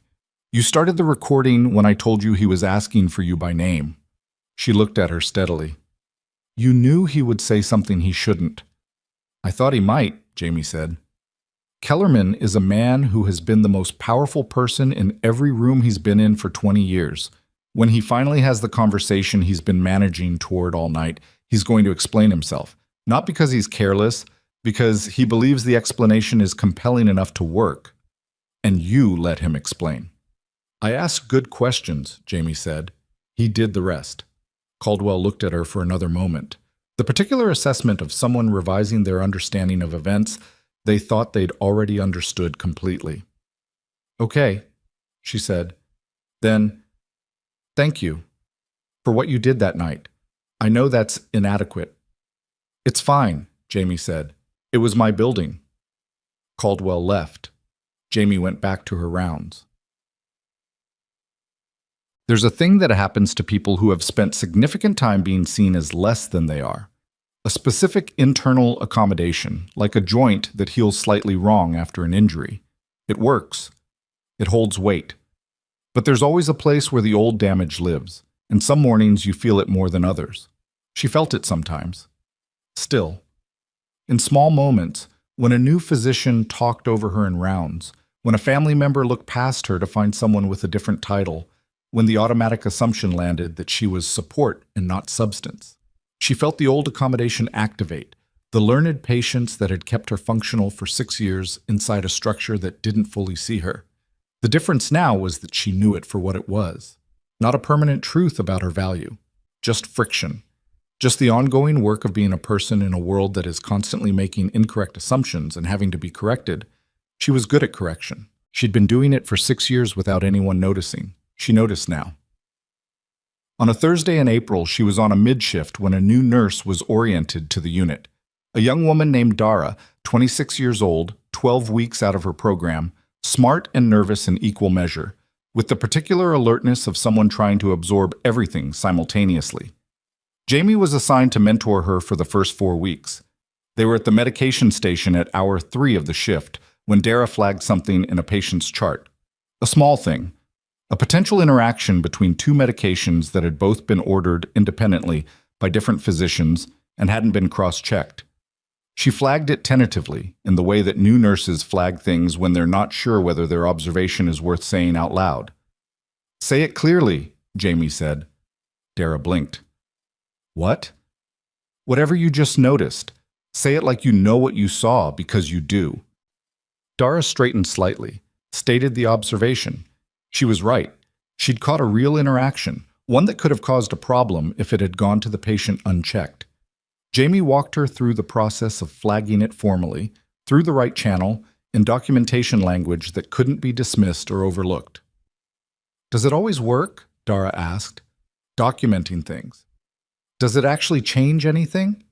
Speaker 1: You started the recording when I told you he was asking for you by name. She looked at her steadily. You knew he would say something he shouldn't. I thought he might, Jamie said. Kellerman is a man who has been the most powerful person in every room he's been in for 20 years. When he finally has the conversation he's been managing toward all night, he's going to explain himself. Not because he's careless, because he believes the explanation is compelling enough to work. And you let him explain. I asked good questions, Jamie said. He did the rest. Caldwell looked at her for another moment. The particular assessment of someone revising their understanding of events they thought they'd already understood completely. Okay, she said. Then, thank you for what you did that night. I know that's inadequate. It's fine, Jamie said. It was my building. Caldwell left. Jamie went back to her rounds. There's a thing that happens to people who have spent significant time being seen as less than they are. A specific internal accommodation, like a joint that heals slightly wrong after an injury. It works. It holds weight. But there's always a place where the old damage lives, and some mornings you feel it more than others. She felt it sometimes. Still, in small moments, when a new physician talked over her in rounds, when a family member looked past her to find someone with a different title, when the automatic assumption landed that she was support and not substance. She felt the old accommodation activate, the learned patience that had kept her functional for 6 years inside a structure that didn't fully see her. The difference now was that she knew it for what it was. Not a permanent truth about her value. Just friction. Just the ongoing work of being a person in a world that is constantly making incorrect assumptions and having to be corrected. She was good at correction. She'd been doing it for 6 years without anyone noticing. She noticed now. On a Thursday in April, she was on a mid-shift when a new nurse was oriented to the unit. A young woman named Dara, 26 years old, 12 weeks out of her program, smart and nervous in equal measure, with the particular alertness of someone trying to absorb everything simultaneously. Jamie was assigned to mentor her for the first 4 weeks. They were at the medication station at hour 3 of the shift when Dara flagged something in a patient's chart. A small thing. A potential interaction between two medications that had both been ordered independently by different physicians and hadn't been cross-checked. She flagged it tentatively, in the way that new nurses flag things when they're not sure whether their observation is worth saying out loud. "Say it clearly," Jamie said. Dara blinked. "What?" "Whatever you just noticed. Say it like you know what you saw, because you do." Dara straightened slightly, stated the observation. She was right. She'd caught a real interaction, one that could have caused a problem if it had gone to the patient unchecked. Jamie walked her through the process of flagging it formally, through the right channel, in documentation language that couldn't be dismissed or overlooked. "Does it always work?" Dara asked. "Documenting things. Does it actually change anything?"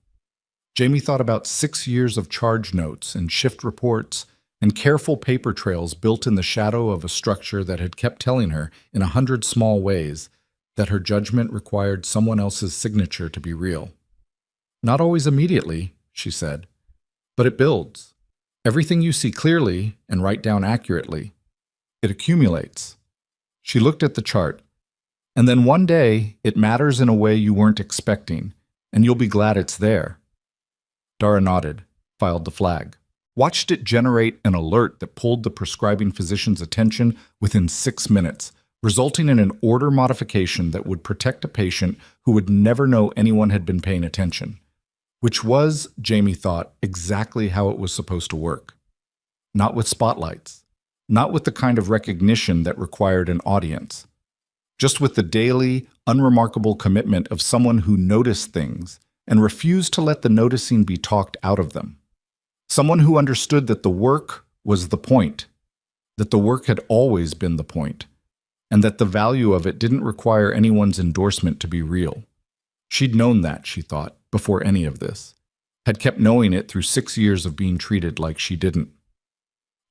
Speaker 1: Jamie thought about 6 years of charge notes and shift reports and careful paper trails built in the shadow of a structure that had kept telling her, in 100 small ways, that her judgment required someone else's signature to be real. "Not always immediately," she said, "but it builds. Everything you see clearly and write down accurately. It accumulates." She looked at the chart. "And then one day, it matters in a way you weren't expecting, and you'll be glad it's there." Dara nodded, filed the flag. Watched it generate an alert that pulled the prescribing physician's attention within 6 minutes, resulting in an order modification that would protect a patient who would never know anyone had been paying attention. Which was, Jamie thought, exactly how it was supposed to work. Not with spotlights. Not with the kind of recognition that required an audience. Just with the daily, unremarkable commitment of someone who noticed things and refused to let the noticing be talked out of them. Someone who understood that the work was the point, that the work had always been the point, and that the value of it didn't require anyone's endorsement to be real. She'd known that, she thought, before any of this, had kept knowing it through 6 years of being treated like she didn't.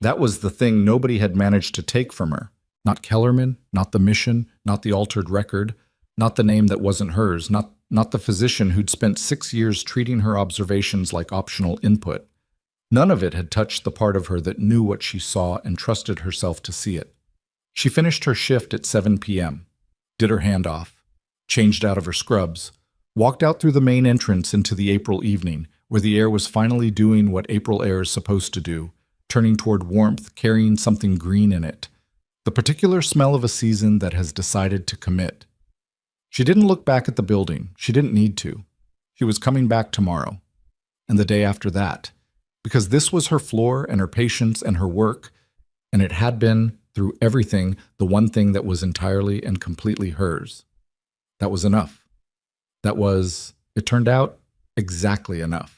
Speaker 1: That was the thing nobody had managed to take from her. Not Kellerman, not the mission, not the altered record, not the name that wasn't hers, not the physician who'd spent 6 years treating her observations like optional input. None of it had touched the part of her that knew what she saw and trusted herself to see it. She finished her shift at 7 p.m., did her handoff, changed out of her scrubs, walked out through the main entrance into the April evening, where the air was finally doing what April air is supposed to do, turning toward warmth, carrying something green in it, the particular smell of a season that has decided to commit. She didn't look back at the building. She didn't need to. She was coming back tomorrow, and the day after that, because this was her floor and her patients and her work, and it had been, through everything, the one thing that was entirely and completely hers. That was enough. That was, it turned out, exactly enough.